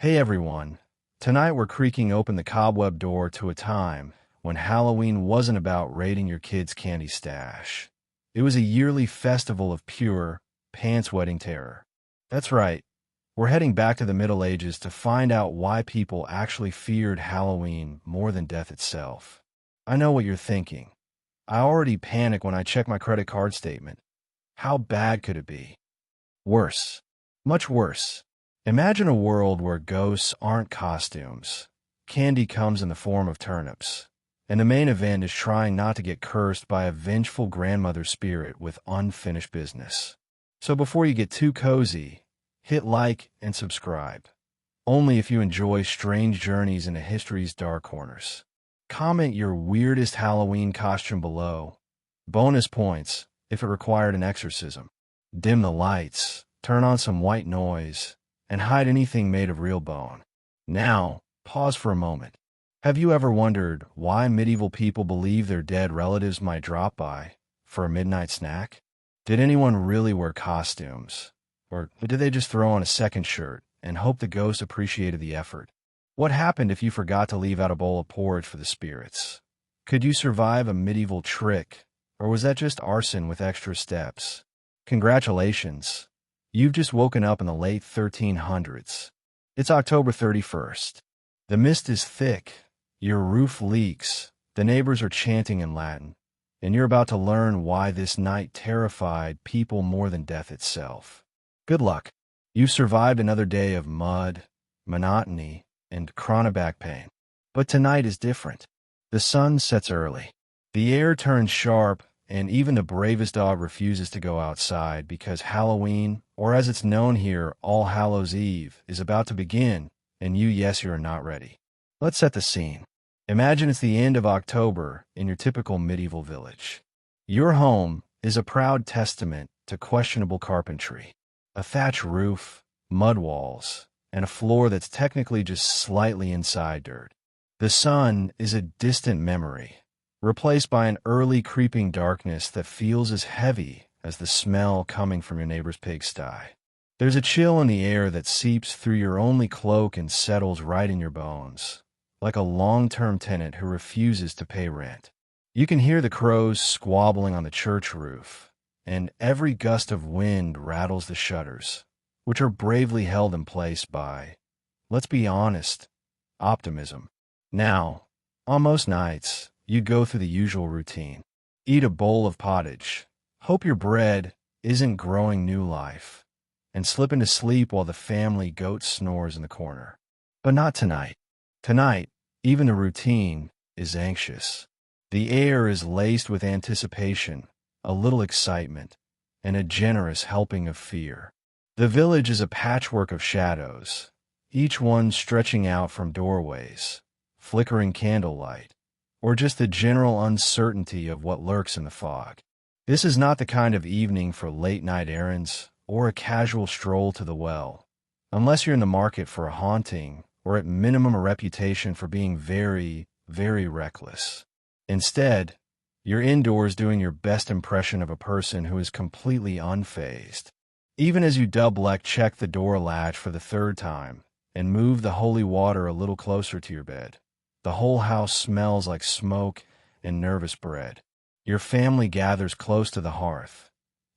Hey everyone, tonight we're creaking open the cobweb door to a time when Halloween wasn't about raiding your kid's candy stash. It was a yearly festival of pure, pants-wetting terror. That's right, we're heading back to the Middle Ages to find out why people actually feared Halloween more than death itself. I know what you're thinking. I already panic when I check my credit card statement. How bad could it be? Worse. Much worse. Imagine a world where ghosts aren't costumes. Candy comes in the form of turnips. And the main event is trying not to get cursed by a vengeful grandmother spirit with unfinished business. So before you get too cozy, hit like and subscribe. Only if you enjoy strange journeys into history's dark corners. Comment your weirdest Halloween costume below. Bonus points if it required an exorcism. Dim the lights, turn on some white noise, and hide anything made of real bone. Now, pause for a moment. Have you ever wondered why medieval people believe their dead relatives might drop by for a midnight snack? Did anyone really wear costumes? Or did they just throw on a second shirt and hope the ghosts appreciated the effort? What happened if you forgot to leave out a bowl of porridge for the spirits? Could you survive a medieval trick, or was that just arson with extra steps? Congratulations. You've just woken up in the late 1300s. It's October 31st. The mist is thick, your roof leaks, the neighbors are chanting in Latin, and you're about to learn why this night terrified people more than death itself. Good luck. You've survived another day of mud, monotony, and chronic back pain. But tonight is different. The sun sets early. The air turns sharp, and even the bravest dog refuses to go outside because Halloween, or as it's known here, All Hallows Eve, is about to begin, and you're not ready. Let's set the scene. Imagine it's the end of October in your typical medieval village. Your home is a proud testament to questionable carpentry. A thatch roof, mud walls, and a floor that's technically just slightly inside dirt. The sun is a distant memory, replaced by an early creeping darkness that feels as heavy as the smell coming from your neighbor's pigsty. There's a chill in the air that seeps through your only cloak and settles right in your bones, like a long-term tenant who refuses to pay rent. You can hear the crows squabbling on the church roof, and every gust of wind rattles the shutters, which are bravely held in place by, let's be honest, optimism. Now, on most nights, you go through the usual routine. Eat a bowl of pottage, hope your bread isn't growing new life, and slip into sleep while the family goat snores in the corner. But not tonight. Tonight, even the routine is anxious. The air is laced with anticipation, a little excitement, and a generous helping of fear. The village is a patchwork of shadows, each one stretching out from doorways, flickering candlelight, or just the general uncertainty of what lurks in the fog. This is not the kind of evening for late-night errands or a casual stroll to the well, unless you're in the market for a haunting or at minimum a reputation for being very, very reckless. Instead, you're indoors doing your best impression of a person who is completely unfazed. Even as you check the door latch for the third time and move the holy water a little closer to your bed, the whole house smells like smoke and nervous bread. Your family gathers close to the hearth,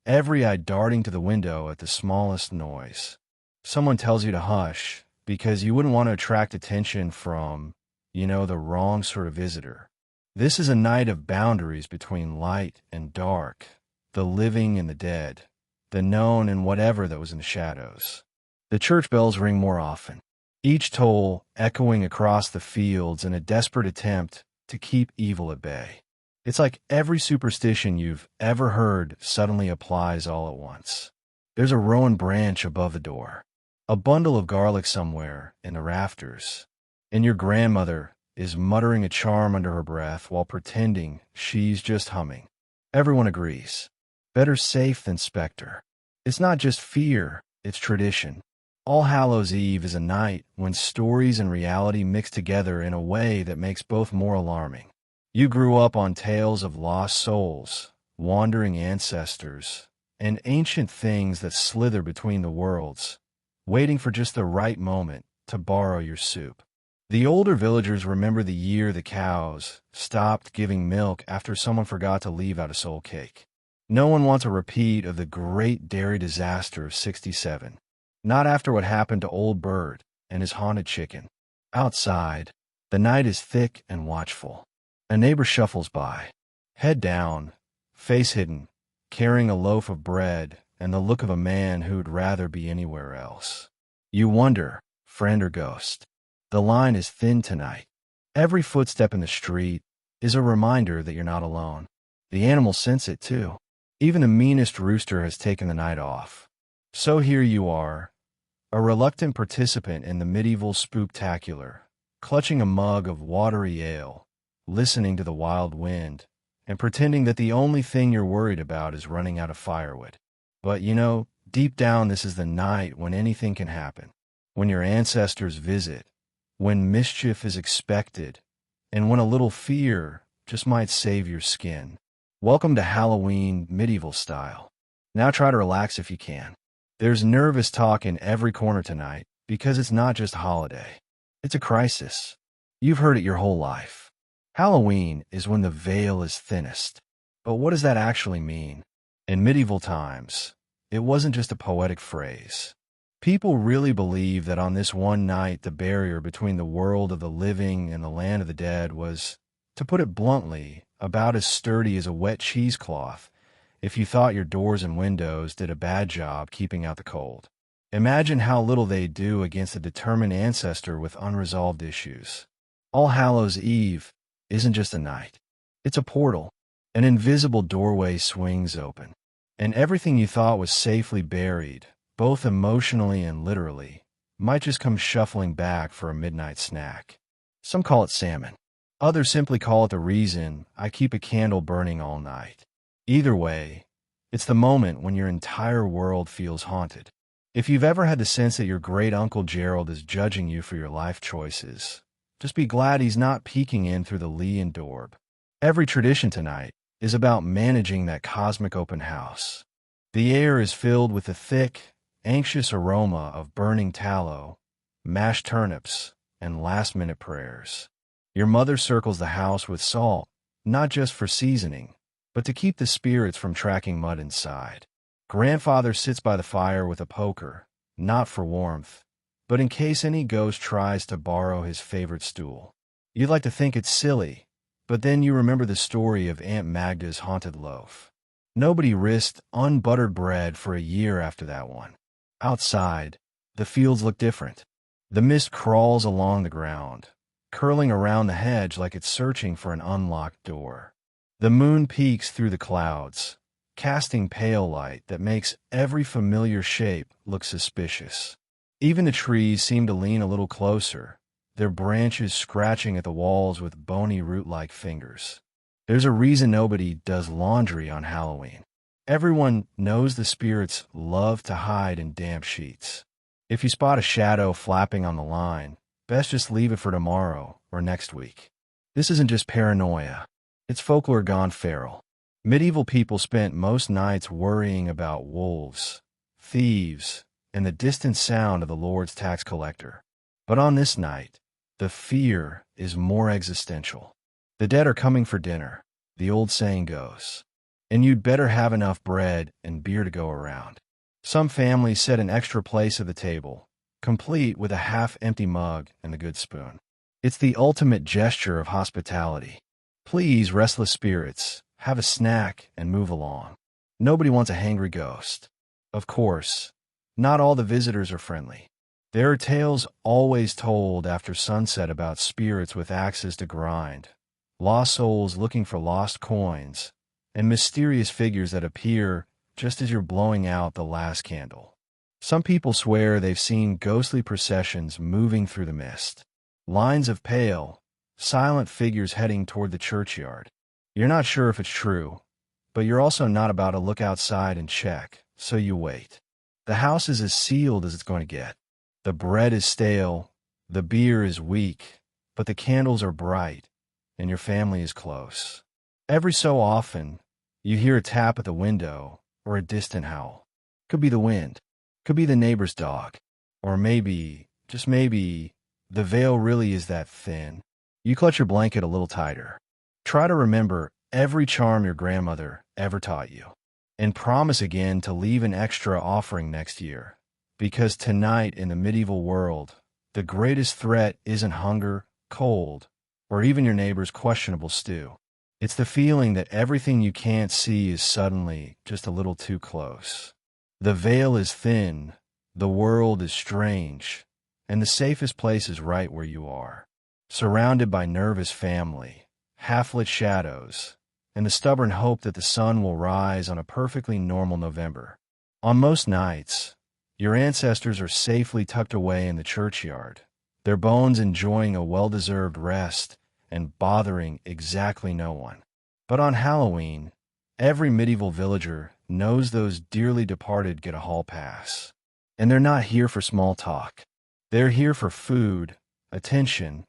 every eye darting to the window at the smallest noise. Someone tells you to hush because you wouldn't want to attract attention from, the wrong sort of visitor. This is a night of boundaries between light and dark, the living and the dead, the known and whatever that was in the shadows. The church bells ring more often, each toll echoing across the fields in a desperate attempt to keep evil at bay. It's like every superstition you've ever heard suddenly applies all at once. There's a rowan branch above the door, a bundle of garlic somewhere in the rafters, and your grandmother is muttering a charm under her breath while pretending she's just humming. Everyone agrees. Better safe than specter. It's not just fear, it's tradition. All Hallows Eve is a night when stories and reality mix together in a way that makes both more alarming. You grew up on tales of lost souls, wandering ancestors, and ancient things that slither between the worlds, waiting for just the right moment to borrow your soup. The older villagers remember the year the cows stopped giving milk after someone forgot to leave out a soul cake. No one wants a repeat of the great dairy disaster of '67. Not after what happened to Old Bird and his haunted chicken. Outside, the night is thick and watchful. A neighbor shuffles by, head down, face hidden, carrying a loaf of bread and the look of a man who'd rather be anywhere else. You wonder, friend or ghost. The line is thin tonight. Every footstep in the street is a reminder that you're not alone. The animals sense it too. Even the meanest rooster has taken the night off. So here you are, a reluctant participant in the medieval spooktacular, clutching a mug of watery ale, listening to the wild wind, and pretending that the only thing you're worried about is running out of firewood. But deep down this is the night when anything can happen, when your ancestors visit, when mischief is expected, and when a little fear just might save your skin. Welcome to Halloween medieval style. Now try to relax if you can. There's nervous talk in every corner tonight because it's not just a holiday. It's a crisis. You've heard it your whole life. Halloween is when the veil is thinnest. But what does that actually mean? In medieval times, it wasn't just a poetic phrase. People really believed that on this one night the barrier between the world of the living and the land of the dead was, to put it bluntly, about as sturdy as a wet cheesecloth if you thought your doors and windows did a bad job keeping out the cold. Imagine how little they'd do against a determined ancestor with unresolved issues. All Hallows Eve isn't just a night. It's a portal. An invisible doorway swings open, and everything you thought was safely buried, both emotionally and literally, might just come shuffling back for a midnight snack. Some call it salmon. Others simply call it the reason I keep a candle burning all night. Either way, it's the moment when your entire world feels haunted. If you've ever had the sense that your great-uncle Gerald is judging you for your life choices, just be glad he's not peeking in through the lee and dorb. Every tradition tonight is about managing that cosmic open house. The air is filled with the thick, anxious aroma of burning tallow, mashed turnips, and last-minute prayers. Your mother circles the house with salt, not just for seasoning, but to keep the spirits from tracking mud inside. Grandfather sits by the fire with a poker, not for warmth, but in case any ghost tries to borrow his favorite stool. You'd like to think it's silly, but then you remember the story of Aunt Magda's haunted loaf. Nobody risked unbuttered bread for a year after that one. Outside, the fields look different. The mist crawls along the ground, curling around the hedge like it's searching for an unlocked door. The moon peeks through the clouds, casting pale light that makes every familiar shape look suspicious. Even the trees seem to lean a little closer, their branches scratching at the walls with bony root-like fingers. There's a reason nobody does laundry on Halloween. Everyone knows the spirits love to hide in damp sheets. If you spot a shadow flapping on the line, best just leave it for tomorrow or next week. This isn't just paranoia. It's folklore gone feral. Medieval people spent most nights worrying about wolves, thieves, and the distant sound of the Lord's tax collector. But on this night, the fear is more existential. The dead are coming for dinner, the old saying goes, and you'd better have enough bread and beer to go around. Some families set an extra place at the table, complete with a half-empty mug and a good spoon. It's the ultimate gesture of hospitality. Please, restless spirits, have a snack and move along. Nobody wants a hangry ghost. Of course, not all the visitors are friendly. There are tales always told after sunset about spirits with axes to grind, lost souls looking for lost coins, and mysterious figures that appear just as you're blowing out the last candle. Some people swear they've seen ghostly processions moving through the mist, lines of pale, silent figures heading toward the churchyard. You're not sure if it's true, but you're also not about to look outside and check, so you wait. The house is as sealed as it's going to get. The bread is stale, the beer is weak, but the candles are bright, and your family is close. Every so often, you hear a tap at the window or a distant howl. Could be the wind, could be the neighbor's dog, or maybe just maybe, the veil really is that thin. You clutch your blanket a little tighter. Try to remember every charm your grandmother ever taught you. And promise again to leave an extra offering next year. Because tonight in the medieval world, the greatest threat isn't hunger, cold, or even your neighbor's questionable stew. It's the feeling that everything you can't see is suddenly just a little too close. The veil is thin, the world is strange, and the safest place is right where you are, surrounded by nervous family, half-lit shadows, and the stubborn hope that the sun will rise on a perfectly normal November. On most nights, your ancestors are safely tucked away in the churchyard, their bones enjoying a well-deserved rest and bothering exactly no one. But on Halloween, every medieval villager knows those dearly departed get a hall pass. And they're not here for small talk. They're here for food, attention,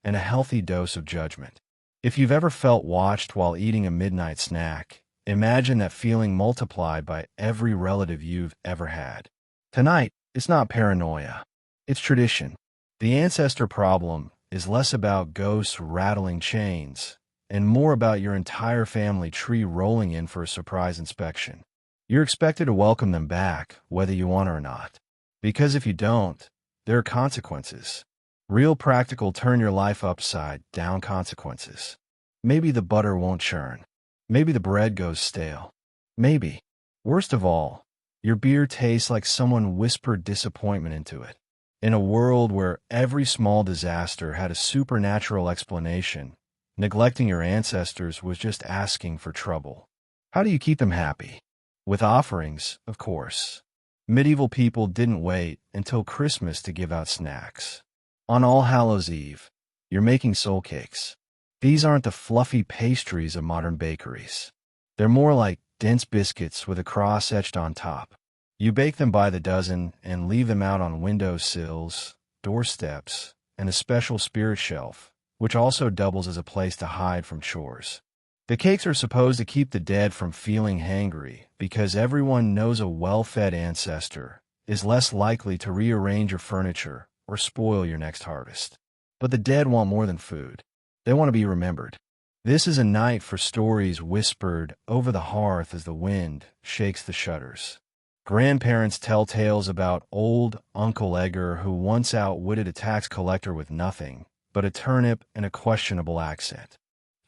and a healthy dose of judgment. If you've ever felt watched while eating a midnight snack, imagine that feeling multiplied by every relative you've ever had. Tonight, it's not paranoia. It's tradition. The ancestor problem is less about ghosts rattling chains and more about your entire family tree rolling in for a surprise inspection. You're expected to welcome them back, whether you want or not. Because if you don't, there are consequences. Real practical turn your life upside down consequences. Maybe the butter won't churn. Maybe the bread goes stale. Maybe, worst of all, your beer tastes like someone whispered disappointment into it. In a world where every small disaster had a supernatural explanation, neglecting your ancestors was just asking for trouble. How do you keep them happy? With offerings, of course. Medieval people didn't wait until Christmas to give out snacks. On All Hallows Eve, you're making soul cakes. These aren't the fluffy pastries of modern bakeries. They're more like dense biscuits with a cross etched on top. You bake them by the dozen and leave them out on window sills, doorsteps, and a special spirit shelf, which also doubles as a place to hide from chores. The cakes are supposed to keep the dead from feeling hangry because everyone knows a well-fed ancestor is less likely to rearrange your furniture or spoil your next harvest. But the dead want more than food. They want to be remembered. This is a night for stories whispered over the hearth as the wind shakes the shutters. Grandparents tell tales about old Uncle Edgar who once outwitted a tax collector with nothing but a turnip and a questionable accent.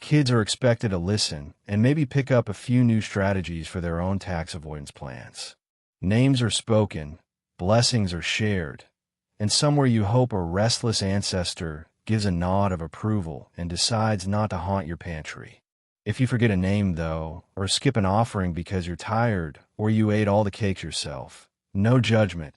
Kids are expected to listen and maybe pick up a few new strategies for their own tax avoidance plans. Names are spoken, blessings are shared, and somewhere you hope a restless ancestor gives a nod of approval and decides not to haunt your pantry. If you forget a name, though, or skip an offering because you're tired or you ate all the cakes yourself, no judgment.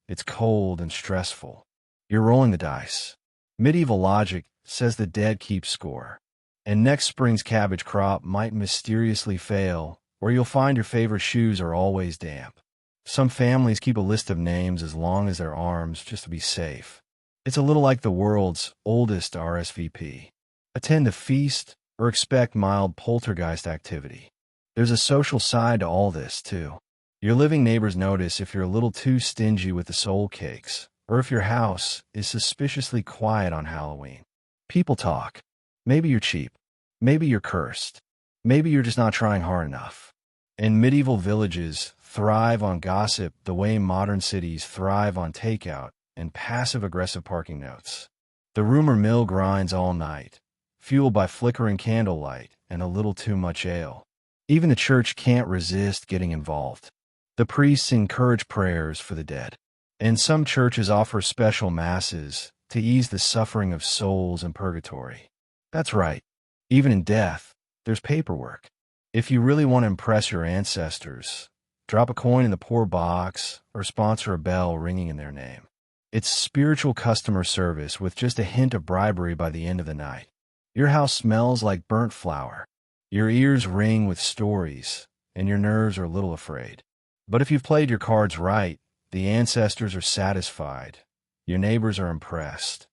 It's cold and stressful. You're rolling the dice. Medieval logic says the dead keep score. And next spring's cabbage crop might mysteriously fail, or you'll find your favorite shoes are always damp. Some families keep a list of names as long as their arms just to be safe. It's a little like the world's oldest RSVP. Attend a feast or expect mild poltergeist activity. There's a social side to all this, too. Your living neighbors notice if you're a little too stingy with the soul cakes, or if your house is suspiciously quiet on Halloween. People talk. Maybe you're cheap. Maybe you're cursed. Maybe you're just not trying hard enough. And medieval villages thrive on gossip the way modern cities thrive on takeout and passive-aggressive parking notes. The rumor mill grinds all night, fueled by flickering candlelight and a little too much ale. Even the church can't resist getting involved. The priests encourage prayers for the dead, and some churches offer special masses to ease the suffering of souls in purgatory. That's right. Even in death, there's paperwork. If you really want to impress your ancestors, drop a coin in the poor box or sponsor a bell ringing in their name. It's spiritual customer service with just a hint of bribery by the end of the night. Your house smells like burnt flour. Your ears ring with stories, and your nerves are a little afraid. But if you've played your cards right, the ancestors are satisfied, your neighbors are impressed,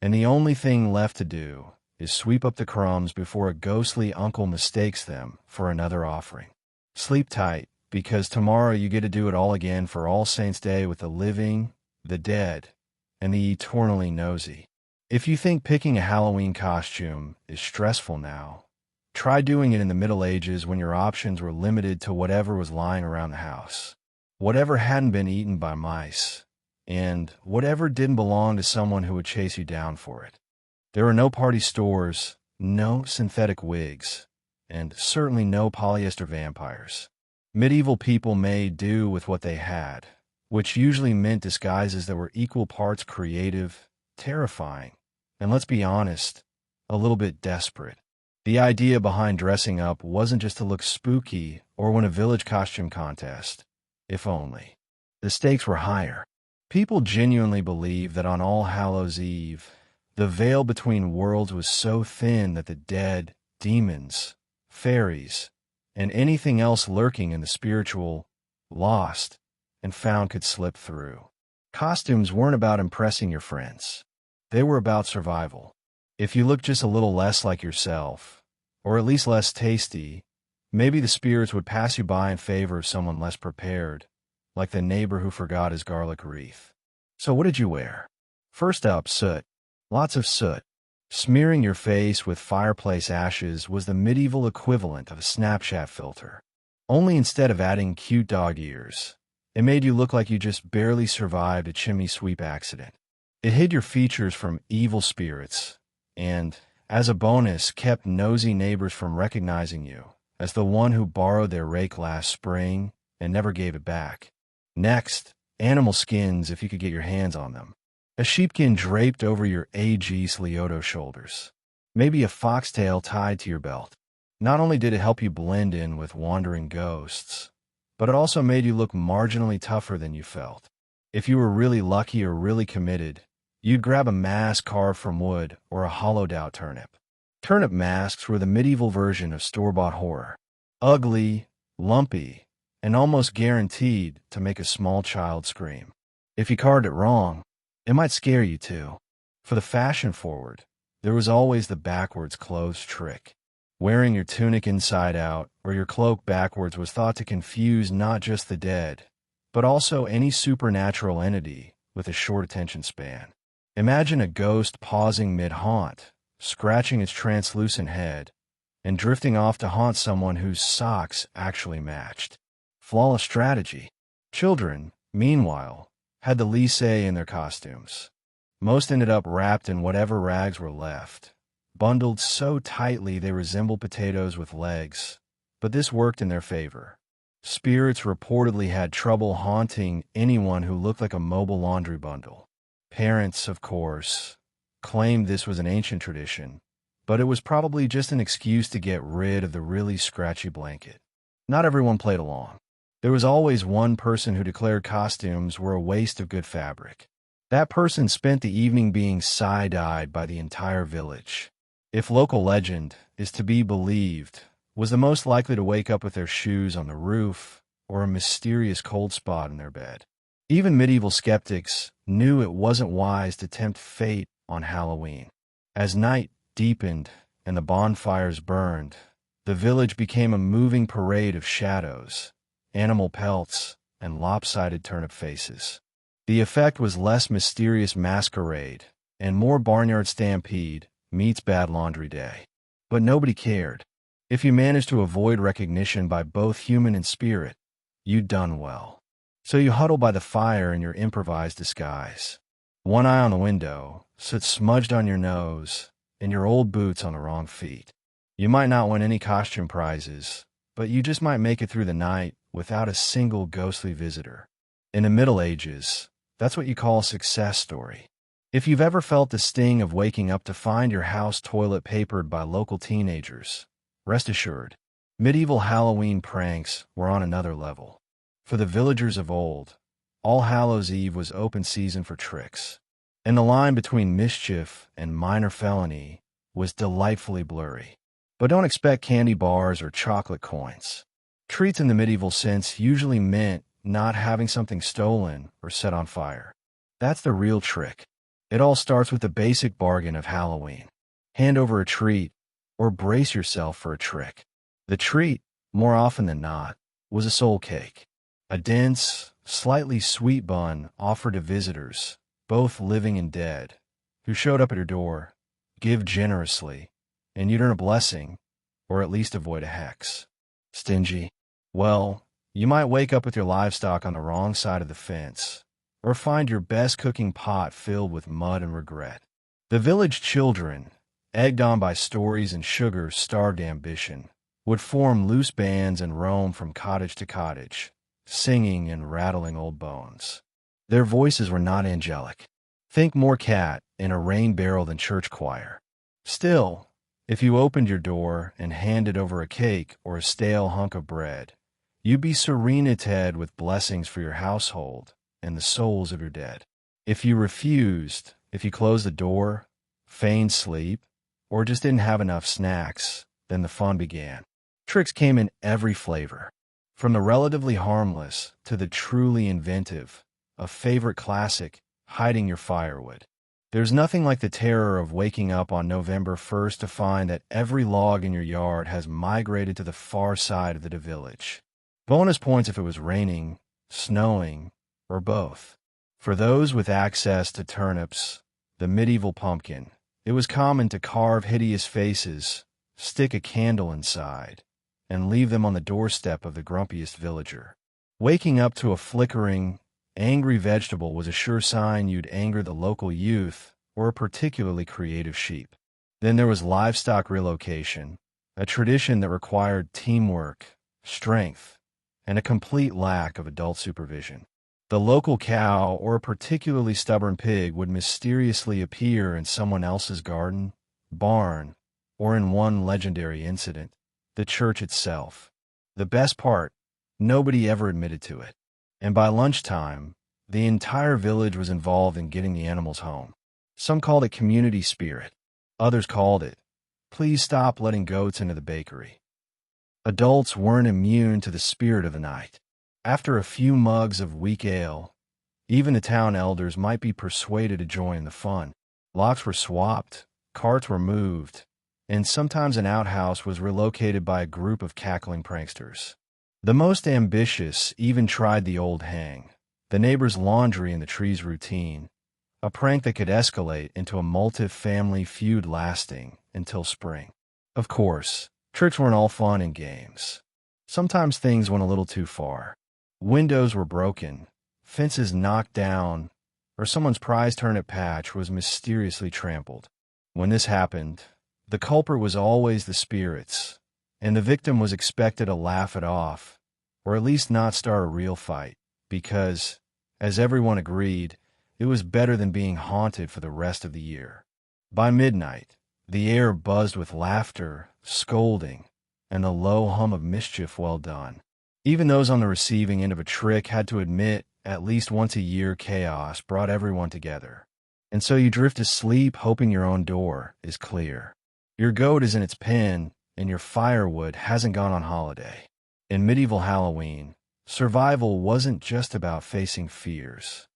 and the only thing left to do is sweep up the crumbs before a ghostly uncle mistakes them for another offering. Sleep tight, because tomorrow you get to do it all again for All Saints' Day with the living, the dead, and the eternally nosy. If you think picking a Halloween costume is stressful now, try doing it in the Middle Ages when your options were limited to whatever was lying around the house, whatever hadn't been eaten by mice, and whatever didn't belong to someone who would chase you down for it. There were no party stores, no synthetic wigs, and certainly no polyester vampires. Medieval people made do with what they had, which usually meant disguises that were equal parts creative, terrifying, and let's be honest, a little bit desperate. The idea behind dressing up wasn't just to look spooky or win a village costume contest, if only. The stakes were higher. People genuinely believed that on All Hallows Eve, the veil between worlds was so thin that the dead, demons, fairies, and anything else lurking in the spiritual, lost, and found could slip through. Costumes weren't about impressing your friends. They were about survival. If you looked just a little less like yourself, or at least less tasty, maybe the spirits would pass you by in favor of someone less prepared, like the neighbor who forgot his garlic wreath. So what did you wear? First up, soot. Lots of soot. Smearing your face with fireplace ashes was the medieval equivalent of a Snapchat filter. Only instead of adding cute dog ears, it made you look like you just barely survived a chimney sweep accident. It hid your features from evil spirits, and, as a bonus, kept nosy neighbors from recognizing you as the one who borrowed their rake last spring and never gave it back. Next, animal skins if you could get your hands on them. A sheepskin draped over your A.G. Lioto shoulders. Maybe a foxtail tied to your belt. Not only did it help you blend in with wandering ghosts, but it also made you look marginally tougher than you felt. If you were really lucky or really committed, you'd grab a mask carved from wood or a hollowed-out turnip. Turnip masks were the medieval version of store-bought horror. Ugly, lumpy, and almost guaranteed to make a small child scream. If you carved it wrong, it might scare you too. For the fashion-forward, there was always the backwards clothes trick. Wearing your tunic inside out or your cloak backwards was thought to confuse not just the dead, but also any supernatural entity with a short attention span. Imagine a ghost pausing mid-haunt, scratching its translucent head, and drifting off to haunt someone whose socks actually matched. Flawless strategy. Children, meanwhile, had the least say in their costumes. Most ended up wrapped in whatever rags were left, bundled so tightly they resembled potatoes with legs, but this worked in their favor. Spirits reportedly had trouble haunting anyone who looked like a mobile laundry bundle. Parents, of course, claimed this was an ancient tradition, but it was probably just an excuse to get rid of the really scratchy blanket. Not everyone played along. There was always one person who declared costumes were a waste of good fabric. That person spent the evening being side-eyed by the entire village. If local legend is to be believed, was the most likely to wake up with their shoes on the roof or a mysterious cold spot in their bed. Even medieval skeptics knew it wasn't wise to tempt fate on Halloween. As night deepened and the bonfires burned, the village became a moving parade of shadows, animal pelts, and lopsided turnip faces. The effect was less mysterious masquerade and more barnyard stampede meets bad laundry day. But nobody cared. If you managed to avoid recognition by both human and spirit, you'd done well. So you huddle by the fire in your improvised disguise. One eye on the window, soot smudged on your nose, and your old boots on the wrong feet. You might not win any costume prizes, but you just might make it through the night without a single ghostly visitor. In the Middle Ages, that's what you call a success story. If you've ever felt the sting of waking up to find your house toilet papered by local teenagers, rest assured, medieval Halloween pranks were on another level. For the villagers of old, All Hallows Eve was open season for tricks, and the line between mischief and minor felony was delightfully blurry. But don't expect candy bars or chocolate coins. Treats in the medieval sense usually meant not having something stolen or set on fire. That's the real trick. It all starts with the basic bargain of Halloween. Hand over a treat, or brace yourself for a trick. The treat, more often than not, was a soul cake. A dense, slightly sweet bun offered to visitors, both living and dead, who showed up at your door. Give generously, and you'd earn a blessing, or at least avoid a hex. Stingy? Well, you might wake up with your livestock on the wrong side of the fence, or find your best cooking pot filled with mud and regret. The village children, egged on by stories and sugar-starved ambition, would form loose bands and roam from cottage to cottage, singing and rattling old bones. Their voices were not angelic. Think more cat in a rain barrel than church choir. Still, if you opened your door and handed over a cake or a stale hunk of bread, you'd be serenated with blessings for your household and the souls of your dead. If you refused, if you closed the door, feigned sleep, or just didn't have enough snacks, then the fun began. Tricks came in every flavor, from the relatively harmless to the truly inventive, a favorite classic, hiding your firewood. There's nothing like the terror of waking up on November 1st to find that every log in your yard has migrated to the far side of the village. Bonus points if it was raining, snowing, or both. For those with access to turnips, the medieval pumpkin, it was common to carve hideous faces, stick a candle inside, and leave them on the doorstep of the grumpiest villager. Waking up to a flickering, angry vegetable was a sure sign you'd anger the local youth or a particularly creative sheep. Then there was livestock relocation, a tradition that required teamwork, strength, and a complete lack of adult supervision. The local cow or a particularly stubborn pig would mysteriously appear in someone else's garden, barn, or in one legendary incident, the church itself. The best part, nobody ever admitted to it. And by lunchtime, the entire village was involved in getting the animals home. Some called it community spirit. Others called it, please stop letting goats into the bakery. Adults weren't immune to the spirit of the night. After a few mugs of weak ale, even the town elders might be persuaded to join the fun. Locks were swapped, carts were moved, and sometimes an outhouse was relocated by a group of cackling pranksters. The most ambitious even tried the old hang, the neighbor's laundry in the tree's routine, a prank that could escalate into a multi-family feud lasting until spring. Of course, tricks weren't all fun and games. Sometimes things went a little too far. Windows were broken, fences knocked down, or someone's prized turnip patch was mysteriously trampled. When this happened, the culprit was always the spirits, and the victim was expected to laugh it off, or at least not start a real fight, because, as everyone agreed, it was better than being haunted for the rest of the year. By midnight, the air buzzed with laughter, scolding, and the low hum of mischief well done. Even those on the receiving end of a trick had to admit at least once a year chaos brought everyone together. And so you drift to sleep hoping your own door is clear. Your goat is in its pen, and your firewood hasn't gone on holiday. In medieval Halloween, survival wasn't just about facing fears.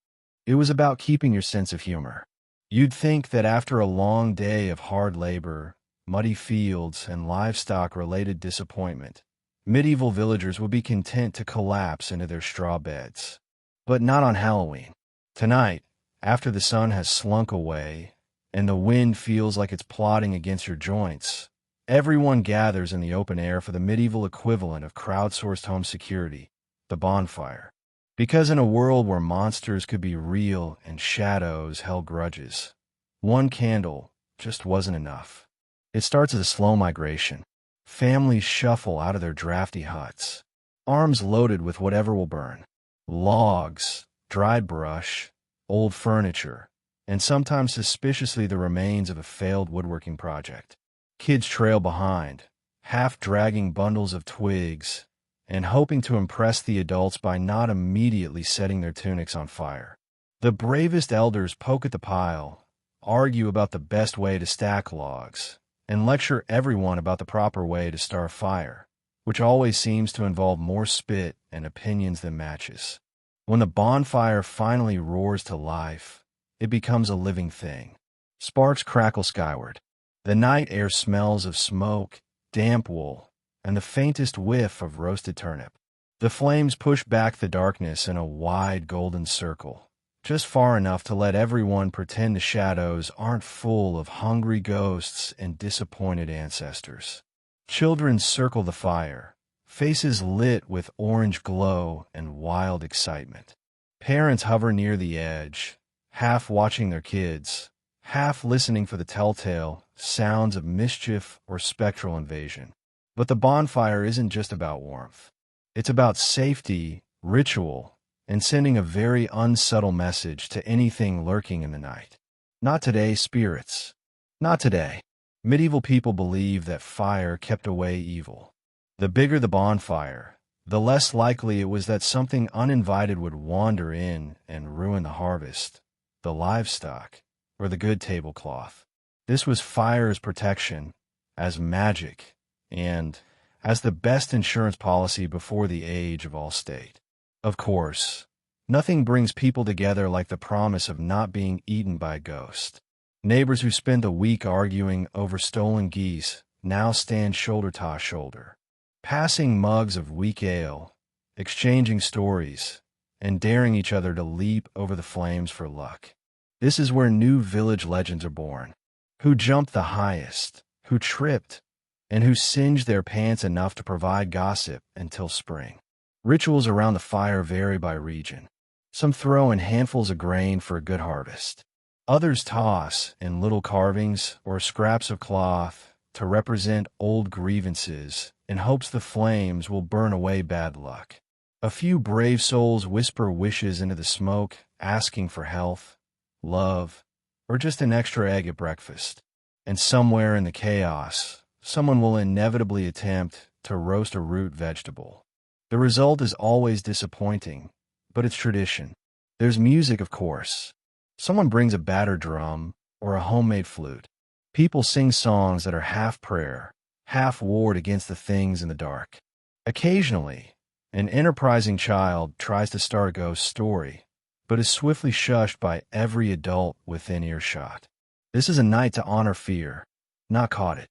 It was about keeping your sense of humor. You'd think that after a long day of hard labor, muddy fields, and livestock-related disappointment, medieval villagers would be content to collapse into their straw beds. But not on Halloween. Tonight, after the sun has slunk away, and the wind feels like it's plotting against your joints, everyone gathers in the open air for the medieval equivalent of crowdsourced home security, the bonfire. Because in a world where monsters could be real and shadows held grudges, one candle just wasn't enough. It starts as a slow migration. Families shuffle out of their drafty huts, arms loaded with whatever will burn. Logs, dried brush, old furniture, and sometimes suspiciously the remains of a failed woodworking project. Kids trail behind, half dragging bundles of twigs, and hoping to impress the adults by not immediately setting their tunics on fire. The bravest elders poke at the pile, argue about the best way to stack logs, and lecture everyone about the proper way to start a fire, which always seems to involve more spit and opinions than matches. When the bonfire finally roars to life, it becomes a living thing. Sparks crackle skyward. The night air smells of smoke, damp wool, and the faintest whiff of roasted turnip. The flames push back the darkness in a wide golden circle, just far enough to let everyone pretend the shadows aren't full of hungry ghosts and disappointed ancestors. Children circle the fire, faces lit with orange glow and wild excitement. Parents hover near the edge, half watching their kids, half listening for the telltale sounds of mischief or spectral invasion. But the bonfire isn't just about warmth. It's about safety, ritual, and sending a very unsubtle message to anything lurking in the night. Not today, spirits. Not today. Medieval people believed that fire kept away evil. The bigger the bonfire, the less likely it was that something uninvited would wander in and ruin the harvest, the livestock, or the good tablecloth. This was fire's protection, as magic, and as the best insurance policy before the age of Allstate. Of course, nothing brings people together like the promise of not being eaten by a ghost. Neighbors who spent a week arguing over stolen geese now stand shoulder to shoulder, passing mugs of weak ale, exchanging stories, and daring each other to leap over the flames for luck. This is where new village legends are born. Who jumped the highest, who tripped, and who singed their pants enough to provide gossip until spring. Rituals around the fire vary by region. Some throw in handfuls of grain for a good harvest. Others toss in little carvings or scraps of cloth to represent old grievances in hopes the flames will burn away bad luck. A few brave souls whisper wishes into the smoke, asking for health, love, or just an extra egg at breakfast. And somewhere in the chaos, someone will inevitably attempt to roast a root vegetable. The result is always disappointing, but it's tradition. There's music, of course. Someone brings a battered drum or a homemade flute. People sing songs that are half prayer, half ward against the things in the dark. Occasionally, an enterprising child tries to start a ghost story, but is swiftly shushed by every adult within earshot. This is a night to honor fear, not caught it.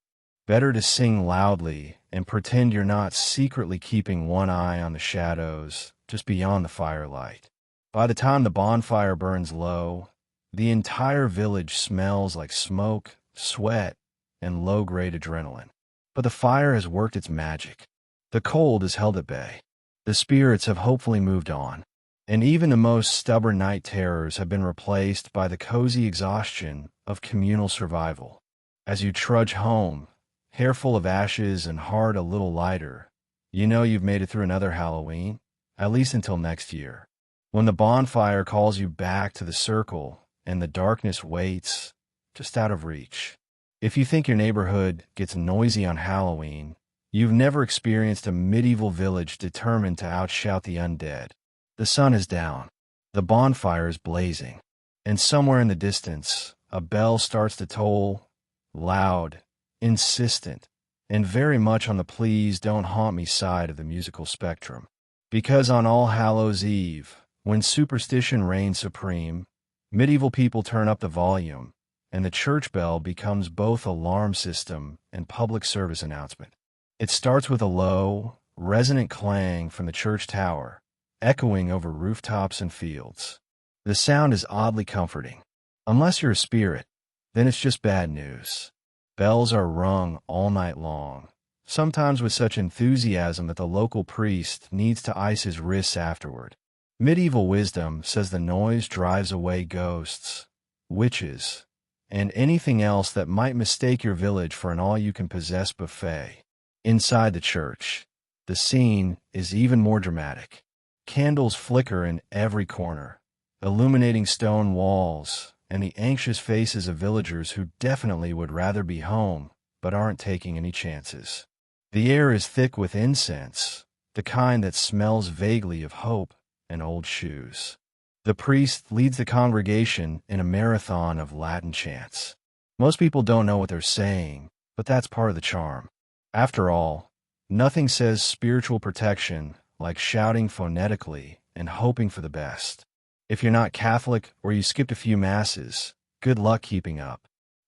Better to sing loudly and pretend you're not secretly keeping one eye on the shadows just beyond the firelight. By the time the bonfire burns low, the entire village smells like smoke, sweat, and low-grade adrenaline. But the fire has worked its magic. The cold is held at bay. The spirits have hopefully moved on. And even the most stubborn night terrors have been replaced by the cozy exhaustion of communal survival. As you trudge home, hair full of ashes and heart a little lighter, you know you've made it through another Halloween, at least until next year. When the bonfire calls you back to the circle and the darkness waits, just out of reach. If you think your neighborhood gets noisy on Halloween, you've never experienced a medieval village determined to outshout the undead. The sun is down, the bonfire is blazing, and somewhere in the distance, a bell starts to toll, loud, insistent, and very much on the please don't haunt me side of the musical spectrum. Because on All Hallows Eve, when superstition reigns supreme, medieval people turn up the volume, and the church bell becomes both alarm system and public service announcement. It starts with a low, resonant clang from the church tower, echoing over rooftops and fields. The sound is oddly comforting. Unless you're a spirit, then it's just bad news. Bells are rung all night long, sometimes with such enthusiasm that the local priest needs to ice his wrists afterward. Medieval wisdom says the noise drives away ghosts, witches, and anything else that might mistake your village for an all-you-can-possess buffet. Inside the church, the scene is even more dramatic. Candles flicker in every corner, illuminating stone walls and the anxious faces of villagers who definitely would rather be home but aren't taking any chances. The air is thick with incense, the kind that smells vaguely of hope and old shoes. The priest leads the congregation in a marathon of Latin chants. Most people don't know what they're saying, but that's part of the charm. After all, nothing says spiritual protection like shouting phonetically and hoping for the best. If you're not Catholic or you skipped a few masses, good luck keeping up.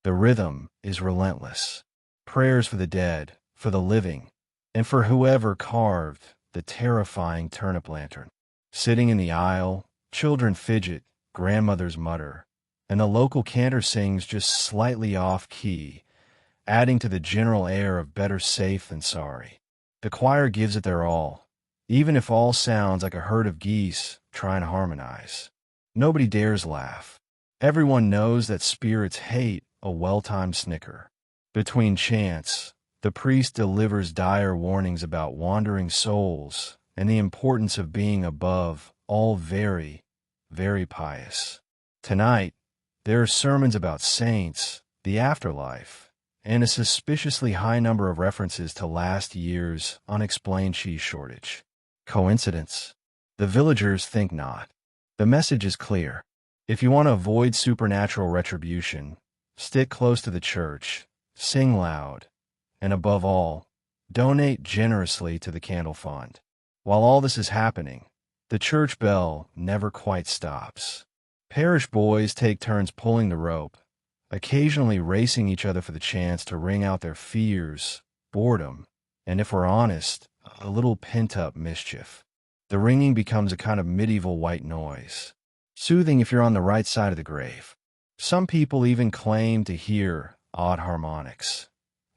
The rhythm is relentless. Prayers for the dead, for the living, and for whoever carved the terrifying turnip lantern. Sitting in the aisle, children fidget, grandmothers mutter, and the local cantor sings just slightly off-key, adding to the general air of better safe than sorry. The choir gives it their all, even if all sounds like a herd of geese trying to harmonize. Nobody dares laugh. Everyone knows that spirits hate a well-timed snicker. Between chants, the priest delivers dire warnings about wandering souls and the importance of being above all very, very pious. Tonight, there are sermons about saints, the afterlife, and a suspiciously high number of references to last year's unexplained cheese shortage. Coincidence? The villagers think not. The message is clear. If you want to avoid supernatural retribution, stick close to the church, sing loud, and above all, donate generously to the candle fund. While all this is happening, the church bell never quite stops. Parish boys take turns pulling the rope, occasionally racing each other for the chance to wring out their fears, boredom, and if we're honest, a little pent-up mischief. The ringing becomes a kind of medieval white noise, soothing if you're on the right side of the grave. Some people even claim to hear odd harmonics,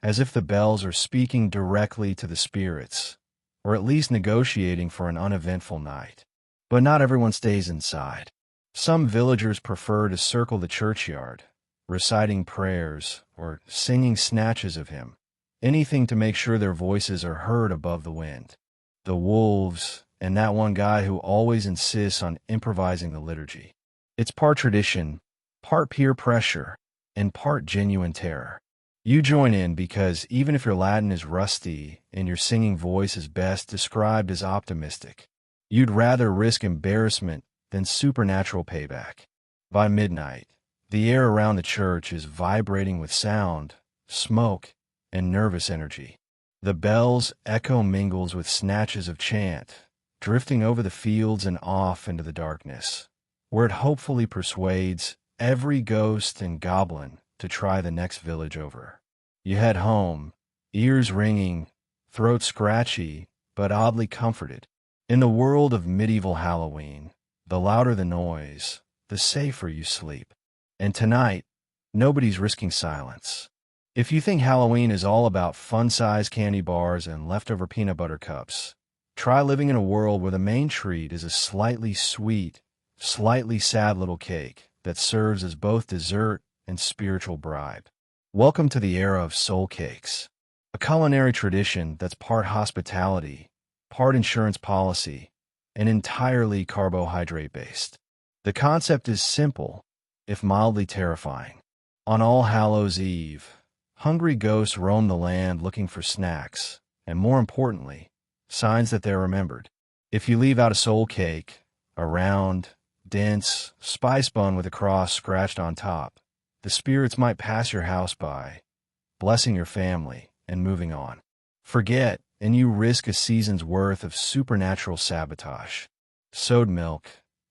as if the bells are speaking directly to the spirits, or at least negotiating for an uneventful night. But not everyone stays inside. Some villagers prefer to circle the churchyard, reciting prayers or singing snatches of hymn, anything to make sure their voices are heard above the wind. The wolves, and that one guy who always insists on improvising the liturgy. It's part tradition, part peer pressure, and part genuine terror. You join in because even if your Latin is rusty and your singing voice is best described as optimistic, you'd rather risk embarrassment than supernatural payback. By midnight, the air around the church is vibrating with sound, smoke, and nervous energy. The bell's echo mingles with snatches of chant, drifting over the fields and off into the darkness, where it hopefully persuades every ghost and goblin to try the next village over. You head home, ears ringing, throat scratchy, but oddly comforted. In the world of medieval Halloween, the louder the noise, the safer you sleep. And tonight, nobody's risking silence. If you think Halloween is all about fun-sized candy bars and leftover peanut butter cups, try living in a world where the main treat is a slightly sweet, slightly sad little cake that serves as both dessert and spiritual bribe. Welcome to the era of soul cakes, a culinary tradition that's part hospitality, part insurance policy, and entirely carbohydrate-based. The concept is simple, if mildly terrifying. On All Hallows Eve, hungry ghosts roam the land looking for snacks, and more importantly, signs that they're remembered. If you leave out a soul cake, a round, dense, spice bun with a cross scratched on top, the spirits might pass your house by, blessing your family and moving on. Forget, and you risk a season's worth of supernatural sabotage. Sowed milk,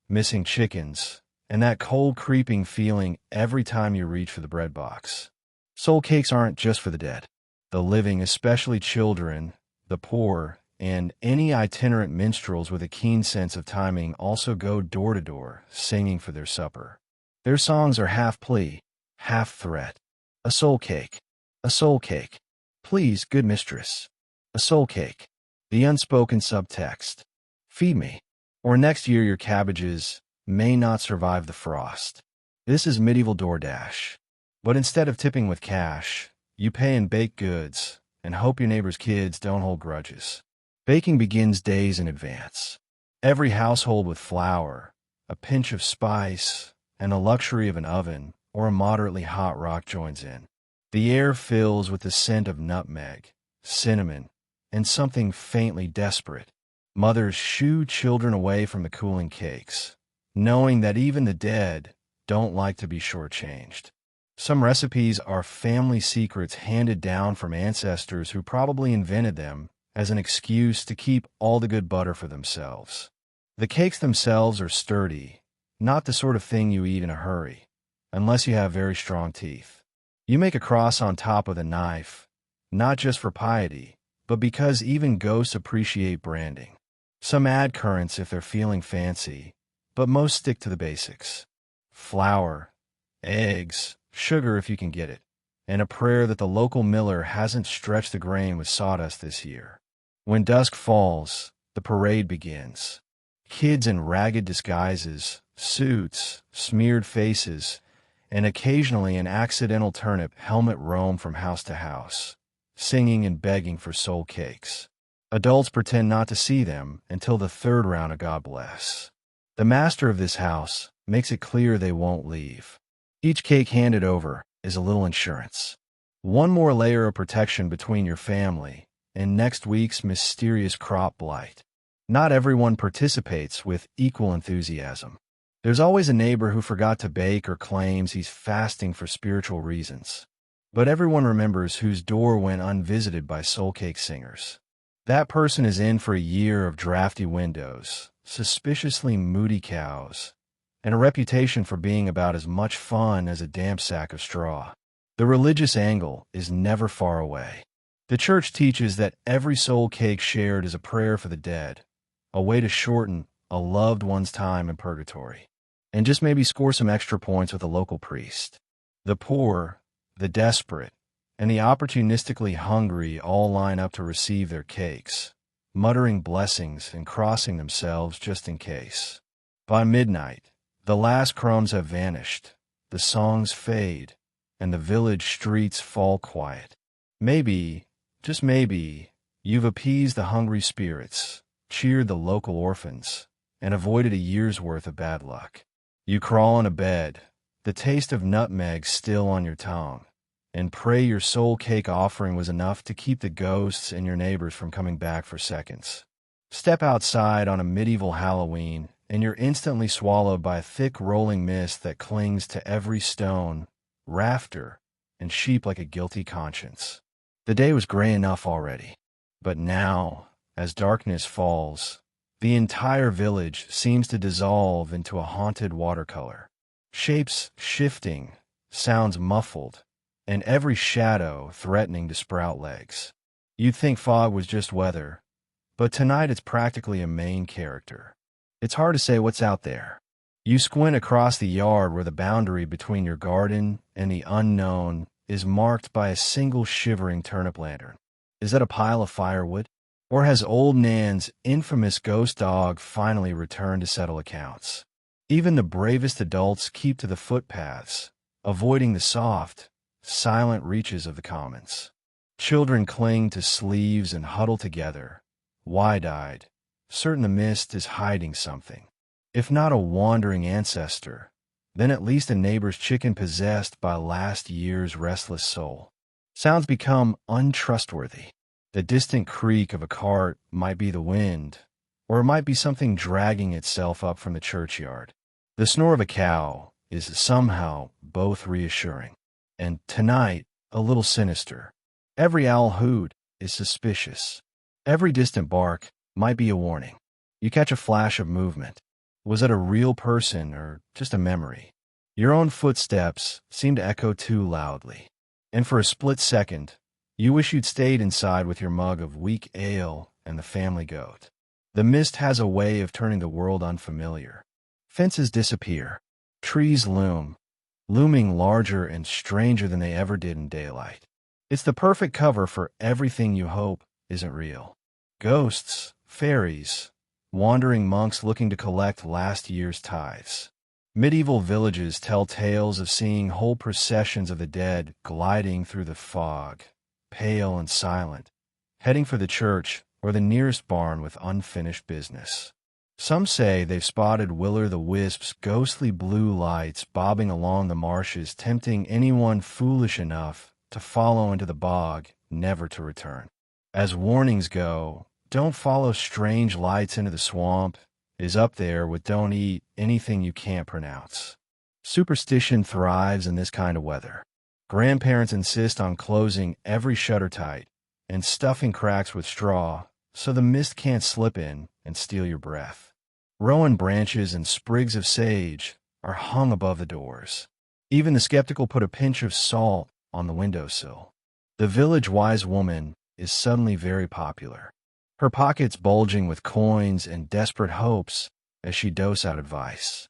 missing chickens, and that cold creeping feeling every time you reach for the bread box. Soul cakes aren't just for the dead. The living, especially children, the poor, and any itinerant minstrels with a keen sense of timing also go door to door, singing for their supper. Their songs are half plea, half threat. A soul cake. A soul cake. Please, good mistress. A soul cake. The unspoken subtext. Feed me. Or next year your cabbages may not survive the frost. This is medieval DoorDash. But instead of tipping with cash, you pay in baked goods and hope your neighbor's kids don't hold grudges. Baking begins days in advance. Every household with flour, a pinch of spice, and the luxury of an oven or a moderately hot rock joins in. The air fills with the scent of nutmeg, cinnamon, and something faintly desperate. Mothers shoo children away from the cooling cakes, knowing that even the dead don't like to be shortchanged. Some recipes are family secrets handed down from ancestors who probably invented them as an excuse to keep all the good butter for themselves. The cakes themselves are sturdy, not the sort of thing you eat in a hurry, unless you have very strong teeth. You make a cross on top with a knife, not just for piety, but because even ghosts appreciate branding. Some add currants if they're feeling fancy, but most stick to the basics. flour, eggs, sugar if you can get it, and a prayer that the local miller hasn't stretched the grain with sawdust this year. When dusk falls, the parade begins. Kids in ragged disguises, suits, smeared faces, and occasionally an accidental turnip helmet roam from house to house, singing and begging for soul cakes. Adults pretend not to see them until the third round of God Bless. The master of this house makes it clear they won't leave. Each cake handed over is a little insurance. One more layer of protection between your family and next week's mysterious crop blight. Not everyone participates with equal enthusiasm. There's always a neighbor who forgot to bake or claims he's fasting for spiritual reasons. But everyone remembers whose door went unvisited by soul cake singers. That person is in for a year of drafty windows, suspiciously moody cows, and a reputation for being about as much fun as a damp sack of straw. The religious angle is never far away. The church teaches that every soul cake shared is a prayer for the dead, a way to shorten a loved one's time in purgatory, and just maybe score some extra points with a local priest. The poor, the desperate, and the opportunistically hungry all line up to receive their cakes, muttering blessings and crossing themselves just in case. By midnight, the last crumbs have vanished, the songs fade, and the village streets fall quiet. Maybe, just maybe, you've appeased the hungry spirits, cheered the local orphans, and avoided a year's worth of bad luck. You crawl into bed, the taste of nutmeg still on your tongue, and pray your soul cake offering was enough to keep the ghosts and your neighbors from coming back for seconds. Step outside on a medieval Halloween, and you're instantly swallowed by a thick rolling mist that clings to every stone, rafter, and sheep like a guilty conscience. The day was gray enough already, but now, as darkness falls, the entire village seems to dissolve into a haunted watercolor. Shapes shifting, sounds muffled, and every shadow threatening to sprout legs. You'd think fog was just weather, but tonight it's practically a main character. It's hard to say what's out there. You squint across the yard where the boundary between your garden and the unknown is marked by a single shivering turnip lantern. Is that a pile of firewood? Or has old Nan's infamous ghost dog finally returned to settle accounts? Even the bravest adults keep to the footpaths, avoiding the soft, silent reaches of the commons. Children cling to sleeves and huddle together, wide-eyed, certain the mist is hiding something. If not a wandering ancestor, then at least a neighbor's chicken possessed by last year's restless soul. Sounds become untrustworthy. The distant creak of a cart might be the wind, or it might be something dragging itself up from the churchyard. The snore of a cow is somehow both reassuring, and tonight a little sinister. Every owl hoot is suspicious. Every distant bark might be a warning. You catch a flash of movement. Was it a real person or just a memory? Your own footsteps seem to echo too loudly, and for a split second, you wish you'd stayed inside with your mug of weak ale and the family goat. The mist has a way of turning the world unfamiliar. Fences disappear. Trees loom, looming larger and stranger than they ever did in daylight. It's the perfect cover for everything you hope isn't real. Ghosts, fairies, wandering monks looking to collect last year's tithes. Medieval villages tell tales of seeing whole processions of the dead gliding through the fog, pale and silent, heading for the church or the nearest barn with unfinished business. Some say they've spotted will-o'-the-wisp's ghostly blue lights bobbing along the marshes, tempting anyone foolish enough to follow into the bog, never to return. As warnings go, don't follow strange lights into the swamp is up there with don't eat anything you can't pronounce. Superstition thrives in this kind of weather. Grandparents insist on closing every shutter tight and stuffing cracks with straw so the mist can't slip in and steal your breath. Rowan branches and sprigs of sage are hung above the doors. Even the skeptical put a pinch of salt on the windowsill. The village wise woman is suddenly very popular, her pockets bulging with coins and desperate hopes as she doles out advice.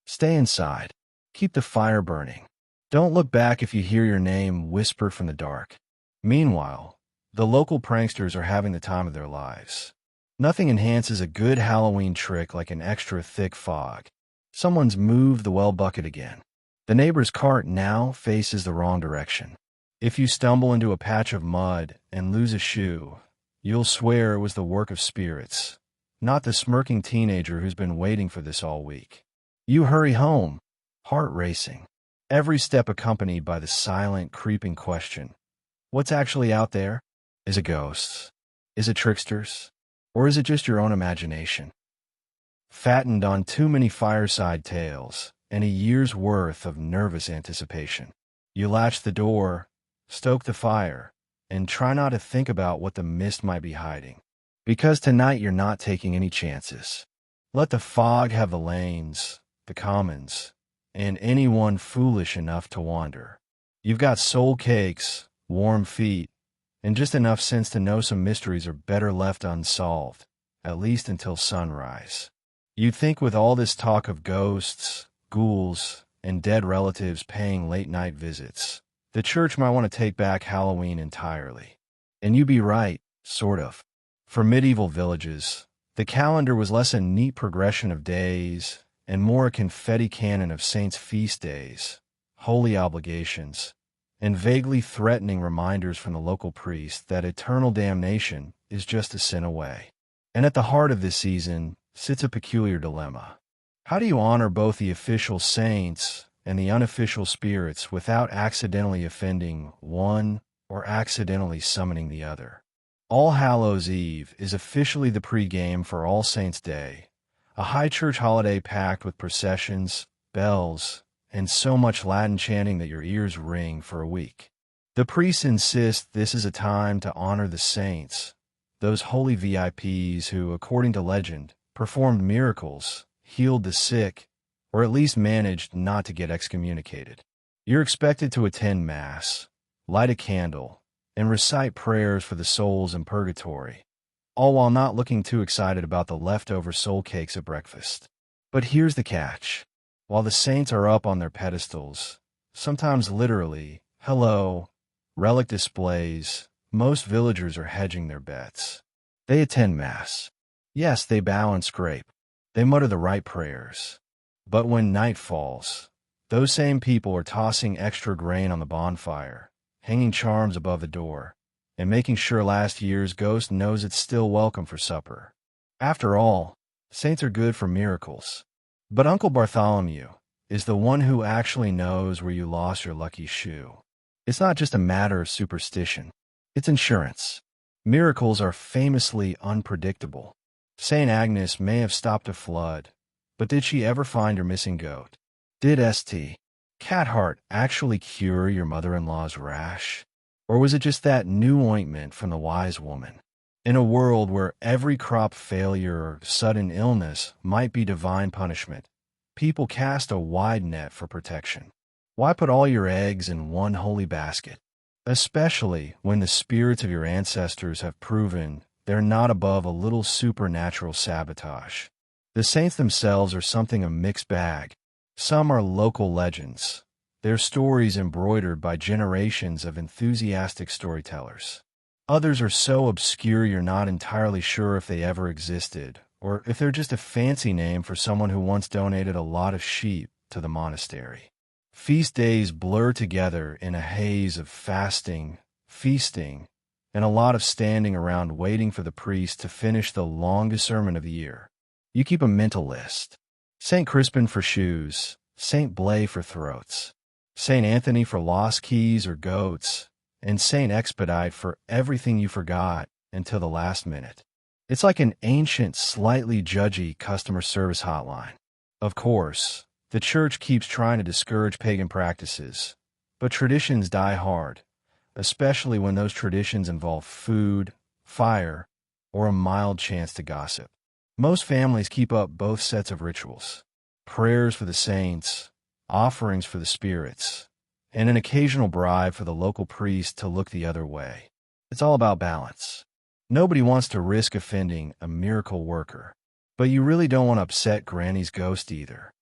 Stay inside. Keep the fire burning. Don't look back if you hear your name whispered from the dark. Meanwhile, the local pranksters are having the time of their lives. Nothing enhances a good Halloween trick like an extra thick fog. Someone's moved the well bucket again. The neighbor's cart now faces the wrong direction. If you stumble into a patch of mud and lose a shoe, you'll swear it was the work of spirits, not the smirking teenager who's been waiting for this all week. You hurry home, heart racing, every step accompanied by the silent, creeping question, what's actually out there? Is it ghosts? Is it tricksters? Or is it just your own imagination? Fattened on too many fireside tales and a year's worth of nervous anticipation, you latch the door, stoke the fire, and try not to think about what the mist might be hiding. Because tonight you're not taking any chances. Let the fog have the lanes, the commons, and anyone foolish enough to wander. You've got soul cakes, warm feet, and just enough sense to know some mysteries are better left unsolved, at least until sunrise. You'd think with all this talk of ghosts, ghouls, and dead relatives paying late-night visits, the church might want to take back Halloween entirely. And you'd be right, sort of. For medieval villages, the calendar was less a neat progression of days and more a confetti cannon of saints' feast days, holy obligations, and vaguely threatening reminders from the local priest that eternal damnation is just a sin away. And at the heart of this season sits a peculiar dilemma. How do you honor both the official saints and the unofficial spirits without accidentally offending one or accidentally summoning the other? All Hallows Eve is officially the pre-game for All Saints' Day, a high church holiday packed with processions, bells, and so much Latin chanting that your ears ring for a week. The priests insist this is a time to honor the saints, those holy VIPs who, according to legend, performed miracles, healed the sick, or at least managed not to get excommunicated. You're expected to attend Mass, light a candle, and recite prayers for the souls in purgatory, all while not looking too excited about the leftover soul cakes at breakfast. But here's the catch. While the saints are up on their pedestals, sometimes literally, relic displays, most villagers are hedging their bets. They attend Mass. Yes, they bow and scrape. They mutter the right prayers. But when night falls, those same people are tossing extra grain on the bonfire, hanging charms above the door, and making sure last year's ghost knows it's still welcome for supper. After all, saints are good for miracles. But Uncle Bartholomew is the one who actually knows where you lost your lucky shoe. It's not just a matter of superstition. It's insurance. Miracles are famously unpredictable. St. Agnes may have stopped a flood, but did she ever find her missing goat? Did St. Cathart actually cure your mother-in-law's rash? Or was it just that new ointment from the wise woman? In a world where every crop failure or sudden illness might be divine punishment, people cast a wide net for protection. Why put all your eggs in one holy basket? Especially when the spirits of your ancestors have proven they're not above a little supernatural sabotage. The saints themselves are something a mixed bag. Some are local legends, their stories embroidered by generations of enthusiastic storytellers. Others are so obscure you're not entirely sure if they ever existed, or if they're just a fancy name for someone who once donated a lot of sheep to the monastery. Feast days blur together in a haze of fasting, feasting, and a lot of standing around waiting for the priest to finish the longest sermon of the year. You keep a mental list. St. Crispin for shoes, St. Blay for throats, St. Anthony for lost keys or goats, and St. Expedite for everything you forgot until the last minute. It's like an ancient, slightly judgy customer service hotline. Of course, the church keeps trying to discourage pagan practices, but traditions die hard, especially when those traditions involve food, fire, or a mild chance to gossip. Most families keep up both sets of rituals: prayers for the saints, offerings for the spirits, and an occasional bribe for the local priest to look the other way. It's all about balance. Nobody wants to risk offending a miracle worker, but you really don't want to upset Granny's ghost either.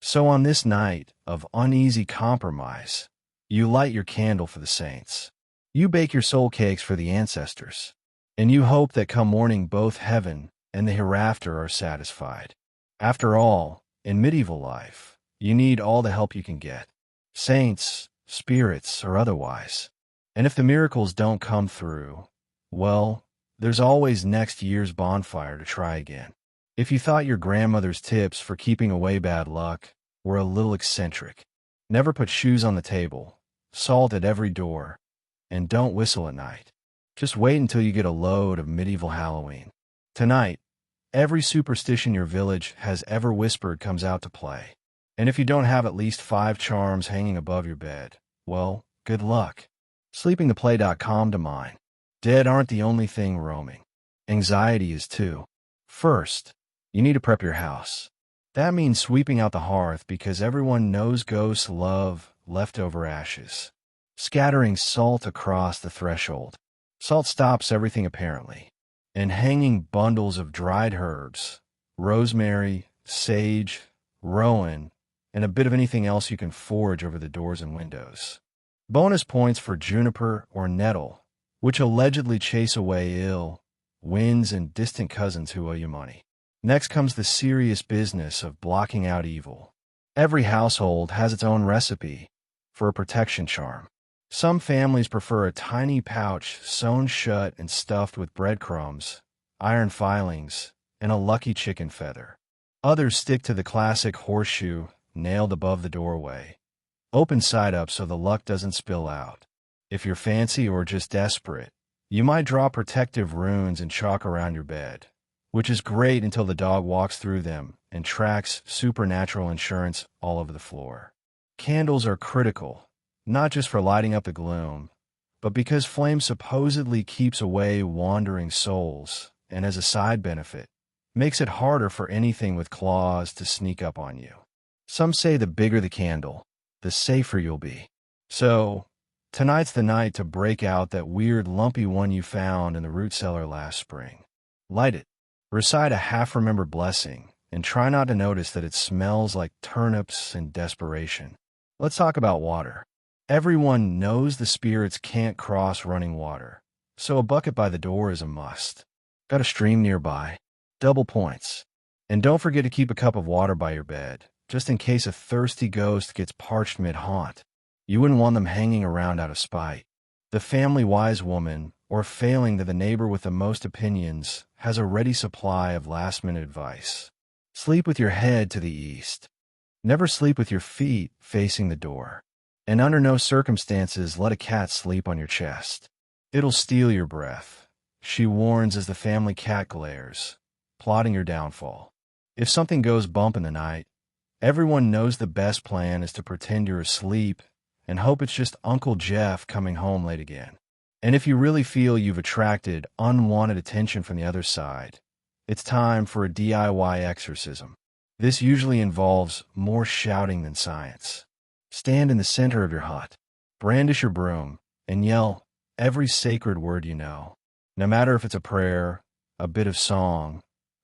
So on this night of uneasy compromise, you light your candle for the saints. You bake your soul cakes for the ancestors. And you hope that come morning both heaven and the hereafter are satisfied. After all, in medieval life, you need all the help you can get. Saints, spirits, or otherwise. And if the miracles don't come through, well, there's always next year's bonfire to try again. If you thought your grandmother's tips for keeping away bad luck were a little eccentric, never put shoes on the table, salt at every door, and don't whistle at night. Just wait until you get a load of medieval Halloween. Tonight, every superstition your village has ever whispered comes out to play. And if you don't have at least 5 charms hanging above your bed, well, good luck. Sleepingtoplay.com to mine. Dead aren't the only thing roaming. Anxiety is too. First, you need to prep your house. That means sweeping out the hearth because everyone knows ghosts love leftover ashes. Scattering salt across the threshold. Salt stops everything apparently. And hanging bundles of dried herbs, rosemary, sage, rowan, and a bit of anything else you can forage over the doors and windows. Bonus points for juniper or nettle, which allegedly chase away ill winds and distant cousins who owe you money. Next comes the serious business of blocking out evil. Every household has its own recipe for a protection charm. Some families prefer a tiny pouch sewn shut and stuffed with breadcrumbs, iron filings, and a lucky chicken feather. Others stick to the classic horseshoe nailed above the doorway, open side up so the luck doesn't spill out. If you're fancy or just desperate, you might draw protective runes and chalk around your bed, which is great until the dog walks through them and tracks supernatural insurance all over the floor. Candles are critical, not just for lighting up the gloom, but because flame supposedly keeps away wandering souls, and as a side benefit, makes it harder for anything with claws to sneak up on you. Some say the bigger the candle, the safer you'll be. So, tonight's the night to break out that weird lumpy one you found in the root cellar last spring. Light it, recite a half-remembered blessing, and try not to notice that it smells like turnips and desperation. Let's talk about water. Everyone knows the spirits can't cross running water, so a bucket by the door is a must. Got a stream nearby? Double points. And don't forget to keep a cup of water by your bed, just in case a thirsty ghost gets parched mid-haunt. You wouldn't want them hanging around out of spite. The family wise woman, or failing that the neighbor with the most opinions, has a ready supply of last-minute advice. Sleep with your head to the east. Never sleep with your feet facing the door. And under no circumstances let a cat sleep on your chest. It'll steal your breath, she warns as the family cat glares, plotting your downfall. If something goes bump in the night, everyone knows the best plan is to pretend you're asleep and hope it's just Uncle Jeff coming home late again. And if you really feel you've attracted unwanted attention from the other side, it's time for a DIY exorcism. This usually involves more shouting than science. Stand in the center of your hut, brandish your broom, and yell every sacred word you know, no matter if it's a prayer, a bit of song,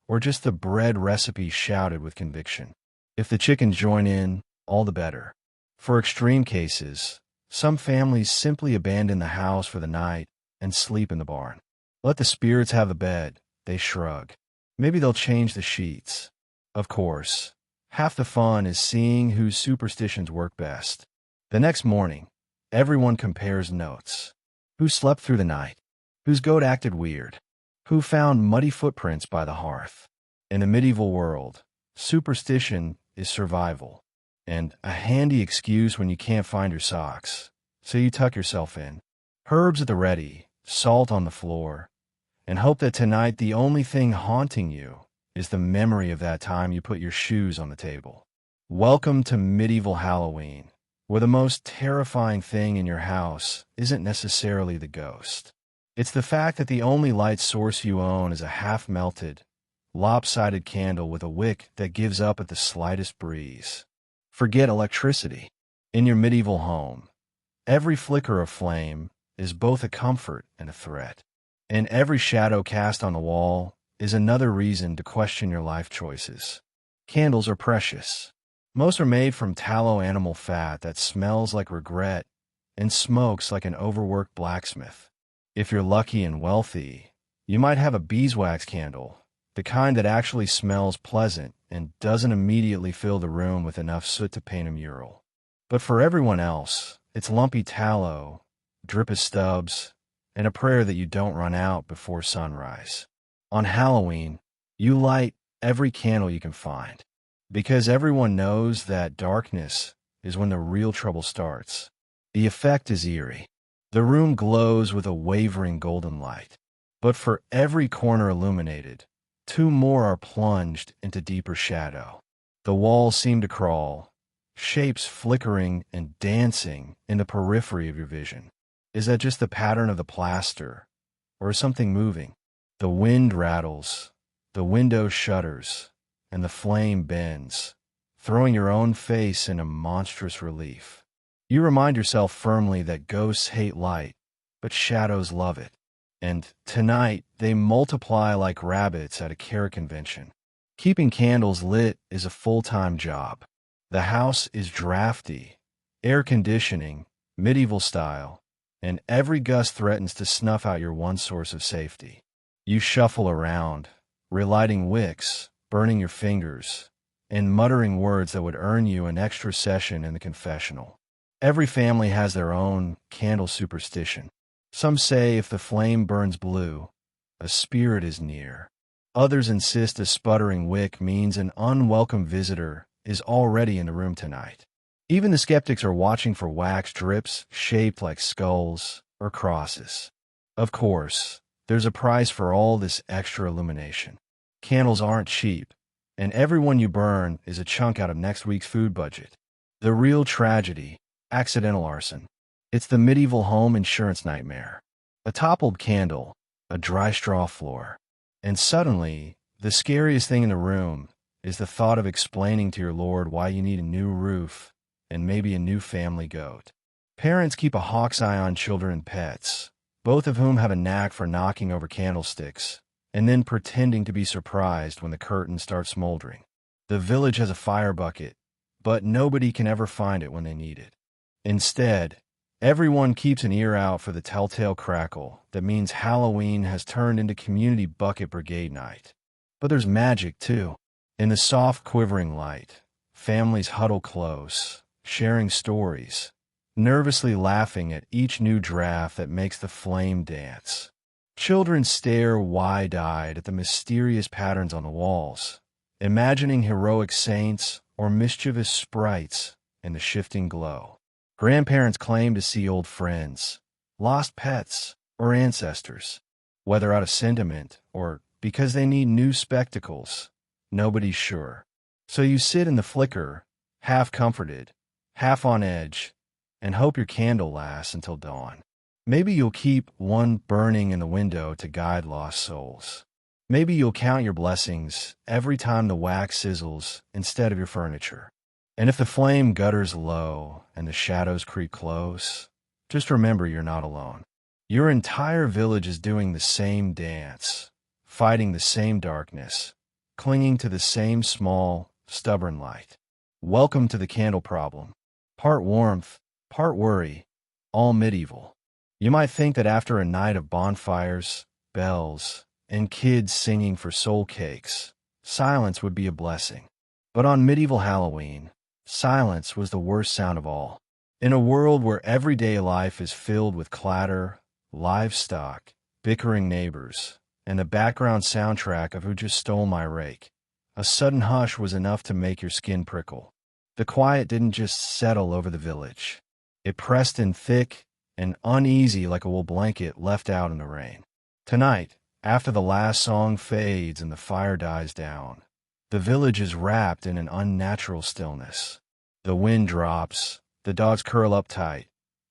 or just the bread recipe shouted with conviction. If the chickens join in, all the better. For extreme cases, some families simply abandon the house for the night and sleep in the barn. Let the spirits have the bed, they shrug. Maybe they'll change the sheets. Of course, half the fun is seeing whose superstitions work best. The next morning, everyone compares notes. Who slept through the night? Whose goat acted weird? Who found muddy footprints by the hearth? In the medieval world, superstition is survival, and a handy excuse when you can't find your socks, so you tuck yourself in. Herbs at the ready, salt on the floor, and hope that tonight the only thing haunting you is the memory of that time you put your shoes on the table. Welcome to medieval Halloween, where the most terrifying thing in your house isn't necessarily the ghost. It's the fact that the only light source you own is a half-melted, lopsided candle with a wick that gives up at the slightest breeze. Forget electricity. In your medieval home, every flicker of flame is both a comfort and a threat, and every shadow cast on the wall is another reason to question your life choices. Candles are precious. Most are made from tallow animal fat that smells like regret and smokes like an overworked blacksmith. If you're lucky and wealthy, you might have a beeswax candle, the kind that actually smells pleasant and doesn't immediately fill the room with enough soot to paint a mural. But for everyone else, it's lumpy tallow, drip of stubs, and a prayer that you don't run out before sunrise. On Halloween, you light every candle you can find, because everyone knows that darkness is when the real trouble starts. The effect is eerie. The room glows with a wavering golden light. But for every corner illuminated, two more are plunged into deeper shadow. The walls seem to crawl, shapes flickering and dancing in the periphery of your vision. Is that just the pattern of the plaster, or is something moving? The wind rattles, the window shudders, and the flame bends, throwing your own face into monstrous relief. You remind yourself firmly that ghosts hate light, but shadows love it. And tonight, they multiply like rabbits at a carrot convention. Keeping candles lit is a full-time job. The house is drafty, air conditioning, medieval style, and every gust threatens to snuff out your one source of safety. You shuffle around, relighting wicks, burning your fingers, and muttering words that would earn you an extra session in the confessional. Every family has their own candle superstition. Some say if the flame burns blue, a spirit is near. Others insist a sputtering wick means an unwelcome visitor is already in the room tonight. Even the skeptics are watching for wax drips shaped like skulls or crosses. Of course, there's a price for all this extra illumination. Candles aren't cheap, and every one you burn is a chunk out of next week's food budget. The real tragedy: accidental arson. It's the medieval home insurance nightmare. A toppled candle, a dry straw floor, and suddenly, the scariest thing in the room is the thought of explaining to your lord why you need a new roof and maybe a new family goat. Parents keep a hawk's eye on children and pets, both of whom have a knack for knocking over candlesticks and then pretending to be surprised when the curtain starts smoldering. The village has a fire bucket, but nobody can ever find it when they need it. Instead, everyone keeps an ear out for the telltale crackle that means Halloween has turned into Community Bucket Brigade night. But there's magic, too. In the soft, quivering light, families huddle close, sharing stories, nervously laughing at each new draft that makes the flame dance. Children stare wide-eyed at the mysterious patterns on the walls, imagining heroic saints or mischievous sprites in the shifting glow. Grandparents claim to see old friends, lost pets, or ancestors. Whether out of sentiment or because they need new spectacles, nobody's sure. So you sit in the flicker, half comforted, half on edge, and hope your candle lasts until dawn. Maybe you'll keep one burning in the window to guide lost souls. Maybe you'll count your blessings every time the wax sizzles instead of your furniture. And if the flame gutters low and the shadows creep close, just remember you're not alone. Your entire village is doing the same dance, fighting the same darkness, clinging to the same small, stubborn light. Welcome to the candle problem. Part warmth, part worry, all medieval. You might think that after a night of bonfires, bells, and kids singing for soul cakes, silence would be a blessing. But on medieval Halloween, silence was the worst sound of all. In a world where everyday life is filled with clatter, livestock, bickering neighbors, and the background soundtrack of Who Just Stole My Rake, a sudden hush was enough to make your skin prickle. The quiet didn't just settle over the village. It pressed in thick and uneasy like a wool blanket left out in the rain. Tonight, after the last song fades and the fire dies down, the village is wrapped in an unnatural stillness. The wind drops, the dogs curl up tight,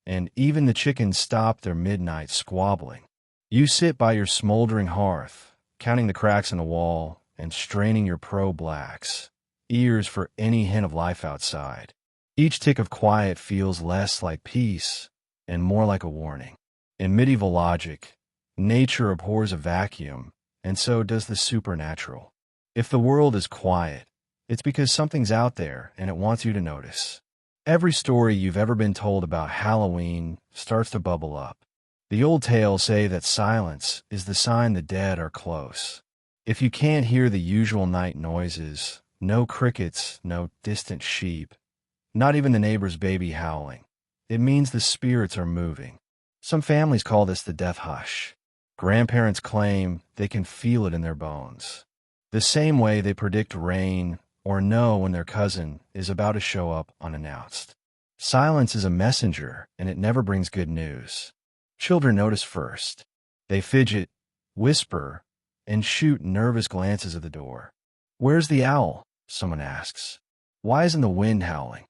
and even the chickens stop their midnight squabbling. You sit by your smoldering hearth, counting the cracks in the wall and straining your pro-blacks, ears for any hint of life outside. Each tick of quiet feels less like peace and more like a warning. In medieval logic, nature abhors a vacuum, and so does the supernatural. If the world is quiet, It's because something's out there and it wants you to notice. Every story you've ever been told about Halloween starts to bubble up. The old tales say that silence is the sign the dead are close. If you can't hear the usual night noises, no crickets, no distant sheep, not even the neighbor's baby howling, it means the spirits are moving. Some families call this the death hush. Grandparents claim they can feel it in their bones. The same way they predict rain or know when their cousin is about to show up unannounced. Silence is a messenger, and it never brings good news. Children notice first. They fidget, whisper, and shoot nervous glances at the door. "Where's the owl?" someone asks. "Why isn't the wind howling?"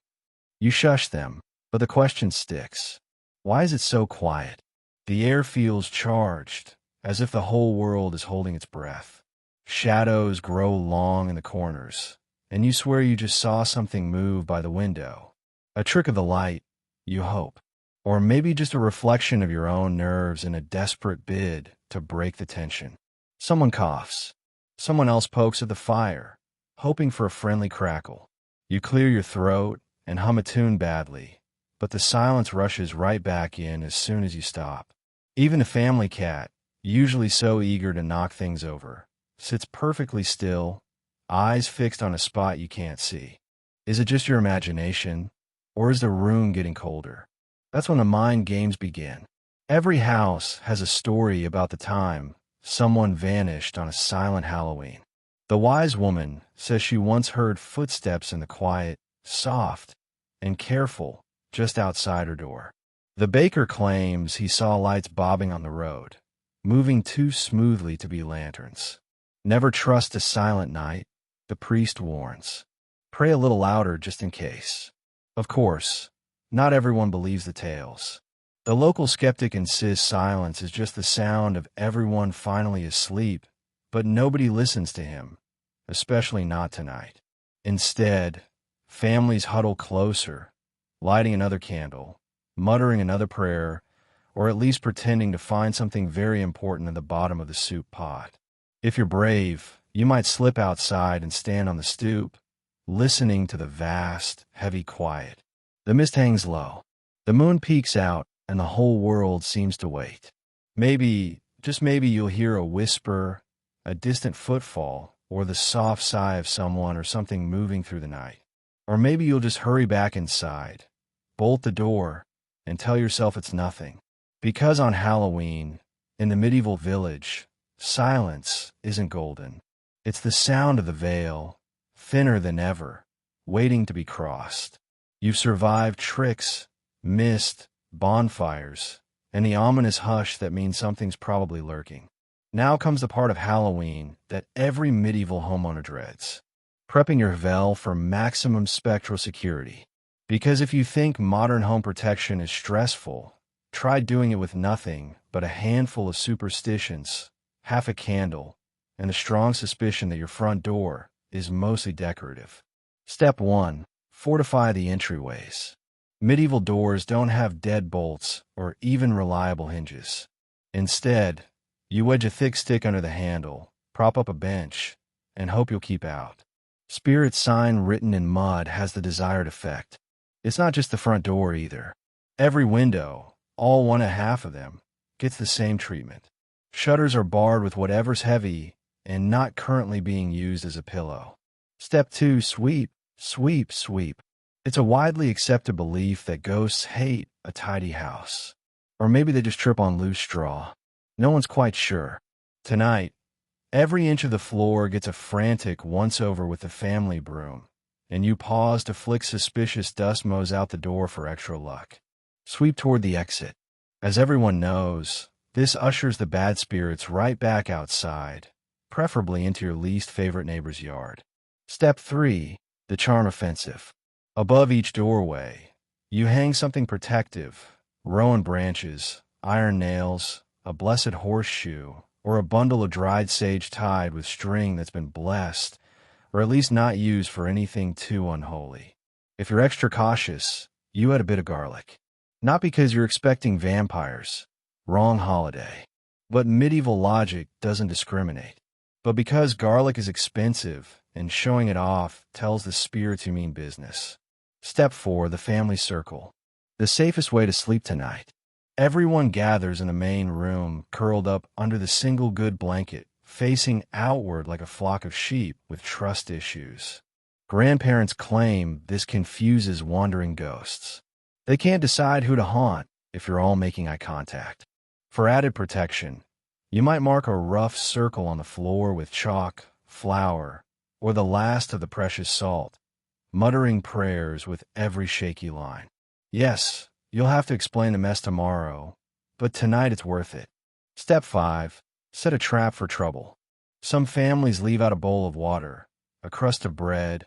You shush them, but the question sticks. Why is it so quiet? The air feels charged, as if the whole world is holding its breath. Shadows grow long in the corners, and you swear you just saw something move by the window. A trick of the light, you hope. Or maybe just a reflection of your own nerves in a desperate bid to break the tension. Someone coughs. Someone else pokes at the fire, hoping for a friendly crackle. You clear your throat and hum a tune badly, but the silence rushes right back in as soon as you stop. Even a family cat, usually so eager to knock things over, sits perfectly still, eyes fixed on a spot you can't see. Is it just your imagination, or is the room getting colder? That's when the mind games begin. Every house has a story about the time someone vanished on a silent Halloween. The wise woman says she once heard footsteps in the quiet, soft, and careful just outside her door. The baker claims he saw lights bobbing on the road, moving too smoothly to be lanterns. Never trust a silent night, the priest warns. Pray a little louder just in case. Of course, not everyone believes the tales. The local skeptic insists silence is just the sound of everyone finally asleep, but nobody listens to him, especially not tonight. Instead, families huddle closer, lighting another candle, muttering another prayer, or at least pretending to find something very important at the bottom of the soup pot. If you're brave, you might slip outside and stand on the stoop, listening to the vast, heavy quiet. The mist hangs low. The moon peeks out, and the whole world seems to wait. Maybe, just maybe, you'll hear a whisper, a distant footfall, or the soft sigh of someone or something moving through the night. Or maybe you'll just hurry back inside, bolt the door, and tell yourself it's nothing. Because on Halloween, in the medieval village, silence isn't golden. It's the sound of the veil, thinner than ever, waiting to be crossed. You've survived tricks, mist, bonfires, and the ominous hush that means something's probably lurking. Now comes the part of Halloween that every medieval homeowner dreads. Prepping your veil for maximum spectral security. Because if you think modern home protection is stressful, try doing it with nothing but a handful of superstitions, half a candle, and a strong suspicion that your front door is mostly decorative. Step 1. Fortify the entryways. Medieval doors don't have deadbolts or even reliable hinges. Instead, you wedge a thick stick under the handle, prop up a bench, and hope you'll keep out. Spirit sign written in mud has the desired effect. It's not just the front door either. Every window, all one and a half of them, gets the same treatment. Shutters are barred with whatever's heavy and not currently being used as a pillow. Step 2. Sweep, sweep, sweep. It's a widely accepted belief that ghosts hate a tidy house. Or maybe they just trip on loose straw. No one's quite sure. Tonight, every inch of the floor gets a frantic once-over with the family broom, and you pause to flick suspicious dust motes out the door for extra luck. Sweep toward the exit. As everyone knows, this ushers the bad spirits right back outside, preferably into your least favorite neighbor's yard. Step 3. The charm offensive. Above each doorway, you hang something protective, rowan branches, iron nails, a blessed horseshoe, or a bundle of dried sage tied with string that's been blessed, or at least not used for anything too unholy. If you're extra cautious, you add a bit of garlic. Not because you're expecting vampires, wrong holiday, but medieval logic doesn't discriminate. But because garlic is expensive and showing it off tells the spirits you mean business. Step 4. The family circle. The safest way to sleep tonight. Everyone gathers in the main room, curled up under the single good blanket, facing outward like a flock of sheep with trust issues. Grandparents claim this confuses wandering ghosts. They can't decide who to haunt if you're all making eye contact. For added protection, you might mark a rough circle on the floor with chalk, flour, or the last of the precious salt, muttering prayers with every shaky line. Yes, you'll have to explain the mess tomorrow, but tonight it's worth it. Step 5. Set a trap for trouble. Some families leave out a bowl of water, a crust of bread,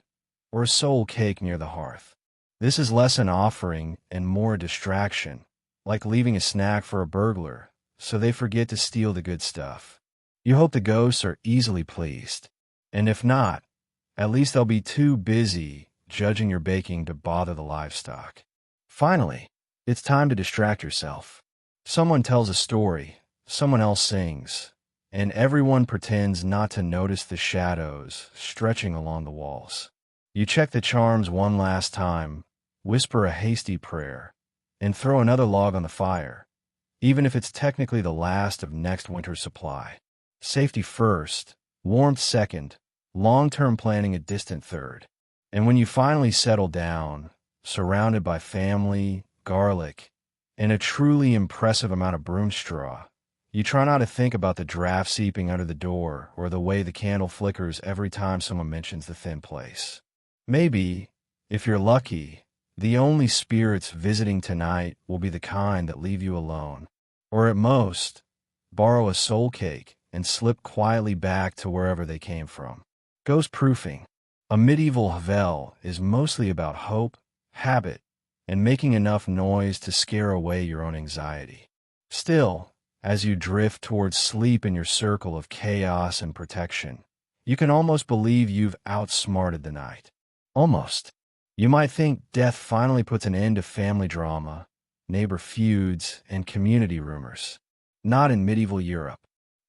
or a soul cake near the hearth. This is less an offering and more a distraction, like leaving a snack for a burglar, so they forget to steal the good stuff. You hope the ghosts are easily pleased, and if not, at least they'll be too busy judging your baking to bother the livestock. Finally, it's time to distract yourself. Someone tells a story, someone else sings, and everyone pretends not to notice the shadows stretching along the walls. You check the charms one last time, whisper a hasty prayer, and throw another log on the fire, even if it's technically the last of next winter's supply. Safety first, warmth second, long-term planning a distant third. And when you finally settle down, surrounded by family, garlic, and a truly impressive amount of broom straw, you try not to think about the draft seeping under the door or the way the candle flickers every time someone mentions the thin place. Maybe, if you're lucky, the only spirits visiting tonight will be the kind that leave you alone, or at most, borrow a soul cake and slip quietly back to wherever they came from. Ghost proofing. A medieval havel is mostly about hope, habit, and making enough noise to scare away your own anxiety. Still, as you drift towards sleep in your circle of chaos and protection, you can almost believe you've outsmarted the night. Almost. You might think death finally puts an end to family drama, neighbor feuds, and community rumors. Not in medieval Europe.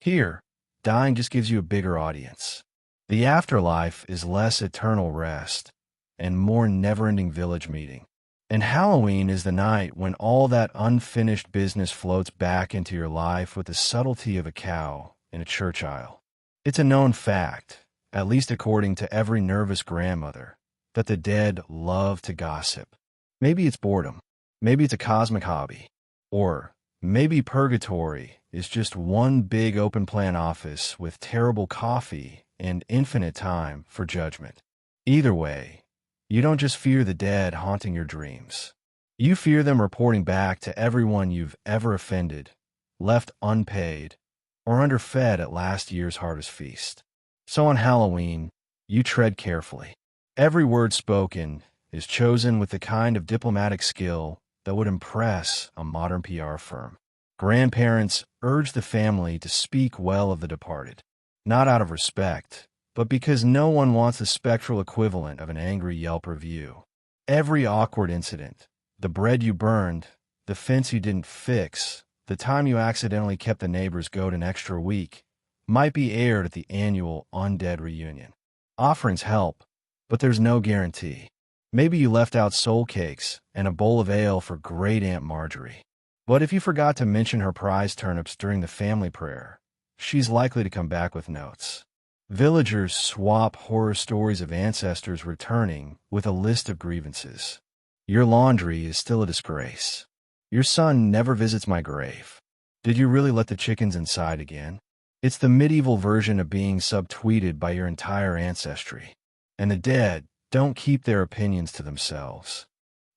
Here, dying just gives you a bigger audience. The afterlife is less eternal rest and more never-ending village meeting. And Halloween is the night when all that unfinished business floats back into your life with the subtlety of a cow in a church aisle. It's a known fact, at least according to every nervous grandmother, that the dead love to gossip. Maybe it's boredom. Maybe it's a cosmic hobby. Or maybe purgatory is just one big open-plan office with terrible coffee and infinite time for judgment. Either way, you don't just fear the dead haunting your dreams. You fear them reporting back to everyone you've ever offended, left unpaid, or underfed at last year's harvest feast. So on Halloween, you tread carefully. Every word spoken is chosen with the kind of diplomatic skill that would impress a modern PR firm. Grandparents urge the family to speak well of the departed, not out of respect, but because no one wants the spectral equivalent of an angry Yelp review. Every awkward incident, the bread you burned, the fence you didn't fix, the time you accidentally kept the neighbor's goat an extra week, might be aired at the annual undead reunion. Offerings help, but there's no guarantee. Maybe you left out soul cakes and a bowl of ale for great Aunt Marjorie. But if you forgot to mention her prize turnips during the family prayer, she's likely to come back with notes. Villagers swap horror stories of ancestors returning with a list of grievances. Your laundry is still a disgrace. Your son never visits my grave. Did you really let the chickens inside again? It's the medieval version of being subtweeted by your entire ancestry. And the dead don't keep their opinions to themselves.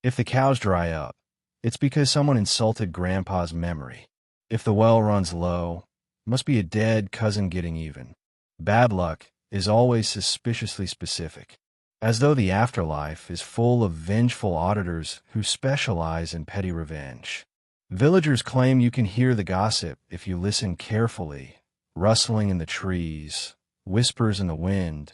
If the cows dry up, it's because someone insulted Grandpa's memory. If the well runs low, it must be a dead cousin getting even. Bad luck is always suspiciously specific, as though the afterlife is full of vengeful auditors who specialize in petty revenge. Villagers claim you can hear the gossip if you listen carefully, rustling in the trees, whispers in the wind,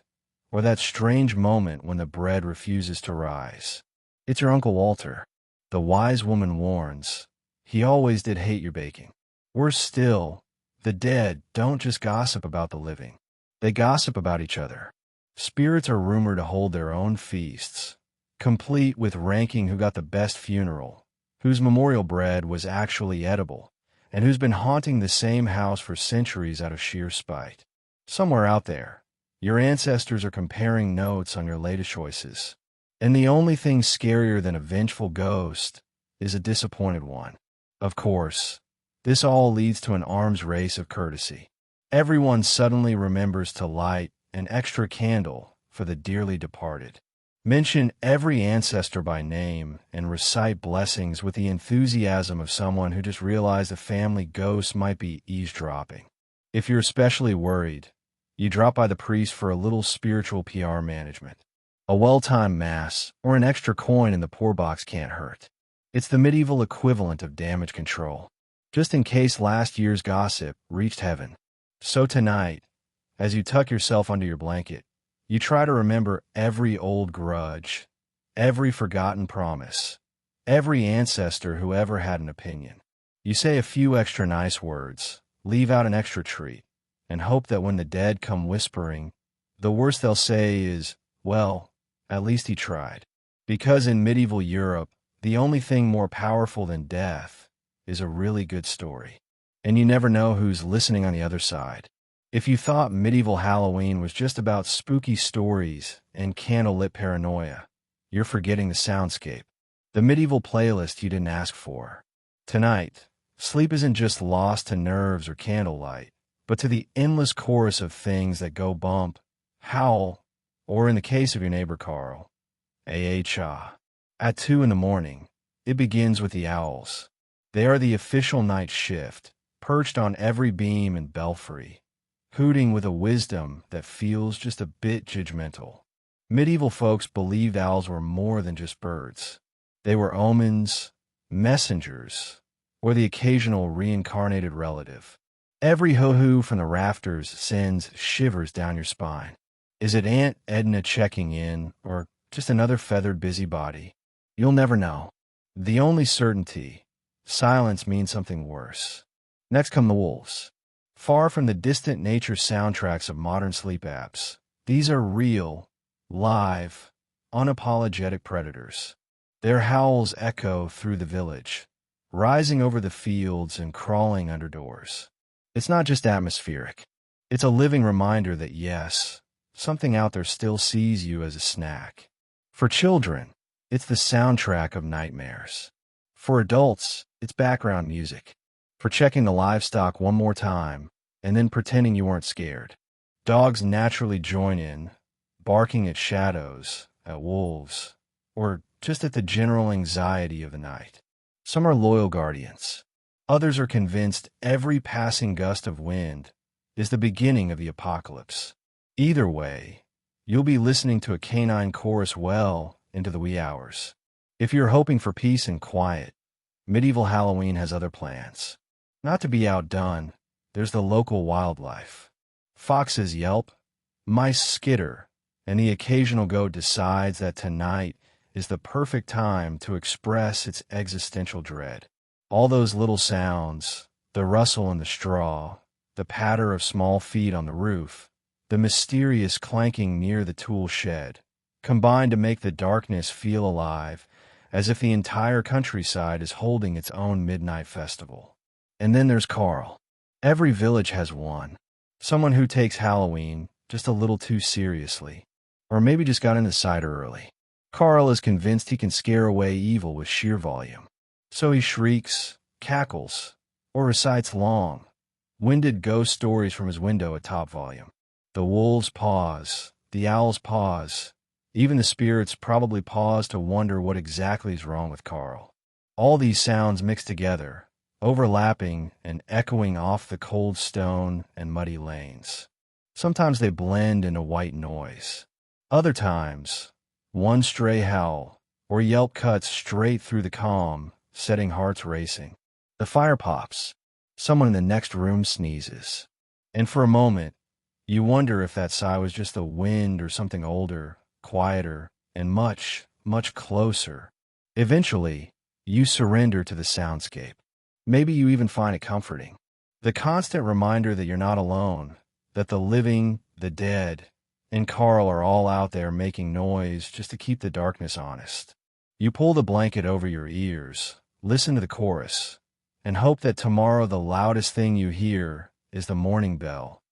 or that strange moment when the bread refuses to rise. It's your Uncle Walter. The wise woman warns, he always did hate your baking. Worse still, the dead don't just gossip about the living. They gossip about each other. Spirits are rumored to hold their own feasts, complete with ranking who got the best funeral, whose memorial bread was actually edible, and who's been haunting the same house for centuries out of sheer spite. Somewhere out there, your ancestors are comparing notes on your latest choices. And the only thing scarier than a vengeful ghost is a disappointed one. Of course, this all leads to an arms race of courtesy. Everyone suddenly remembers to light an extra candle for the dearly departed. Mention every ancestor by name and recite blessings with the enthusiasm of someone who just realized a family ghost might be eavesdropping. If you're especially worried, you drop by the priest for a little spiritual PR management. A well-timed mass or an extra coin in the poor box can't hurt. It's the medieval equivalent of damage control, just in case last year's gossip reached heaven. So tonight, as you tuck yourself under your blanket, you try to remember every old grudge, every forgotten promise, every ancestor who ever had an opinion. You say a few extra nice words, leave out an extra treat, and hope that when the dead come whispering, the worst they'll say is, well, at least he tried. Because in medieval Europe, the only thing more powerful than death is a really good story. And you never know who's listening on the other side. If you thought medieval Halloween was just about spooky stories and candlelit paranoia, you're forgetting the soundscape, the medieval playlist you didn't ask for. Tonight, sleep isn't just lost to nerves or candlelight, but to the endless chorus of things that go bump, howl, or in the case of your neighbor Carl, cha. At 2 in the morning, it begins with the owls. They are the official night shift, perched on every beam and belfry, hooting with a wisdom that feels just a bit judgmental. Medieval folks believed owls were more than just birds. They were omens, messengers, or the occasional reincarnated relative. Every hoo-hoo from the rafters sends shivers down your spine. Is it Aunt Edna checking in, or just another feathered busybody? You'll never know. The only certainty, silence means something worse. Next come the wolves. Far from the distant nature soundtracks of modern sleep apps, these are real, live, unapologetic predators. Their howls echo through the village, rising over the fields and crawling under doors. It's not just atmospheric. It's a living reminder that yes, something out there still sees you as a snack. For children, it's the soundtrack of nightmares. For adults, it's background music. For checking the livestock one more time, and then pretending you weren't scared. Dogs naturally join in, barking at shadows, at wolves, or just at the general anxiety of the night. Some are loyal guardians. Others are convinced every passing gust of wind is the beginning of the apocalypse. Either way, you'll be listening to a canine chorus well into the wee hours. If you're hoping for peace and quiet, medieval Halloween has other plans. Not to be outdone, there's the local wildlife. Foxes yelp, mice skitter, and the occasional goat decides that tonight is the perfect time to express its existential dread. All those little sounds, the rustle in the straw, the patter of small feet on the roof, the mysterious clanking near the tool shed, combine to make the darkness feel alive, as if the entire countryside is holding its own midnight festival. And then there's Carl. Every village has one. Someone who takes Halloween just a little too seriously, or maybe just got into cider early. Carl is convinced he can scare away evil with sheer volume. So he shrieks, cackles, or recites long, winded ghost stories from his window at top volume. The wolves pause, the owls pause, even the spirits probably pause to wonder what exactly is wrong with Carl. All these sounds mixed together, overlapping and echoing off the cold stone and muddy lanes. Sometimes they blend into white noise. Other times, one stray howl or yelp cuts straight through the calm, setting hearts racing. The fire pops. Someone in the next room sneezes. And for a moment, you wonder if that sigh was just the wind or something older, quieter, and much, much closer. Eventually, you surrender to the soundscape. Maybe you even find it comforting. The constant reminder that you're not alone, that the living, the dead, and Carl are all out there making noise just to keep the darkness honest. You pull the blanket over your ears, listen to the chorus, and hope that tomorrow the loudest thing you hear is the morning bell,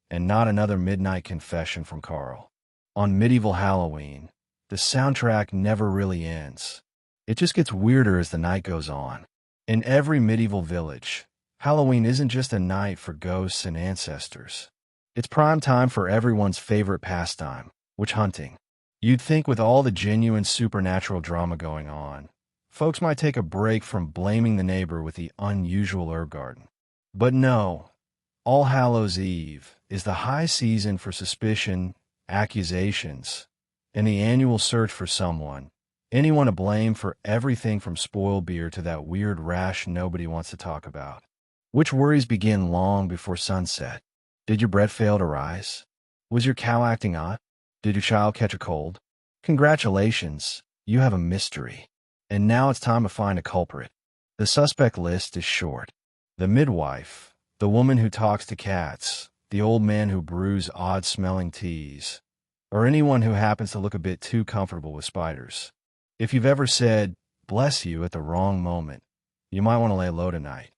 and not another midnight confession from Carl. On medieval Halloween, the soundtrack never really ends. It just gets weirder as the night goes on. In every medieval village, Halloween isn't just a night for ghosts and ancestors. It's prime time for everyone's favorite pastime, witch hunting. You'd think with all the genuine supernatural drama going on, folks might take a break from blaming the neighbor with the unusual herb garden. But no, All Hallows Eve is the high season for suspicion, accusations, and the annual search for anyone to blame for everything from spoiled beer to that weird rash nobody wants to talk about. Which worries begin long before sunset. Did your bread fail to rise? Was your cow acting odd? Did your child catch a cold? Congratulations, you have a mystery. And now it's time to find a culprit. The suspect list is short. The midwife, the woman who talks to cats, the old man who brews odd-smelling teas, or anyone who happens to look a bit too comfortable with spiders. If you've ever said, "bless you" at the wrong moment, you might want to lay low tonight.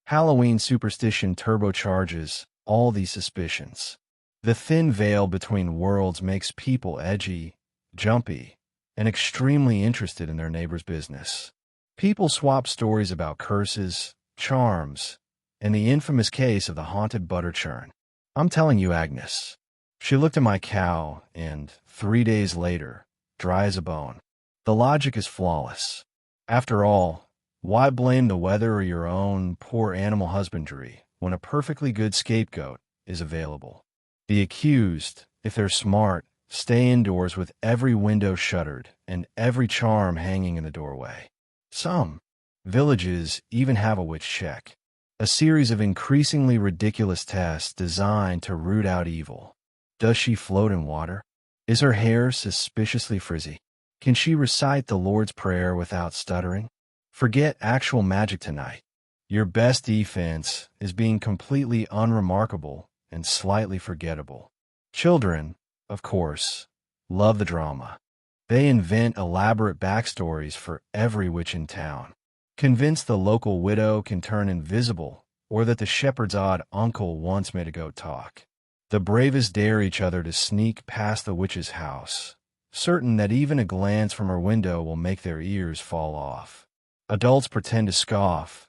Halloween superstition turbocharges all these suspicions. The thin veil between worlds makes people edgy, jumpy, and extremely interested in their neighbor's business. People swap stories about curses, charms, and the infamous case of the haunted butter churn. I'm telling you, Agnes. She looked at my cow, and 3 days later, dry as a bone. The logic is flawless. After all, why blame the weather or your own poor animal husbandry when a perfectly good scapegoat is available? The accused, if they're smart, stay indoors with every window shuttered and every charm hanging in the doorway. Some villages even have a witch check, a series of increasingly ridiculous tests designed to root out evil. Does she float in water? Is her hair suspiciously frizzy? Can she recite the Lord's Prayer without stuttering? Forget actual magic tonight. Your best defense is being completely unremarkable and slightly forgettable. Children, of course, love the drama. They invent elaborate backstories for every witch in town. Convinced the local widow can turn invisible, or that the shepherd's odd uncle once made a goat talk. The bravest dare each other to sneak past the witch's house, certain that even a glance from her window will make their ears fall off. Adults pretend to scoff,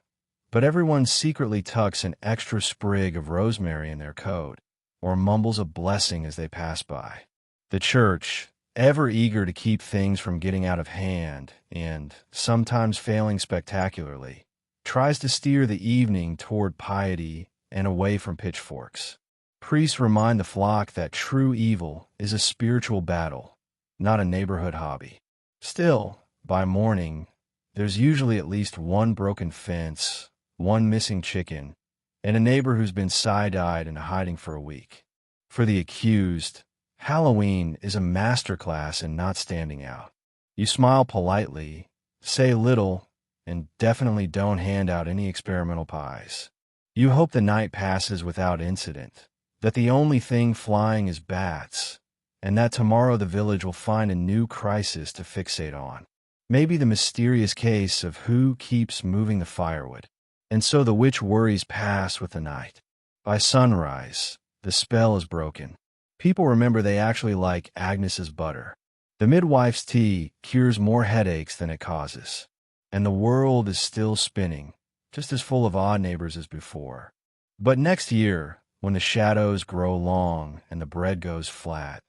but everyone secretly tucks an extra sprig of rosemary in their coat, or mumbles a blessing as they pass by. The church, ever eager to keep things from getting out of hand, and sometimes failing spectacularly, tries to steer the evening toward piety and away from pitchforks. Priests remind the flock that true evil is a spiritual battle, not a neighborhood hobby. Still, by morning, there's usually at least one broken fence, one missing chicken, and a neighbor who's been side-eyed and hiding for a week. For the accused, Halloween is a masterclass in not standing out. You smile politely, say little, and definitely don't hand out any experimental pies. You hope the night passes without incident, that the only thing flying is bats, and that tomorrow the village will find a new crisis to fixate on. Maybe the mysterious case of who keeps moving the firewood. And so the witch worries pass with the night. By sunrise, the spell is broken. People remember they actually like Agnes's butter. The midwife's tea cures more headaches than it causes. And the world is still spinning, just as full of odd neighbors as before. But next year, when the shadows grow long and the bread goes flat,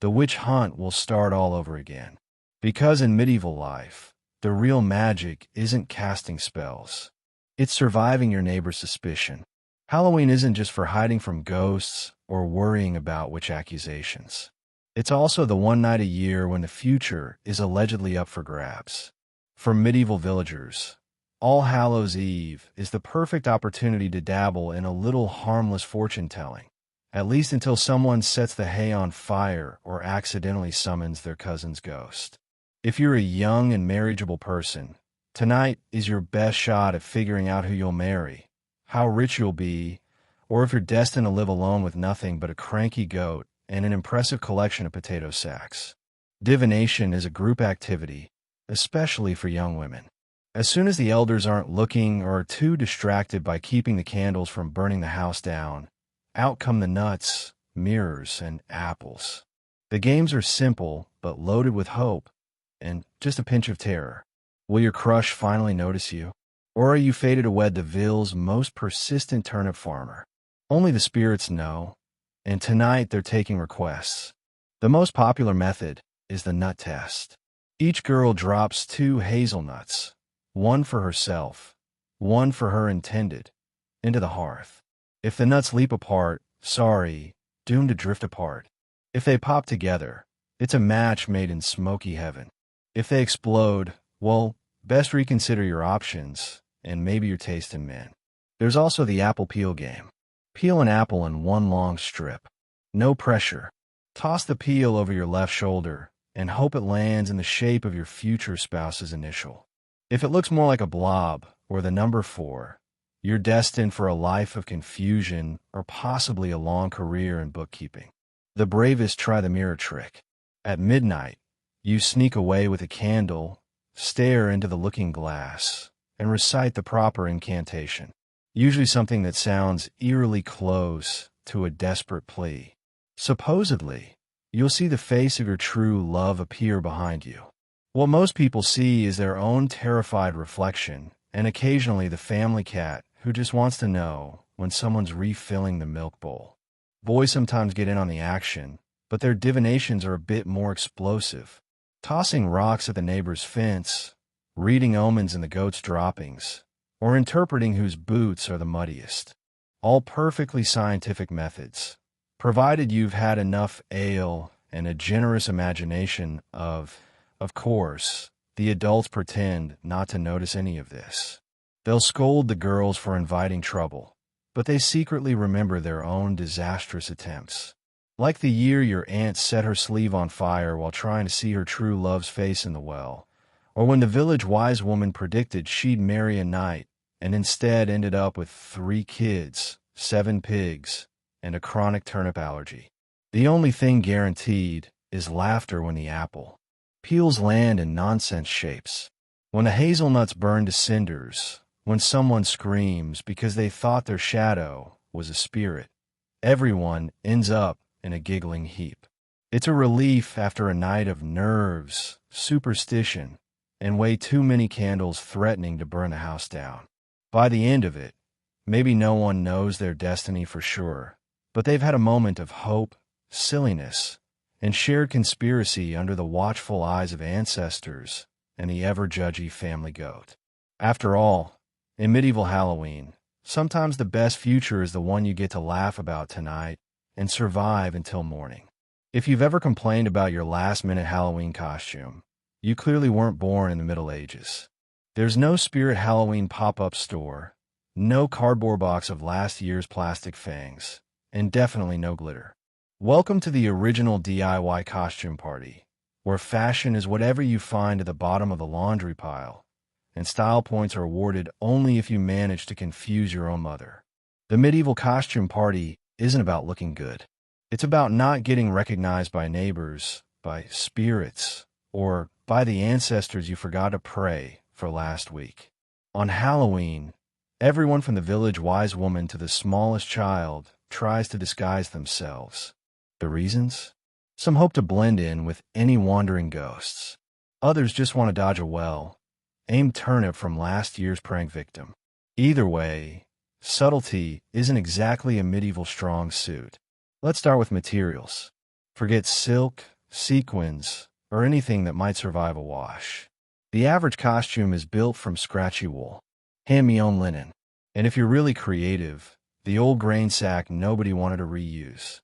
the witch hunt will start all over again. Because in medieval life, the real magic isn't casting spells. It's surviving your neighbor's suspicion. Halloween isn't just for hiding from ghosts or worrying about witch accusations. It's also the one night a year when the future is allegedly up for grabs. For medieval villagers, All Hallows Eve is the perfect opportunity to dabble in a little harmless fortune-telling, at least until someone sets the hay on fire or accidentally summons their cousin's ghost. If you're a young and marriageable person, tonight is your best shot at figuring out who you'll marry, how rich you'll be, or if you're destined to live alone with nothing but a cranky goat and an impressive collection of potato sacks. Divination is a group activity, especially for young women. As soon as the elders aren't looking or are too distracted by keeping the candles from burning the house down, out come the nuts, mirrors, and apples. The games are simple, but loaded with hope and just a pinch of terror. Will your crush finally notice you? Or are you fated to wed the Ville's most persistent turnip farmer? Only the spirits know, and tonight they're taking requests. The most popular method is the nut test. Each girl drops 2 hazelnuts, one for herself, one for her intended, into the hearth. If the nuts leap apart, sorry, doomed to drift apart. If they pop together, it's a match made in smoky heaven. If they explode, well, best reconsider your options and maybe your taste in men. There's also the apple peel game. Peel an apple in one long strip. No pressure. Toss the peel over your left shoulder and hope it lands in the shape of your future spouse's initial. If it looks more like a blob or the number 4, you're destined for a life of confusion or possibly a long career in bookkeeping. The bravest try the mirror trick. At midnight, you sneak away with a candle, stare into the looking glass, and recite the proper incantation, usually something that sounds eerily close to a desperate plea. Supposedly, you'll see the face of your true love appear behind you. What most people see is their own terrified reflection, and occasionally the family cat who just wants to know when someone's refilling the milk bowl. Boys sometimes get in on the action, but their divinations are a bit more explosive. Tossing rocks at the neighbor's fence, reading omens in the goat's droppings, or interpreting whose boots are the muddiest. All perfectly scientific methods, provided you've had enough ale and a generous imagination of course, the adults pretend not to notice any of this. They'll scold the girls for inviting trouble, but they secretly remember their own disastrous attempts. Like the year your aunt set her sleeve on fire while trying to see her true love's face in the well, or when the village wise woman predicted she'd marry a knight and instead ended up with 3 kids, 7 pigs, and a chronic turnip allergy. The only thing guaranteed is laughter when the apple peels land in nonsense shapes. When the hazelnuts burn to cinders, when someone screams because they thought their shadow was a spirit, everyone ends up in a giggling heap. It's a relief after a night of nerves, superstition, and way too many candles threatening to burn the house down. By the end of it, maybe no one knows their destiny for sure, but they've had a moment of hope, silliness, and shared conspiracy under the watchful eyes of ancestors and the ever-judgy family goat. After all, in medieval Halloween, sometimes the best future is the one you get to laugh about tonight and survive until morning. If you've ever complained about your last-minute Halloween costume, you clearly weren't born in the Middle Ages. There's no Spirit Halloween pop-up store, no cardboard box of last year's plastic fangs, and definitely no glitter. Welcome to the original DIY costume party, where fashion is whatever you find at the bottom of the laundry pile, and style points are awarded only if you manage to confuse your own mother. The medieval costume party isn't about looking good. It's about not getting recognized by neighbors, by spirits, or by the ancestors you forgot to pray for last week. On Halloween, everyone from the village wise woman to the smallest child tries to disguise themselves. The reasons? Some hope to blend in with any wandering ghosts. Others just want to dodge a well-aimed turnip from last year's prank victim. Either way, subtlety isn't exactly a medieval strong suit. Let's start with materials. Forget silk, sequins, or anything that might survive a wash. The average costume is built from scratchy wool, hand-me-own linen, and if you're really creative, the old grain sack nobody wanted to reuse.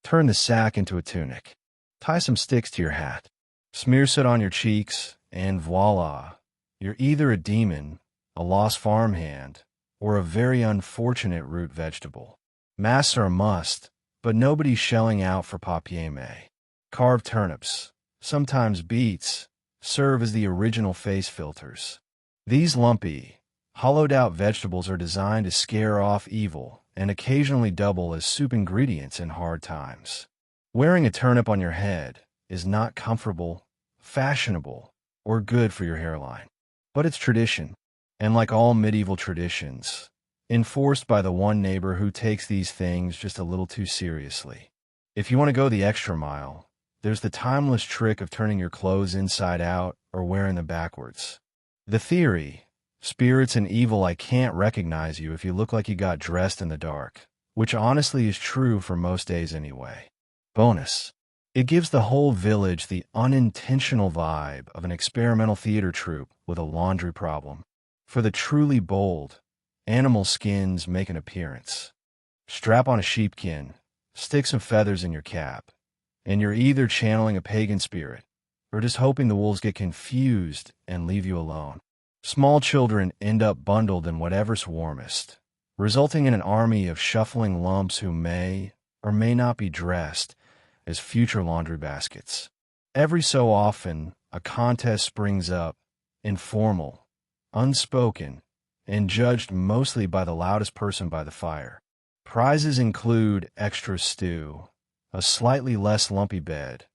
Turn the sack into a tunic. Tie some sticks to your hat. Smear soot on your cheeks, and voila, you're either a demon, a lost farmhand, or a very unfortunate root vegetable. Masks are a must, but nobody's shelling out for papier-mâché. Carved turnips, sometimes beets, serve as the original face filters. These lumpy, hollowed-out vegetables are designed to scare off evil and occasionally double as soup ingredients in hard times. Wearing a turnip on your head is not comfortable, fashionable, or good for your hairline. But it's tradition, and like all medieval traditions, enforced by the one neighbor who takes these things just a little too seriously. If you want to go the extra mile, there's the timeless trick of turning your clothes inside out or wearing them backwards. The theory, spirits and evil I can't recognize you if you look like you got dressed in the dark, which honestly is true for most days anyway. Bonus. It gives the whole village the unintentional vibe of an experimental theater troupe with a laundry problem. For the truly bold, animal skins make an appearance. Strap on a sheepskin, stick some feathers in your cap, and you're either channeling a pagan spirit or just hoping the wolves get confused and leave you alone. Small children end up bundled in whatever's warmest, resulting in an army of shuffling lumps who may or may not be dressed as future laundry baskets. Every so often, a contest springs up, informal, unspoken, and judged mostly by the loudest person by the fire. Prizes include extra stew, a slightly less lumpy bed,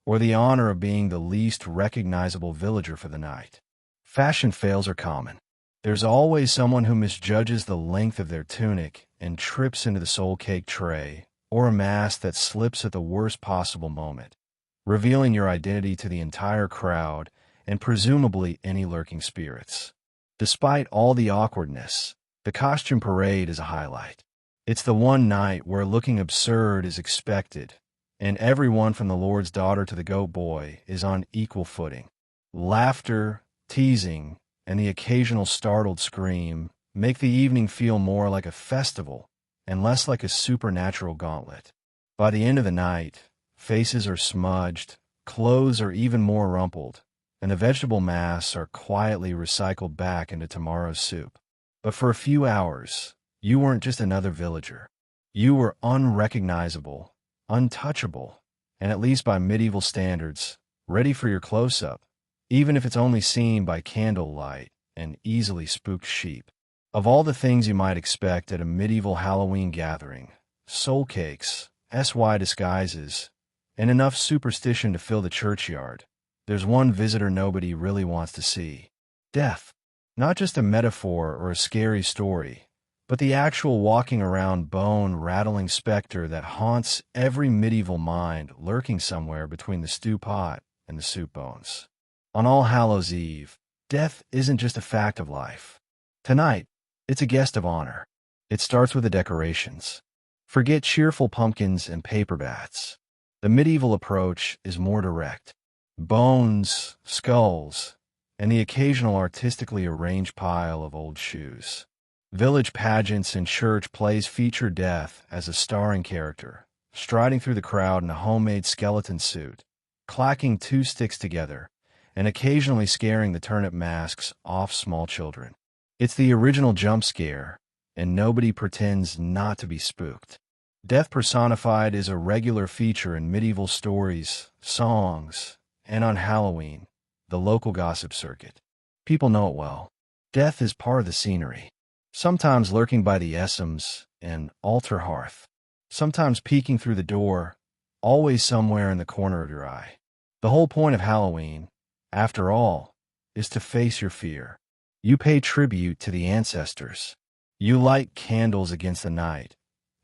or the honor of being the least recognizable villager for the night. Fashion fails are common. There's always someone who misjudges the length of their tunic and trips into the soul cake tray, or a mask that slips at the worst possible moment, revealing your identity to the entire crowd and presumably any lurking spirits. Despite all the awkwardness, the costume parade is a highlight. It's the one night where looking absurd is expected, and everyone from the Lord's daughter to the goat boy is on equal footing. Laughter, teasing, and the occasional startled scream make the evening feel more like a festival and less like a supernatural gauntlet. By the end of the night, faces are smudged, clothes are even more rumpled, and the vegetable masks are quietly recycled back into tomorrow's soup. But for a few hours, you weren't just another villager. You were unrecognizable, untouchable, and at least by medieval standards, ready for your close-up, even if it's only seen by candlelight and easily spooked sheep. Of all the things you might expect at a medieval Halloween gathering, soul cakes, SY disguises, and enough superstition to fill the churchyard, there's one visitor nobody really wants to see. Death. Not just a metaphor or a scary story, but the actual walking around bone-rattling specter that haunts every medieval mind lurking somewhere between the stew pot and the soup bones. On All Hallows Eve, death isn't just a fact of life. Tonight, it's a guest of honor. It starts with the decorations. Forget cheerful pumpkins and paper bats. The medieval approach is more direct. Bones, skulls, and the occasional artistically arranged pile of old shoes. Village pageants and church plays feature death as a starring character, striding through the crowd in a homemade skeleton suit, clacking two sticks together, and occasionally scaring the turnip masks off small children. It's the original jump scare, and nobody pretends not to be spooked. Death personified is a regular feature in medieval stories, songs, and on Halloween, the local gossip circuit. People know it well. Death is part of the scenery, sometimes lurking by the Essoms and altar hearth, sometimes peeking through the door, always somewhere in the corner of your eye. The whole point of Halloween, after all, is to face your fear. You pay tribute to the ancestors. You light candles against the night,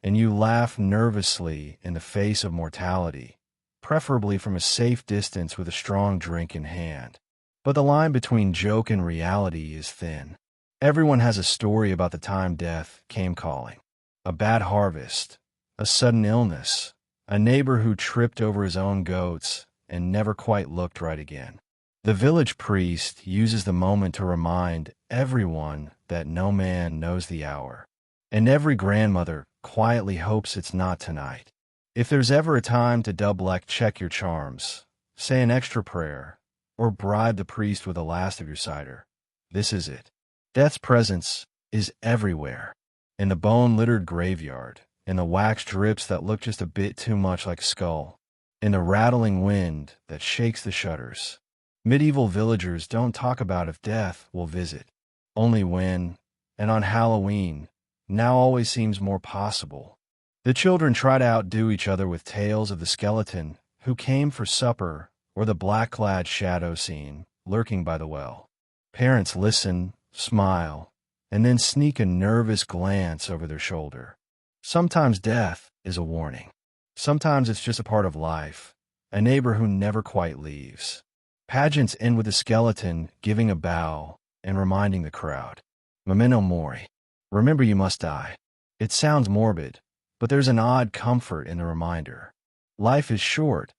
and you laugh nervously in the face of mortality, preferably from a safe distance with a strong drink in hand. But the line between joke and reality is thin. Everyone has a story about the time death came calling. A bad harvest, a sudden illness, a neighbor who tripped over his own goats and never quite looked right again. The village priest uses the moment to remind everyone that no man knows the hour, and every grandmother quietly hopes it's not tonight. If there's ever a time to double-check check your charms, say an extra prayer, or bribe the priest with the last of your cider, this is it. Death's presence is everywhere, in the bone-littered graveyard, in the wax drips that look just a bit too much like a skull, in the rattling wind that shakes the shutters. Medieval villagers don't talk about if death will visit, only when, and on Halloween, now always seems more possible. The children try to outdo each other with tales of the skeleton who came for supper or the black-clad shadow seen lurking by the well. Parents listen, smile, and then sneak a nervous glance over their shoulder. Sometimes death is a warning. Sometimes it's just a part of life, a neighbor who never quite leaves. Pageants end with the skeleton giving a bow and reminding the crowd, Memento mori. Remember you must die. It sounds morbid, but there's an odd comfort in the reminder. Life is short,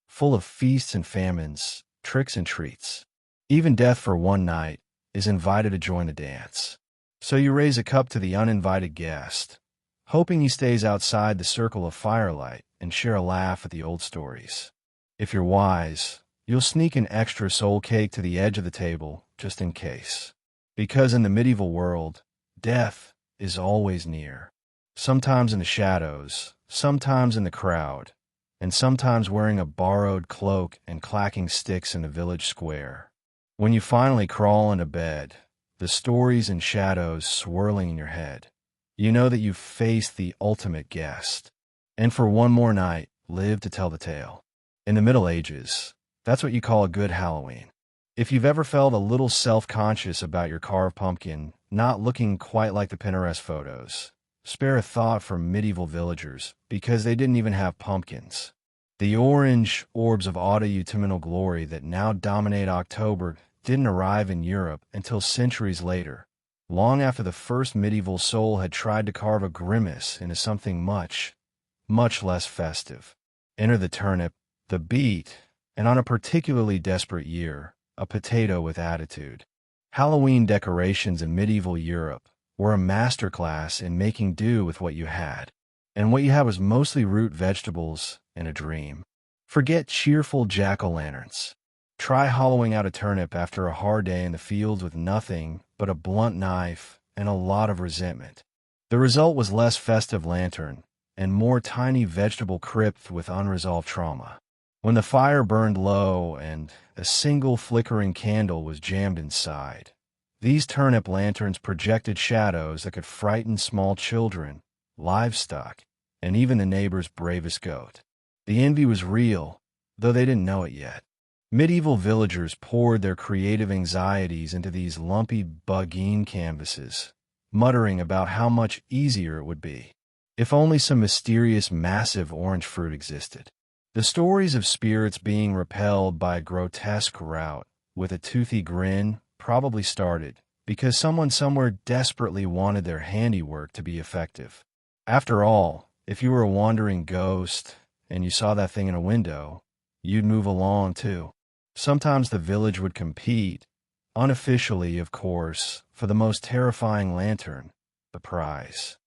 full of feasts and famines, tricks and treats. Even death for one night is invited to join the dance. So you raise a cup to the uninvited guest, hoping he stays outside the circle of firelight and share a laugh at the old stories. If you're wise, you'll sneak an extra soul cake to the edge of the table, just in case. Because in the medieval world, death is always near. Sometimes in the shadows, sometimes in the crowd, and sometimes wearing a borrowed cloak and clacking sticks in the village square. When you finally crawl into bed, the stories and shadows swirling in your head, you know that you've faced the ultimate guest. And for one more night, live to tell the tale. In the Middle Ages, that's what you call a good Halloween. If you've ever felt a little self-conscious about your carved pumpkin not looking quite like the Pinterest photos, spare a thought for medieval villagers, because they didn't even have pumpkins. The orange orbs of autumnal glory that now dominate October didn't arrive in Europe until centuries later, long after the first medieval soul had tried to carve a grimace into something much, much less festive. Enter the turnip, the beet, and on a particularly desperate year, a potato with attitude. Halloween decorations in medieval Europe were a masterclass in making do with what you had. And what you had was mostly root vegetables and a dream. Forget cheerful jack-o'-lanterns. Try hollowing out a turnip after a hard day in the fields with nothing but a blunt knife and a lot of resentment. The result was less festive lantern and more tiny vegetable crypt with unresolved trauma. When the fire burned low and a single flickering candle was jammed inside, these turnip lanterns projected shadows that could frighten small children, livestock, and even the neighbor's bravest goat. The envy was real, though they didn't know it yet. Medieval villagers poured their creative anxieties into these lumpy bugging canvases, muttering about how much easier it would be if only some mysterious massive orange fruit existed. The stories of spirits being repelled by a grotesque rout with a toothy grin probably started because someone somewhere desperately wanted their handiwork to be effective. After all, if you were a wandering ghost and you saw that thing in a window, you'd move along too. Sometimes the village would compete, unofficially of course, for the most terrifying lantern, the prize.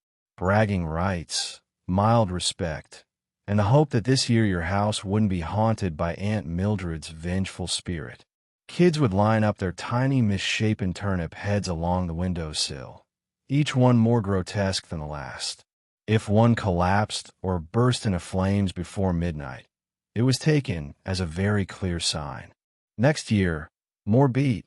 Bragging rights, mild respect, and the hope that this year your house wouldn't be haunted by Aunt Mildred's vengeful spirit. Kids would line up their tiny misshapen turnip heads along the windowsill, each one more grotesque than the last. If one collapsed or burst into flames before midnight, it was taken as a very clear sign. Next year, more beet,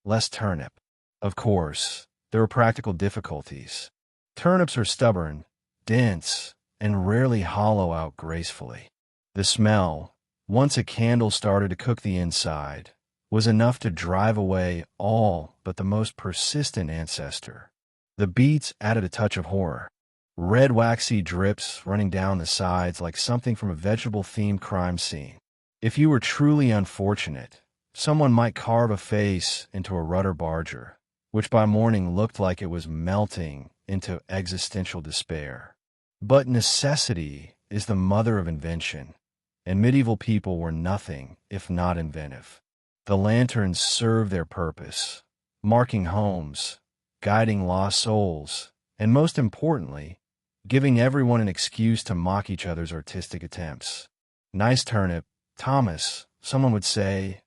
less turnip. Of course, there were practical difficulties. Turnips are stubborn, dense, and rarely hollow out gracefully. The smell, once a candle started to cook the inside, was enough to drive away all but the most persistent ancestor. The beets added a touch of horror. Red waxy drips running down the sides like something from a vegetable-themed crime scene. If you were truly unfortunate, someone might carve a face into a rudder barger, which by morning looked like it was melting into existential despair. But necessity is the mother of invention, and medieval people were nothing if not inventive. The lanterns served their purpose, marking homes, guiding lost souls, and most importantly, giving everyone an excuse to mock each other's artistic attempts. Nice turnip, Thomas, someone would say,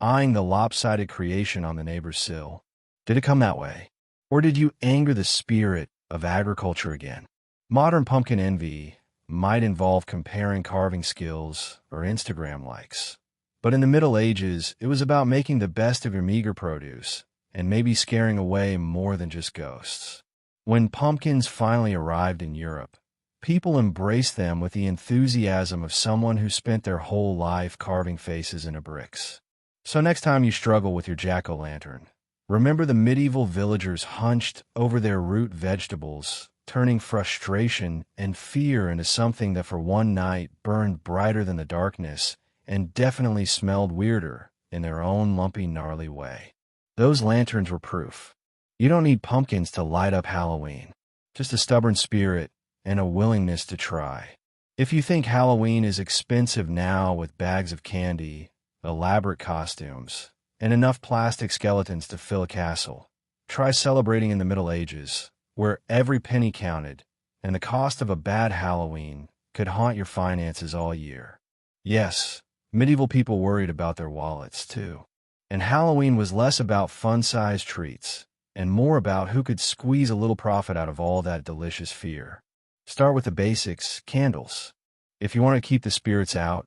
eyeing the lopsided creation on the neighbor's sill. Did it come that way? Or did you anger the spirit of agriculture again? Modern pumpkin envy might involve comparing carving skills or Instagram likes. But in the Middle Ages, it was about making the best of your meager produce and maybe scaring away more than just ghosts. When pumpkins finally arrived in Europe, People embraced them with the enthusiasm of someone who spent their whole life carving faces into bricks. So next time you struggle with your jack-o'-lantern, remember the medieval villagers hunched over their root vegetables, turning frustration and fear into something that for one night burned brighter than the darkness and definitely smelled weirder in their own lumpy, gnarly way. Those lanterns were proof. You don't need pumpkins to light up Halloween, just a stubborn spirit and a willingness to try. If you think Halloween is expensive now with bags of candy, elaborate costumes, and enough plastic skeletons to fill a castle, try celebrating in the Middle Ages, where every penny counted, and the cost of a bad Halloween could haunt your finances all year. Yes, medieval people worried about their wallets, too. And Halloween was less about fun-sized treats, and more about who could squeeze a little profit out of all that delicious fear. Start with the basics, candles. If you want to keep the spirits out,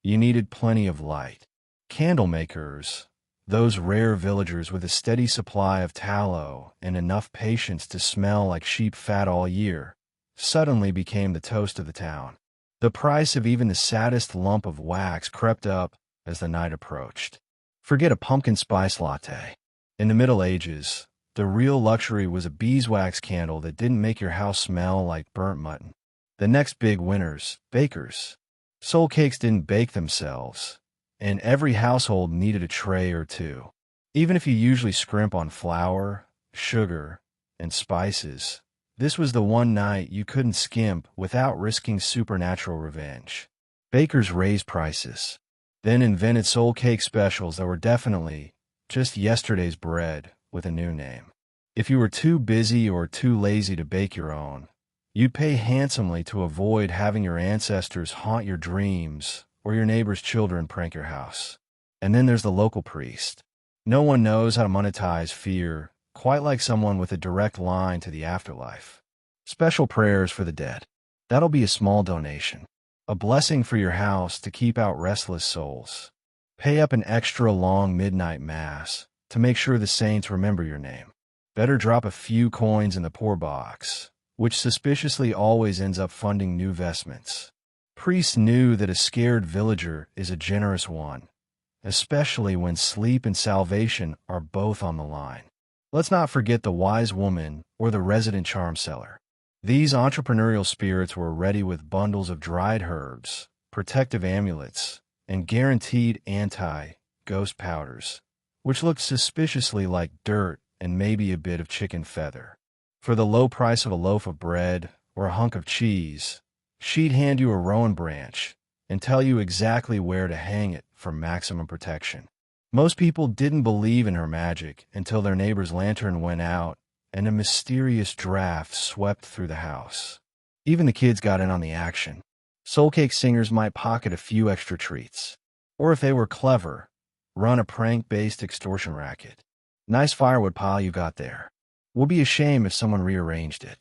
you needed plenty of light. Candle makers, those rare villagers with a steady supply of tallow and enough patience to smell like sheep fat all year, suddenly became the toast of the town. The price of even the saddest lump of wax crept up as the night approached. Forget a pumpkin spice latte. In the Middle Ages, the real luxury was a beeswax candle that didn't make your house smell like burnt mutton. The next big winners, bakers. Soul cakes didn't bake themselves, and every household needed a tray or two. Even if you usually scrimp on flour, sugar, and spices, this was the one night you couldn't skimp without risking supernatural revenge. Bakers raised prices, then invented soul cake specials that were definitely just yesterday's bread with a new name. If you were too busy or too lazy to bake your own, you'd pay handsomely to avoid having your ancestors haunt your dreams or your neighbor's children prank your house. And then there's the local priest. No one knows how to monetize fear quite like someone with a direct line to the afterlife. Special prayers for the dead. That'll be a small donation. A blessing for your house to keep out restless souls. Pay up an extra long midnight mass to make sure the saints remember your name. Better drop a few coins in the poor box, which suspiciously always ends up funding new vestments. Priests knew that a scared villager is a generous one, especially when sleep and salvation are both on the line. Let's not forget the wise woman or the resident charm seller. These entrepreneurial spirits were ready with bundles of dried herbs, protective amulets, and guaranteed anti-ghost powders, which looked suspiciously like dirt and maybe a bit of chicken feather. For the low price of a loaf of bread or a hunk of cheese, she'd hand you a rowan branch and tell you exactly where to hang it for maximum protection. Most people didn't believe in her magic until their neighbor's lantern went out and a mysterious draft swept through the house. Even the kids got in on the action. Soul cake singers might pocket a few extra treats, or if they were clever, run a prank-based extortion racket. Nice firewood pile you got there. Would be a shame if someone rearranged it.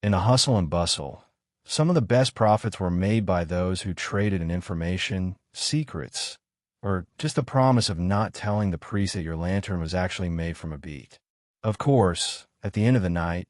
In the hustle and bustle, some of the best profits were made by those who traded in information, secrets, or just the promise of not telling the priest that your lantern was actually made from a beet. Of course, at the end of the night,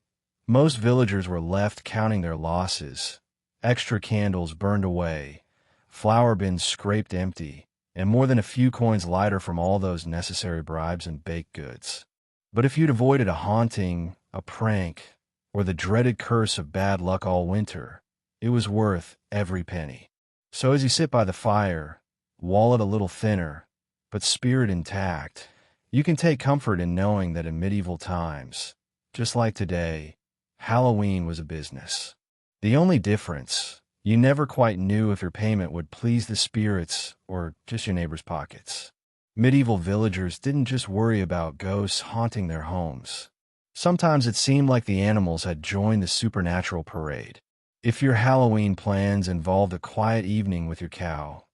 most villagers were left counting their losses. Extra candles burned away, flour bins scraped empty, and more than a few coins lighter from all those necessary bribes and baked goods. But if you'd avoided a haunting, a prank, or the dreaded curse of bad luck all winter, it was worth every penny. So as you sit by the fire, wallet a little thinner, but spirit intact, you can take comfort in knowing that in medieval times, just like today, Halloween was a business. The only difference, you never quite knew if your payment would please the spirits or just your neighbor's pockets. Medieval villagers didn't just worry about ghosts haunting their homes. Sometimes it seemed like the animals had joined the supernatural parade. If your Halloween plans involved a quiet evening with your cow,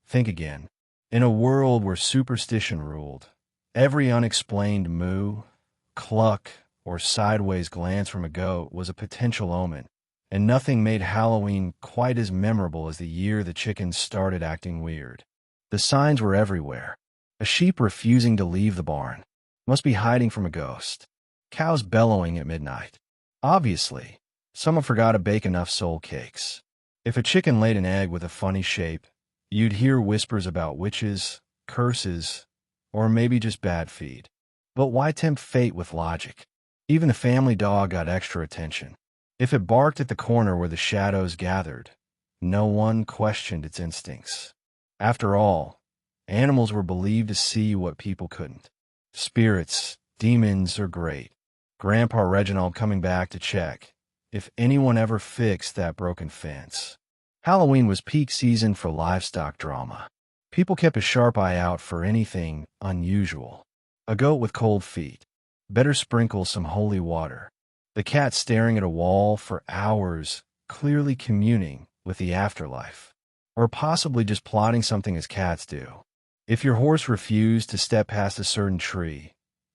think again. In a world where superstition ruled, every unexplained moo, cluck, or sideways glance from a goat was a potential omen, and nothing made Halloween quite as memorable as the year the chickens started acting weird. The signs were everywhere. A sheep refusing to leave the barn. Must be hiding from a ghost. Cows bellowing at midnight. Obviously, Someone forgot to bake enough soul cakes. If a chicken laid an egg with a funny shape, you'd hear whispers about witches, curses, or maybe just bad feed. But why tempt fate with logic? Even the family dog got extra attention. If it barked at the corner where the shadows gathered, no one questioned its instincts. After all, animals were believed to see what people couldn't. Spirits, demons are great. Grandpa Reginald coming back to check if anyone ever fixed that broken fence. Halloween was peak season for livestock drama. People kept a sharp eye out for anything unusual. A goat with cold feet. Better sprinkle some holy water. The cat staring at a wall for hours, clearly communing with the afterlife. Or possibly just plotting something as cats do. If your horse refused to step past a certain tree,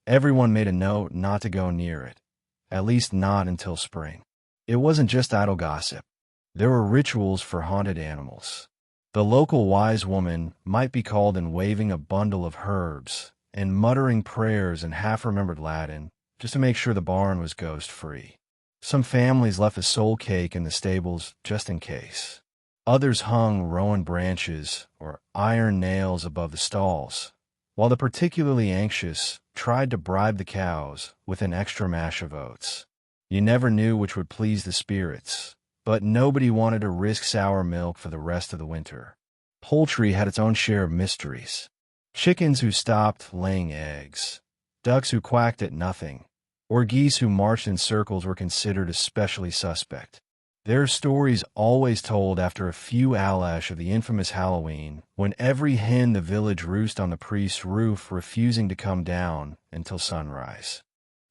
everyone made a note not to go near it, at least not until spring. It wasn't just idle gossip. There were rituals for haunted animals. The local wise woman might be called in waving a bundle of herbs and muttering prayers in half-remembered Latin just to make sure the barn was ghost-free. Some families left a soul cake in the stables just in case. Others hung rowan branches or iron nails above the stalls, while the particularly anxious tried to bribe the cows with an extra mash of oats. You never knew which would please the spirits, but nobody wanted to risk sour milk for the rest of the winter. Poultry had its own share of mysteries. Chickens who stopped laying eggs, ducks who quacked at nothing, or geese who marched in circles were considered especially suspect. There are stories always told after a few Alash of the infamous Halloween, when every hen in the village roosted on the priest's roof, refusing to come down until sunrise.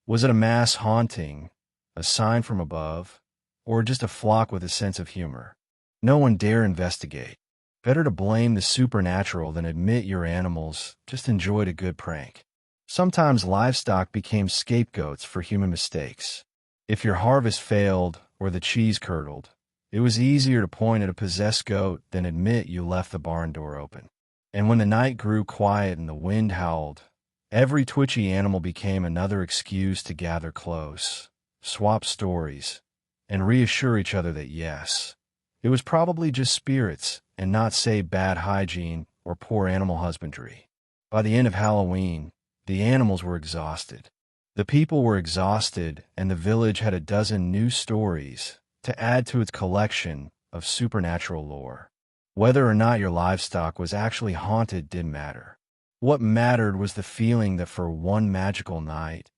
Was it a mass haunting, a sign from above, or just a flock with a sense of humor? No one dare investigate. Better to blame the supernatural than admit your animals just enjoyed a good prank. Sometimes livestock became scapegoats for human mistakes. If your harvest failed or the cheese curdled, it was easier to point at a possessed goat than admit you left the barn door open. And when the night grew quiet and the wind howled, every twitchy animal became another excuse to gather close, swap stories, and reassure each other that yes, it was probably just spirits and not, say, bad hygiene or poor animal husbandry. By the end of Halloween, the animals were exhausted. The people were exhausted, and the village had a dozen new stories to add to its collection of supernatural lore. Whether or not your livestock was actually haunted didn't matter. What mattered was the feeling that for one magical night,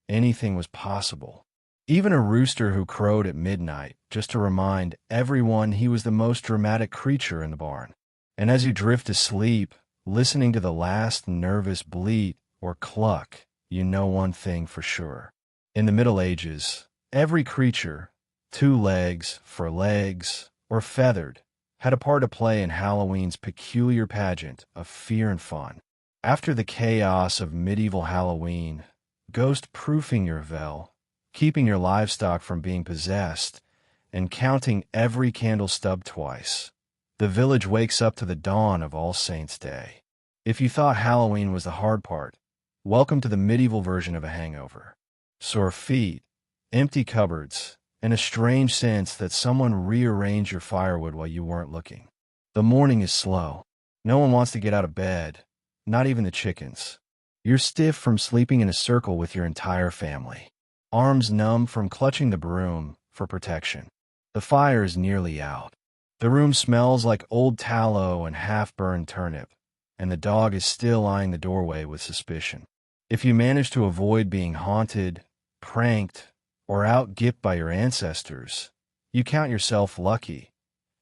anything was possible. Even a rooster who crowed at midnight just to remind everyone he was the most dramatic creature in the barn. And as you drift to sleep, listening to the last nervous bleat or cluck, you know one thing for sure. In the Middle Ages, every creature, 2 legs, 4 legs, or feathered, had a part to play in Halloween's peculiar pageant of fear and fun. After the chaos of medieval Halloween, ghost-proofing your veil, keeping your livestock from being possessed, and counting every candle stub twice, the village wakes up to the dawn of All Saints' Day. If you thought Halloween was the hard part, welcome to the medieval version of a hangover. Sore feet, empty cupboards, and a strange sense that someone rearranged your firewood while you weren't looking. The morning is slow. No one wants to get out of bed, not even the chickens. You're stiff from sleeping in a circle with your entire family, arms numb from clutching the broom for protection. The fire is nearly out. The room smells like old tallow and half-burned turnip, and the dog is still eyeing the doorway with suspicion. If you manage to avoid being haunted, pranked, or out-gipped by your ancestors, you count yourself lucky,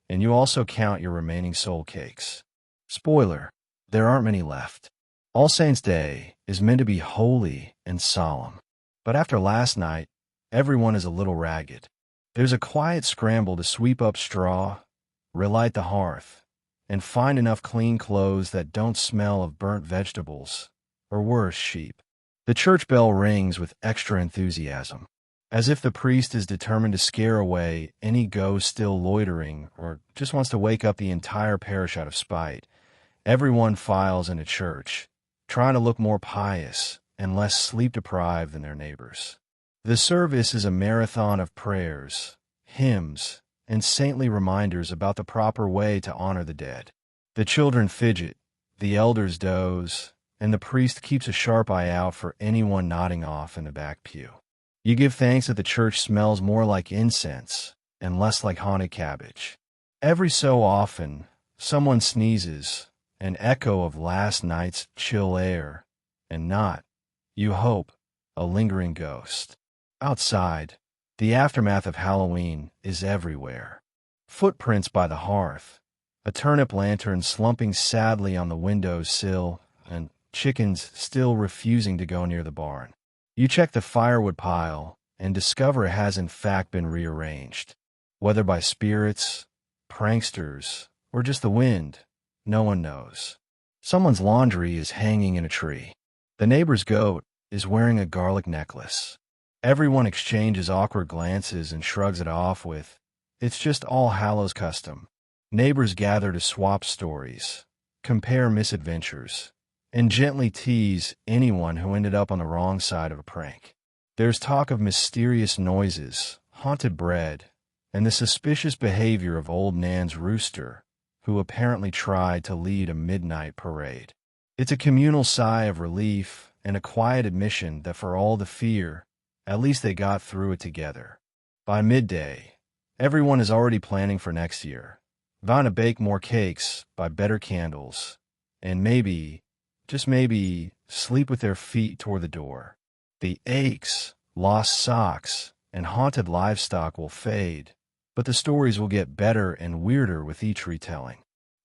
and you also count your remaining soul cakes. Spoiler, there aren't many left. All Saints' Day is meant to be holy and solemn, but after last night, everyone is a little ragged. There's a quiet scramble to sweep up straw, relight the hearth, and find enough clean clothes that don't smell of burnt vegetables, or worse, sheep. The church bell rings with extra enthusiasm, as if the priest is determined to scare away any ghost still loitering or just wants to wake up the entire parish out of spite. Everyone files into church, trying to look more pious and less sleep-deprived than their neighbors. The service is a marathon of prayers, hymns, and saintly reminders about the proper way to honor the dead. The children fidget, the elders doze, and the priest keeps a sharp eye out for anyone nodding off in the back pew. You give thanks that the church smells more like incense and less like haunted cabbage. Every so often, someone sneezes, an echo of last night's chill air, and not, you hope, a lingering ghost. Outside, the aftermath of Halloween is everywhere. Footprints by the hearth, a turnip lantern slumping sadly on the window sill, and chickens still refusing to go near the barn. You check the firewood pile and discover it has in fact been rearranged. Whether by spirits, pranksters, or just the wind, no one knows. Someone's laundry is hanging in a tree. The neighbor's goat is wearing a garlic necklace. Everyone exchanges awkward glances and shrugs it off with, "It's just All Hallows custom." Neighbors gather to swap stories, compare misadventures, and gently tease anyone who ended up on the wrong side of a prank. There's talk of mysterious noises, haunted bread, and the suspicious behavior of old Nan's rooster, who apparently tried to lead a midnight parade. It's a communal sigh of relief and a quiet admission that for all the fear, at least they got through it together. By midday, everyone is already planning for next year, vowing to bake more cakes, buy better candles, and maybe, just maybe, sleep with their feet toward the door. The aches, lost socks, and haunted livestock will fade, but the stories will get better and weirder with each retelling.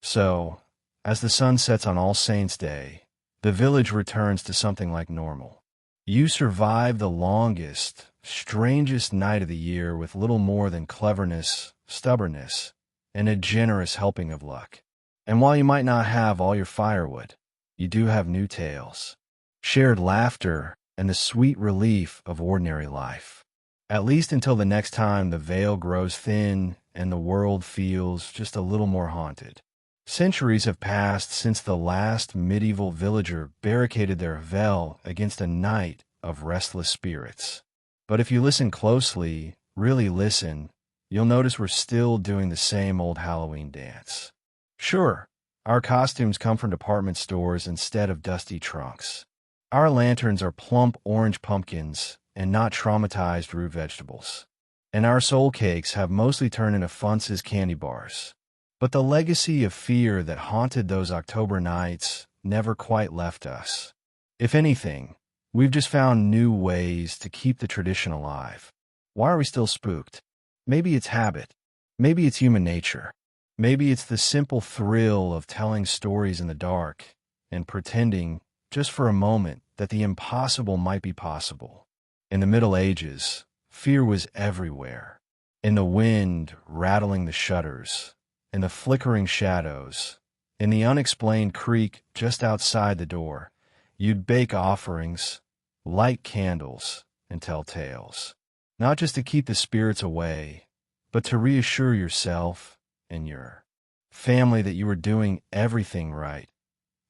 So, as the sun sets on All Saints' Day, the village returns to something like normal. You survive the longest, strangest night of the year with little more than cleverness, stubbornness, and a generous helping of luck. And while you might not have all your firewood, you do have new tales, shared laughter, and the sweet relief of ordinary life. At least until the next time the veil grows thin and the world feels just a little more haunted. Centuries have passed since the last medieval villager barricaded their veil against a night of restless spirits. But if you listen closely, really listen, you'll notice we're still doing the same old Halloween dance. Sure, our costumes come from department stores instead of dusty trunks. Our lanterns are plump orange pumpkins and not traumatized root vegetables. And our soul cakes have mostly turned into Funce's candy bars. But the legacy of fear that haunted those October nights never quite left us. If anything, we've just found new ways to keep the tradition alive. Why are we still spooked? Maybe it's habit. Maybe it's human nature. Maybe it's the simple thrill of telling stories in the dark and pretending, just for a moment, that the impossible might be possible. In the Middle Ages, fear was everywhere. In the wind rattling the shutters, in the flickering shadows, in the unexplained creak just outside the door, you'd bake offerings, light candles, and tell tales. Not just to keep the spirits away, but to reassure yourself and your family that you were doing everything right,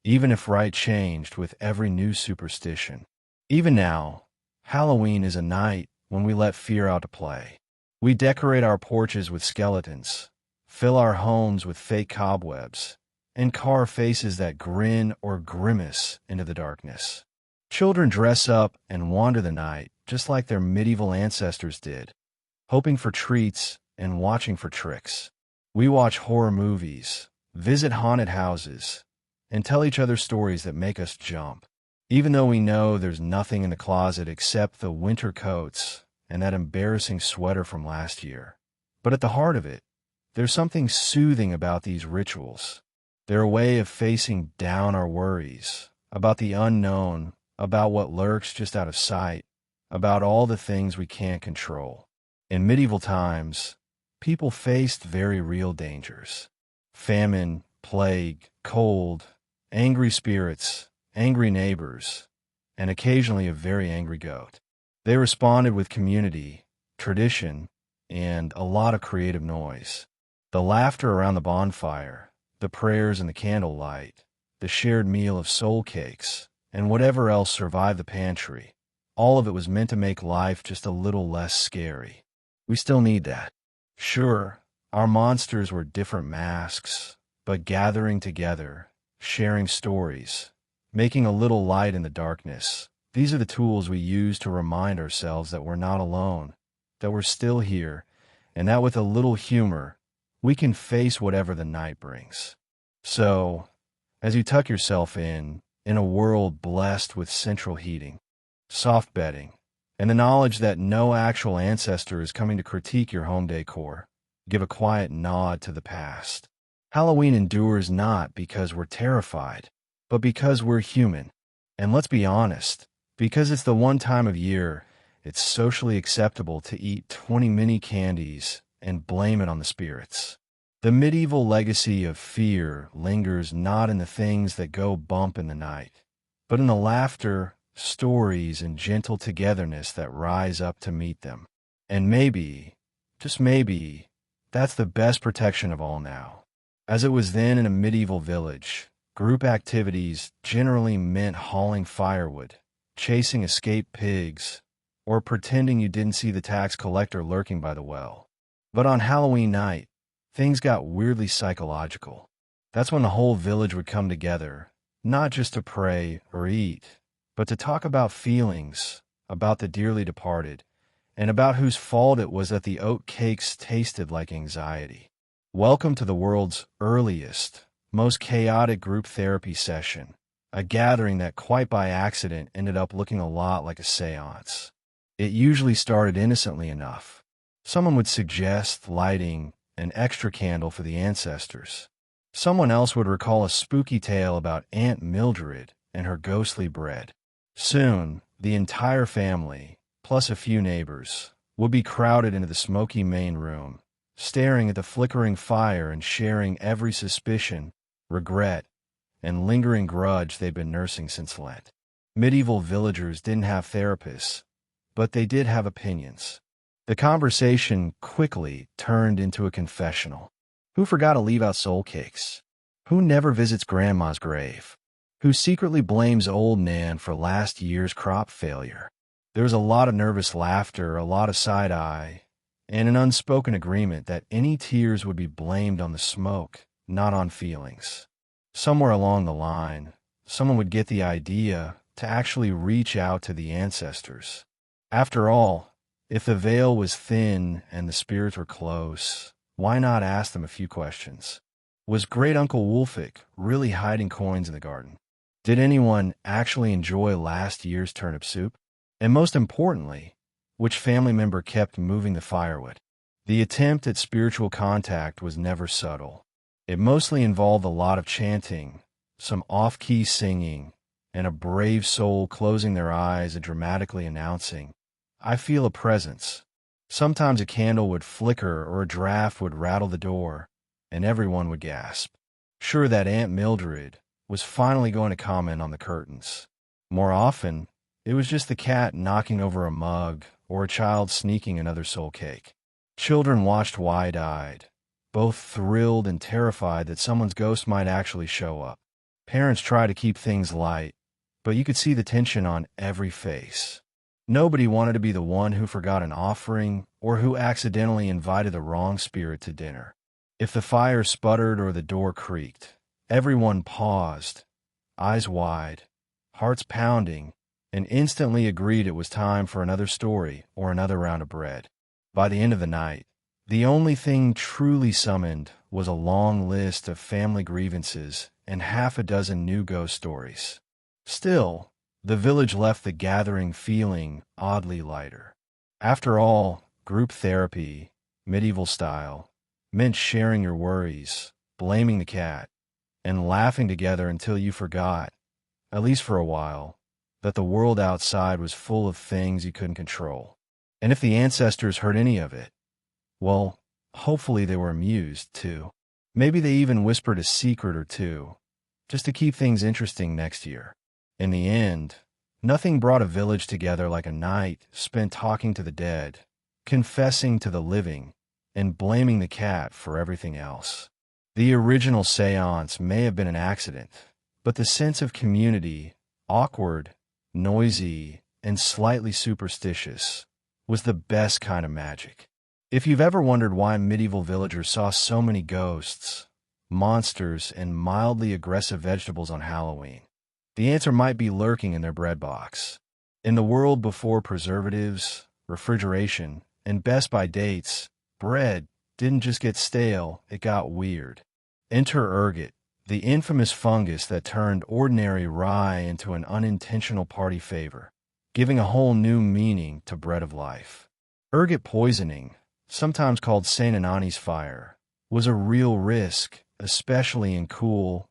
even if right changed with every new superstition. Even now, Halloween is a night when we let fear out to play. We decorate our porches with skeletons, fill our homes with fake cobwebs, and carve faces that grin or grimace into the darkness. Children dress up and wander the night just like their medieval ancestors did, hoping for treats and watching for tricks. We watch horror movies, visit haunted houses, and tell each other stories that make us jump, even though we know there's nothing in the closet except the winter coats and that embarrassing sweater from last year. But at the heart of it, there's something soothing about these rituals. They're a way of facing down our worries, about the unknown, about what lurks just out of sight, about all the things we can't control. In medieval times, people faced very real dangers. Famine, plague, cold, angry spirits, angry neighbors, and occasionally a very angry goat. They responded with community, tradition, and a lot of creative noise. The laughter around the bonfire, the prayers and the candlelight, the shared meal of soul cakes, and whatever else survived the pantry, all of it was meant to make life just a little less scary. We still need that. Sure, our monsters were different masks, but gathering together, sharing stories, making a little light in the darkness. These are the tools we use to remind ourselves that we're not alone, that we're still here, and that with a little humor, we can face whatever the night brings. So, as you tuck yourself in a world blessed with central heating, soft bedding, and the knowledge that no actual ancestor is coming to critique your home decor, give a quiet nod to the past. Halloween endures not because we're terrified, but because we're human. And let's be honest, because it's the one time of year it's socially acceptable to eat 20 mini candies and blame it on the spirits. The medieval legacy of fear lingers not in the things that go bump in the night, but in the laughter, stories, and gentle togetherness that rise up to meet them. And maybe, just maybe, that's the best protection of all now. As it was then in a medieval village, group activities generally meant hauling firewood, chasing escaped pigs, or pretending you didn't see the tax collector lurking by the well. But on Halloween night, things got weirdly psychological. That's when the whole village would come together, not just to pray or eat, but to talk about feelings, about the dearly departed, and about whose fault it was that the oat cakes tasted like anxiety. Welcome to the world's earliest, most chaotic group therapy session, a gathering that quite by accident ended up looking a lot like a seance. It usually started innocently enough. Someone would suggest lighting an extra candle for the ancestors. Someone else would recall a spooky tale about Aunt Mildred and her ghostly bread. Soon, the entire family, plus a few neighbors, would be crowded into the smoky main room, staring at the flickering fire and sharing every suspicion, regret, and lingering grudge they'd been nursing since Lent. Medieval villagers didn't have therapists, but they did have opinions. The conversation quickly turned into a confessional. Who forgot to leave out soul cakes? Who never visits grandma's grave? Who secretly blames old Nan for last year's crop failure? There was a lot of nervous laughter, a lot of side-eye, and an unspoken agreement that any tears would be blamed on the smoke, not on feelings. Somewhere along the line, someone would get the idea to actually reach out to the ancestors. After all, if the veil was thin and the spirits were close, why not ask them a few questions? Was Great Uncle Wolfick really hiding coins in the garden? Did anyone actually enjoy last year's turnip soup? And most importantly, which family member kept moving the firewood? The attempt at spiritual contact was never subtle. It mostly involved a lot of chanting, some off-key singing, and a brave soul closing their eyes and dramatically announcing, "I feel a presence." Sometimes a candle would flicker or a draft would rattle the door, and everyone would gasp, sure that Aunt Mildred was finally going to comment on the curtains. More often, it was just the cat knocking over a mug or a child sneaking another soul cake. Children watched wide-eyed, both thrilled and terrified that someone's ghost might actually show up. Parents tried to keep things light, but you could see the tension on every face. Nobody wanted to be the one who forgot an offering or who accidentally invited the wrong spirit to dinner. If the fire sputtered or the door creaked, everyone paused, eyes wide, hearts pounding, and instantly agreed it was time for another story or another round of bread. By the end of the night, the only thing truly summoned was a long list of family grievances and half a dozen new ghost stories. Still, the village left the gathering feeling oddly lighter. After all, group therapy, medieval style, meant sharing your worries, blaming the cat, and laughing together until you forgot, at least for a while, that the world outside was full of things you couldn't control. And if the ancestors heard any of it, well, hopefully they were amused, too. Maybe they even whispered a secret or two, just to keep things interesting next year. In the end, nothing brought a village together like a night spent talking to the dead, confessing to the living, and blaming the cat for everything else. The original seance may have been an accident, but the sense of community, awkward, noisy, and slightly superstitious, was the best kind of magic. If you've ever wondered why medieval villagers saw so many ghosts, monsters, and mildly aggressive vegetables on Halloween, the answer might be lurking in their bread box. In the world before preservatives, refrigeration, and best-by dates, bread didn't just get stale, it got weird. Enter ergot, the infamous fungus that turned ordinary rye into an unintentional party favor, giving a whole new meaning to bread of life. Ergot poisoning, sometimes called Saint Anani's fire, was a real risk, especially in cool,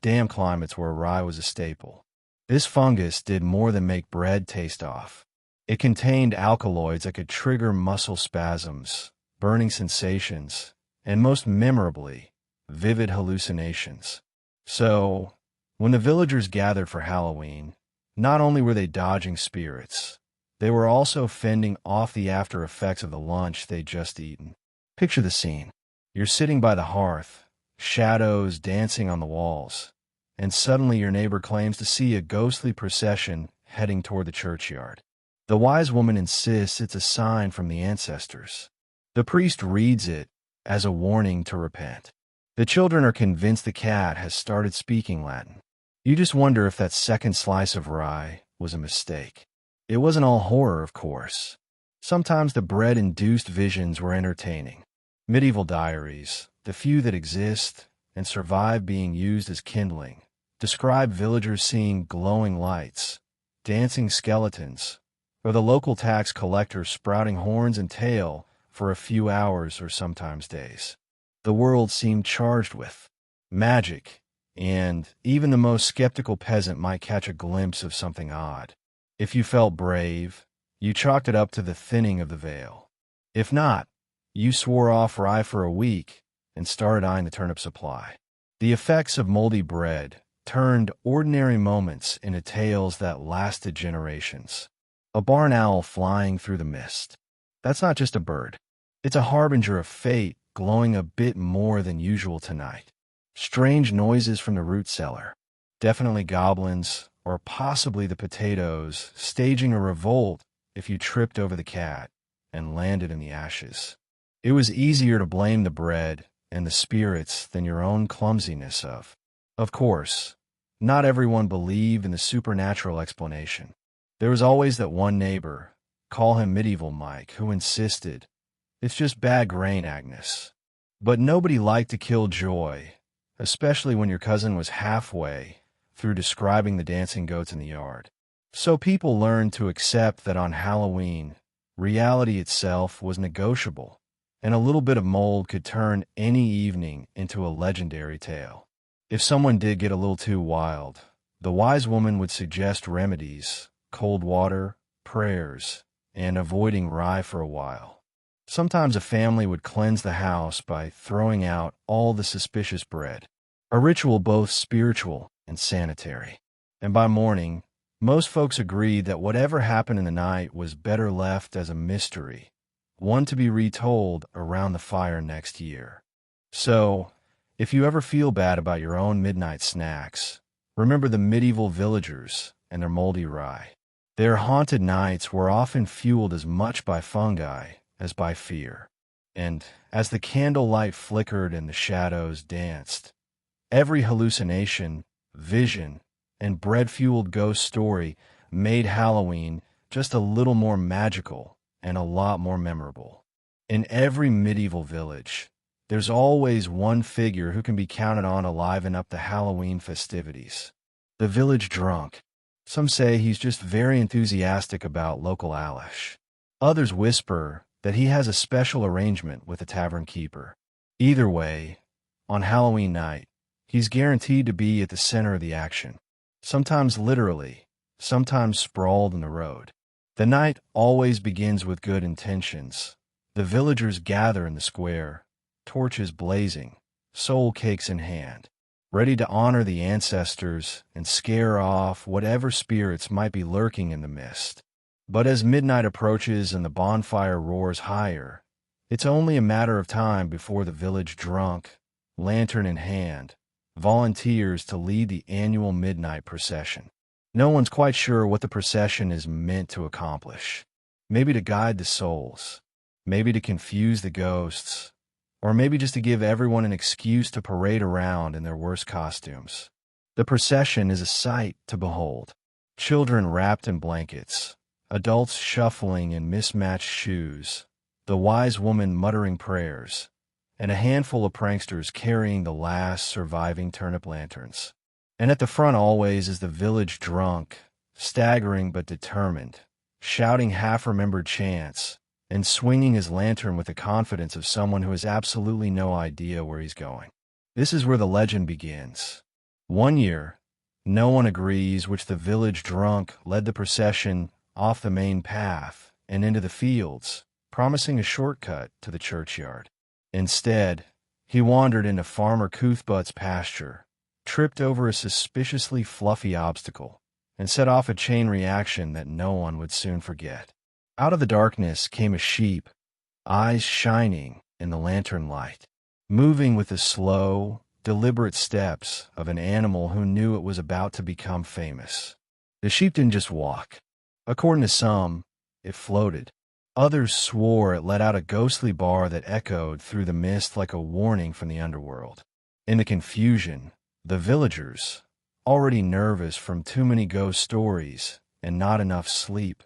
damp climates where rye was a staple. This fungus did more than make bread taste off. It contained alkaloids that could trigger muscle spasms, burning sensations, and most memorably, vivid hallucinations. So, when the villagers gathered for Halloween, not only were they dodging spirits, they were also fending off the after effects of the lunch they'd just eaten. Picture the scene. You're sitting by the hearth, shadows dancing on the walls, and suddenly your neighbor claims to see a ghostly procession heading toward the churchyard. The wise woman insists it's a sign from the ancestors. The priest reads it as a warning to repent. The children are convinced the cat has started speaking Latin. You just wonder if that second slice of rye was a mistake. It wasn't all horror, of course. Sometimes the bread-induced visions were entertaining. Medieval diaries, the few that exist and survive being used as kindling, describe villagers seeing glowing lights, dancing skeletons, or the local tax collector sprouting horns and tail for a few hours or sometimes days. The world seemed charged with magic, and even the most skeptical peasant might catch a glimpse of something odd. If you felt brave, you chalked it up to the thinning of the veil. If not, you swore off rye for a week and started eyeing the turnip supply. The effects of moldy bread turned ordinary moments into tales that lasted generations. A barn owl flying through the mist. That's not just a bird. It's a harbinger of fate glowing a bit more than usual tonight. Strange noises from the root cellar. Definitely goblins, or possibly the potatoes, staging a revolt if you tripped over the cat and landed in the ashes. It was easier to blame the bread and the spirits than your own clumsiness of. Of course, not everyone believed in the supernatural explanation. There was always that one neighbor, call him Medieval Mike, who insisted, "It's just bad grain, Agnes." But nobody liked to kill joy, especially when your cousin was halfway through describing the dancing goats in the yard. So people learned to accept that on Halloween, reality itself was negotiable, and a little bit of mold could turn any evening into a legendary tale. If someone did get a little too wild, the wise woman would suggest remedies, cold water, prayers, and avoiding rye for a while. Sometimes a family would cleanse the house by throwing out all the suspicious bread, a ritual both spiritual and sanitary. And by morning, most folks agreed that whatever happened in the night was better left as a mystery, one to be retold around the fire next year. So, if you ever feel bad about your own midnight snacks, remember the medieval villagers and their moldy rye. Their haunted nights were often fueled as much by fungi as by fear. And as the candlelight flickered and the shadows danced, every hallucination, vision, and bread-fueled ghost story made Halloween just a little more magical and a lot more memorable. In every medieval village, there's always one figure who can be counted on to liven up the Halloween festivities. The village drunk. Some say he's just very enthusiastic about local Alish. Others whisper that he has a special arrangement with the tavern keeper. Either way, on Halloween night, he's guaranteed to be at the center of the action, sometimes literally, sometimes sprawled in the road. The night always begins with good intentions. The villagers gather in the square, torches blazing, soul cakes in hand, ready to honor the ancestors and scare off whatever spirits might be lurking in the mist. But as midnight approaches and the bonfire roars higher, it's only a matter of time before the village drunk, lantern in hand, volunteers to lead the annual midnight procession. No one's quite sure what the procession is meant to accomplish. Maybe to guide the souls, maybe to confuse the ghosts, or maybe just to give everyone an excuse to parade around in their worst costumes. The procession is a sight to behold. Children wrapped in blankets, adults shuffling in mismatched shoes, the wise woman muttering prayers, and a handful of pranksters carrying the last surviving turnip lanterns. And at the front always is the village drunk, staggering but determined, shouting half-remembered chants, and swinging his lantern with the confidence of someone who has absolutely no idea where he's going. This is where the legend begins. One year, no one agrees which the village drunk led the procession off the main path and into the fields, promising a shortcut to the churchyard. Instead, he wandered into Farmer Cuthbutt's pasture, tripped over a suspiciously fluffy obstacle, and set off a chain reaction that no one would soon forget. Out of the darkness came a sheep, eyes shining in the lantern light, moving with the slow, deliberate steps of an animal who knew it was about to become famous. The sheep didn't just walk. According to some, it floated. Others swore it let out a ghostly bar that echoed through the mist like a warning from the underworld. In the confusion, the villagers, already nervous from too many ghost stories and not enough sleep,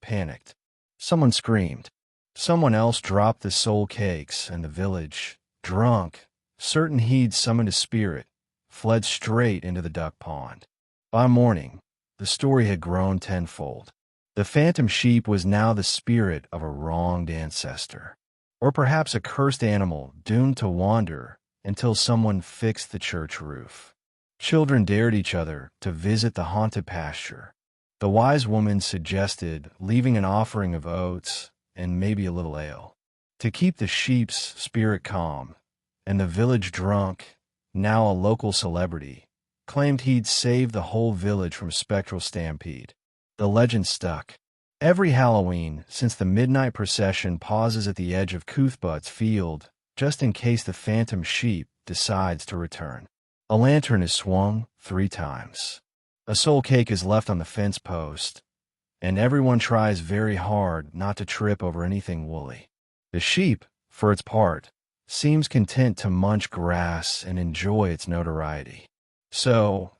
panicked. Someone screamed. Someone else dropped the soul cakes, and the village, drunk, certain he'd summoned a spirit, fled straight into the duck pond. By morning, the story had grown tenfold. The phantom sheep was now the spirit of a wronged ancestor, or perhaps a cursed animal doomed to wander until someone fixed the church roof. Children dared each other to visit the haunted pasture. The wise woman suggested leaving an offering of oats and maybe a little ale to keep the sheep's spirit calm, and the village drunk, now a local celebrity, claimed he'd saved the whole village from a spectral stampede. The legend stuck. Every Halloween, since the midnight procession pauses at the edge of Cuthbutt's field, just in case the phantom sheep decides to return. A lantern is swung 3 times. A soul cake is left on the fence post, and everyone tries very hard not to trip over anything woolly. The sheep, for its part, seems content to munch grass and enjoy its notoriety. So,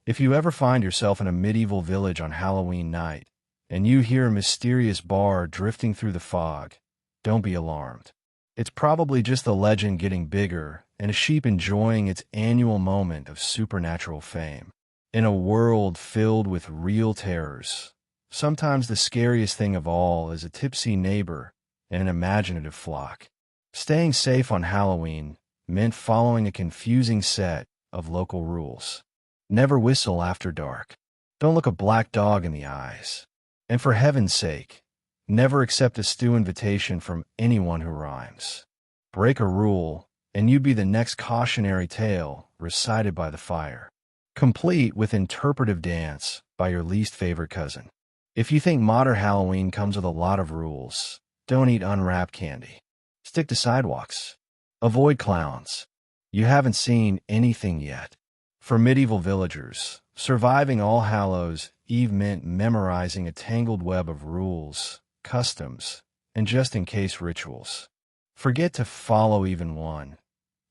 if you ever find yourself in a medieval village on Halloween night, and you hear a mysterious bar drifting through the fog, don't be alarmed. It's probably just the legend getting bigger and a sheep enjoying its annual moment of supernatural fame. In a world filled with real terrors, sometimes the scariest thing of all is a tipsy neighbor and an imaginative flock. Staying safe on Halloween meant following a confusing set of local rules. Never whistle after dark. Don't look a black dog in the eyes. And for heaven's sake, never accept a stew invitation from anyone who rhymes. Break a rule, and you'd be the next cautionary tale recited by the fire, complete with interpretive dance by your least favorite cousin. If you think modern Halloween comes with a lot of rules, don't eat unwrapped candy. Stick to sidewalks. Avoid clowns. You haven't seen anything yet. For medieval villagers, surviving All Hallows Eve meant memorizing a tangled web of rules, customs, and just-in-case rituals. Forget to follow even one,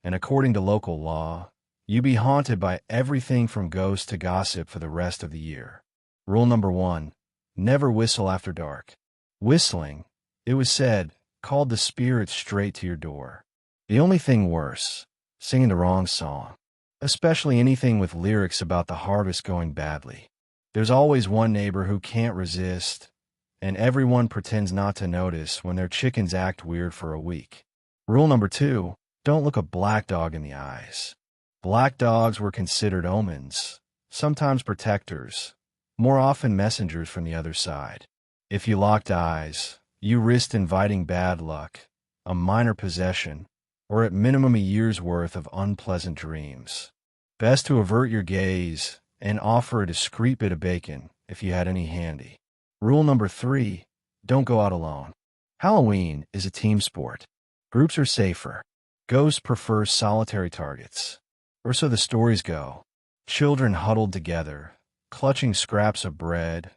and according to local law, you be haunted by everything from ghosts to gossip for the rest of the year. Rule number 1, never whistle after dark. Whistling, it was said, called the spirits straight to your door. The only thing worse, singing the wrong song, especially anything with lyrics about the harvest going badly. There's always one neighbor who can't resist, and everyone pretends not to notice when their chickens act weird for a week. Rule number 2, don't look a black dog in the eyes. Black dogs were considered omens, sometimes protectors, more often messengers from the other side. If you locked eyes, you risked inviting bad luck, a minor possession, or at minimum a year's worth of unpleasant dreams. Best to avert your gaze and offer a discreet bit of bacon if you had any handy. Rule number 3, don't go out alone. Halloween is a team sport. Groups are safer. Ghosts prefer solitary targets. Or so the stories go. Children huddled together, clutching scraps of bread,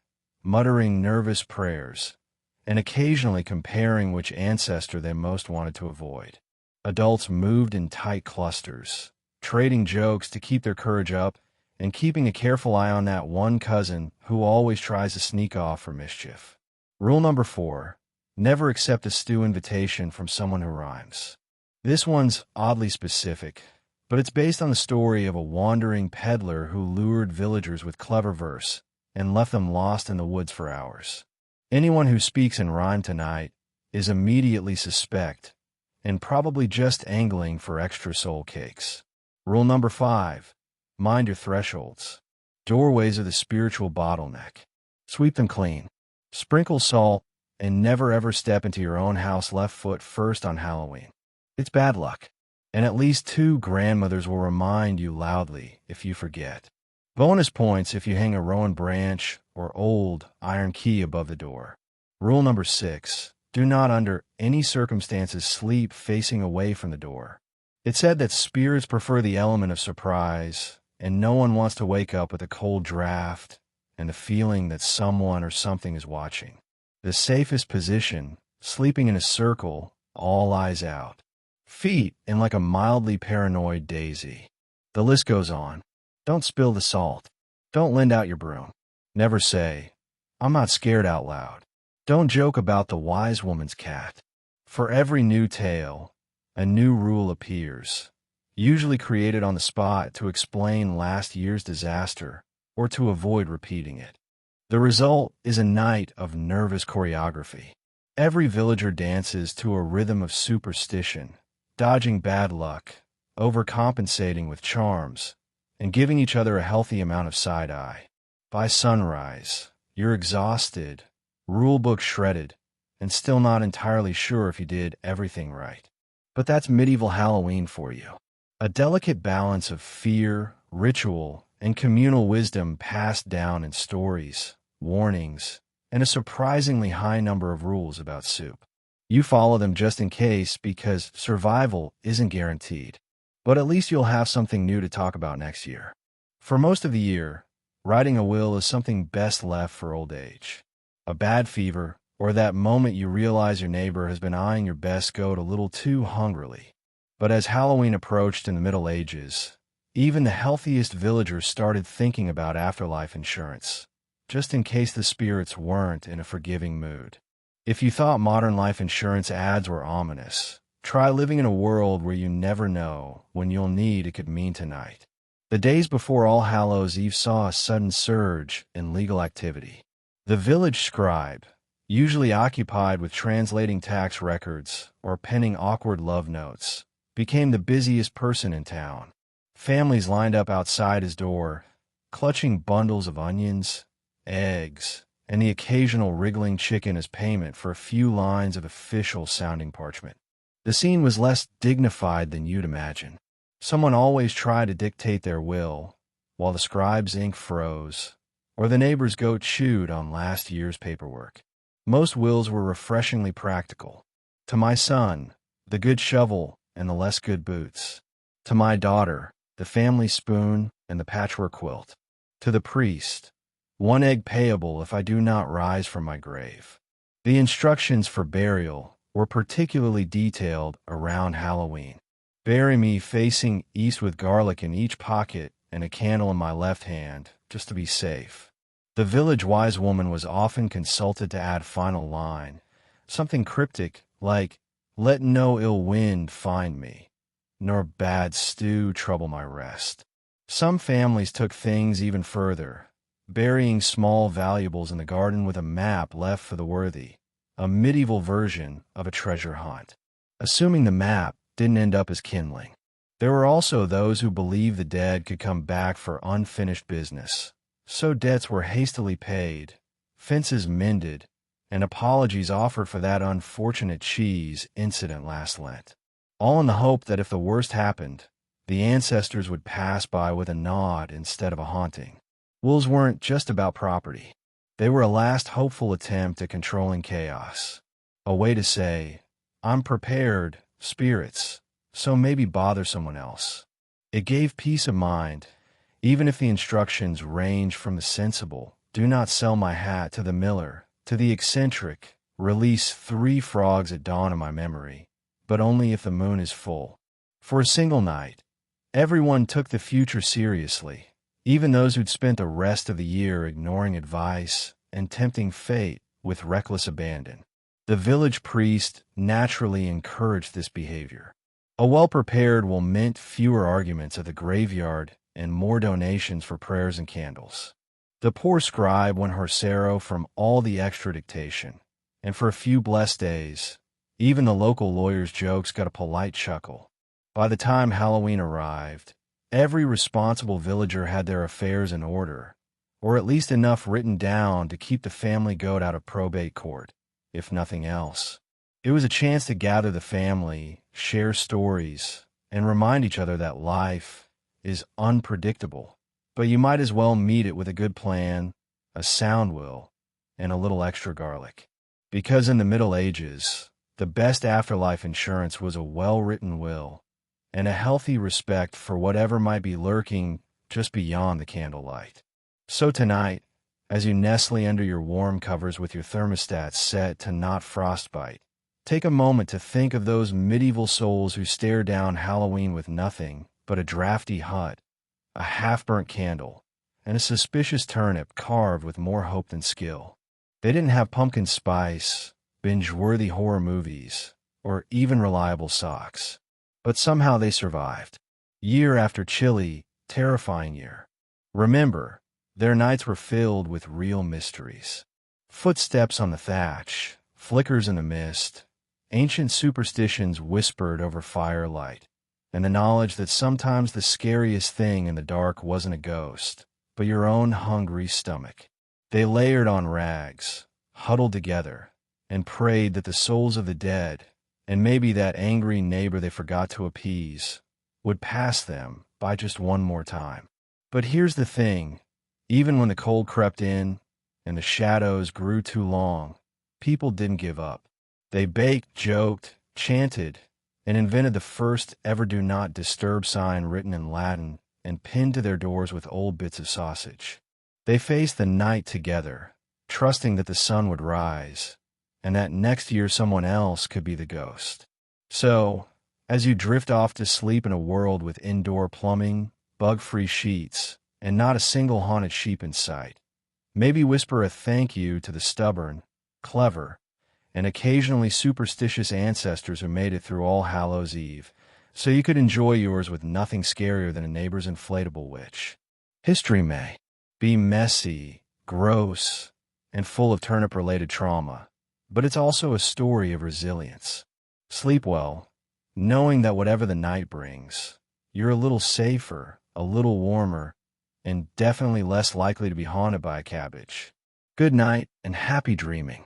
muttering nervous prayers, and occasionally comparing which ancestor they most wanted to avoid. Adults moved in tight clusters, trading jokes to keep their courage up and keeping a careful eye on that one cousin who always tries to sneak off for mischief. Rule number 4. Never accept a stew invitation from someone who rhymes. This one's oddly specific, but it's based on the story of a wandering peddler who lured villagers with clever verse and left them lost in the woods for hours. Anyone who speaks in rhyme tonight is immediately suspect and probably just angling for extra soul cakes. Rule number 5. Mind your thresholds. Doorways are the spiritual bottleneck. Sweep them clean. Sprinkle salt, and never ever step into your own house left foot first on Halloween. It's bad luck, and at least 2 grandmothers will remind you loudly if you forget. Bonus points if you hang a rowan branch or old iron key above the door. Rule number 6. Do not under any circumstances sleep facing away from the door. It's said that spirits prefer the element of surprise, and no one wants to wake up with a cold draft and the feeling that someone or something is watching. The safest position, sleeping in a circle, all eyes out. Feet in like a mildly paranoid daisy. The list goes on. Don't spill the salt. Don't lend out your broom. Never say, "I'm not scared" out loud. Don't joke about the wise woman's cat. For every new tale, a new rule appears, usually created on the spot to explain last year's disaster or to avoid repeating it. The result is a night of nervous choreography. Every villager dances to a rhythm of superstition, dodging bad luck, overcompensating with charms, and giving each other a healthy amount of side-eye. By sunrise, you're exhausted, rulebook shredded, and still not entirely sure if you did everything right. But that's medieval Halloween for you. A delicate balance of fear, ritual, and communal wisdom passed down in stories, warnings, and a surprisingly high number of rules about soup. You follow them just in case because survival isn't guaranteed. But at least you'll have something new to talk about next year. For most of the year, writing a will is something best left for old age. A bad fever, or that moment you realize your neighbor has been eyeing your best goat a little too hungrily. But as Halloween approached in the Middle Ages, even the healthiest villagers started thinking about afterlife insurance, just in case the spirits weren't in a forgiving mood. If you thought modern life insurance ads were ominous, try living in a world where you never know when you'll need it could mean tonight. The days before All Hallows Eve saw a sudden surge in legal activity. The village scribe, usually occupied with translating tax records or penning awkward love notes, became the busiest person in town. Families lined up outside his door, clutching bundles of onions, eggs, and the occasional wriggling chicken as payment for a few lines of official-sounding parchment. The scene was less dignified than you'd imagine. Someone always tried to dictate their will, while the scribe's ink froze, or the neighbor's goat chewed on last year's paperwork. Most wills were refreshingly practical. To my son, the good shovel and the less good boots. To my daughter, the family spoon and the patchwork quilt. To the priest, 1 egg payable if I do not rise from my grave. The instructions for burial were particularly detailed around Halloween. Bury me facing east with garlic in each pocket and a candle in my left hand, just to be safe. The village wise woman was often consulted to add final line, something cryptic like, "Let no ill wind find me, nor bad stew trouble my rest." Some families took things even further, burying small valuables in the garden with a map left for the worthy, a medieval version of a treasure hunt, assuming the map didn't end up as kindling. There were also those who believed the dead could come back for unfinished business, so debts were hastily paid, fences mended, and apologies offered for that unfortunate cheese incident last Lent, all in the hope that if the worst happened, the ancestors would pass by with a nod instead of a haunting. Wills weren't just about property. They were a last hopeful attempt at controlling chaos, a way to say, "I'm prepared, spirits, so maybe bother someone else." It gave peace of mind, even if the instructions ranged from the sensible, "Do not sell my hat," to the miller, to the eccentric, Release 3 frogs at dawn in my memory, but only if the moon is full. For a single night, everyone took the future seriously, even those who'd spent the rest of the year ignoring advice and tempting fate with reckless abandon. The village priest naturally encouraged this behavior. A well-prepared will meant fewer arguments at the graveyard and more donations for prayers and candles. The poor scribe won her sorrow from all the extra dictation, and for a few blessed days, even the local lawyer's jokes got a polite chuckle. By the time Halloween arrived, every responsible villager had their affairs in order, or at least enough written down to keep the family goat out of probate court, if nothing else. It was a chance to gather the family, share stories, and remind each other that life is unpredictable, but you might as well meet it with a good plan, a sound will, and a little extra garlic. Because in the Middle Ages, the best afterlife insurance was a well-written will and a healthy respect for whatever might be lurking just beyond the candlelight. So tonight, as you nestle under your warm covers with your thermostat set to not frostbite, take a moment to think of those medieval souls who stare down Halloween with nothing but a drafty hut, a half-burnt candle, and a suspicious turnip carved with more hope than skill. They didn't have pumpkin spice, binge-worthy horror movies, or even reliable socks. But somehow they survived. Year after chilly, terrifying year. Remember, their nights were filled with real mysteries. Footsteps on the thatch, flickers in the mist, ancient superstitions whispered over firelight, and the knowledge that sometimes the scariest thing in the dark wasn't a ghost, but your own hungry stomach. They layered on rags, huddled together, and prayed that the souls of the dead, and maybe that angry neighbor they forgot to appease, would pass them by just one more time. But here's the thing, even when the cold crept in and the shadows grew too long, people didn't give up. They baked, joked, chanted, and invented the first ever do not disturb sign written in Latin and pinned to their doors with old bits of sausage. They faced the night together, trusting that the sun would rise, and that next year someone else could be the ghost. So, as you drift off to sleep in a world with indoor plumbing, bug-free sheets, and not a single haunted sheep in sight, maybe whisper a thank you to the stubborn, clever, and occasionally superstitious ancestors who made it through All Hallows Eve, so you could enjoy yours with nothing scarier than a neighbor's inflatable witch. History may be messy, gross, and full of turnip-related trauma, but it's also a story of resilience. Sleep well, knowing that whatever the night brings, you're a little safer, a little warmer, and definitely less likely to be haunted by a cabbage. Good night and happy dreaming.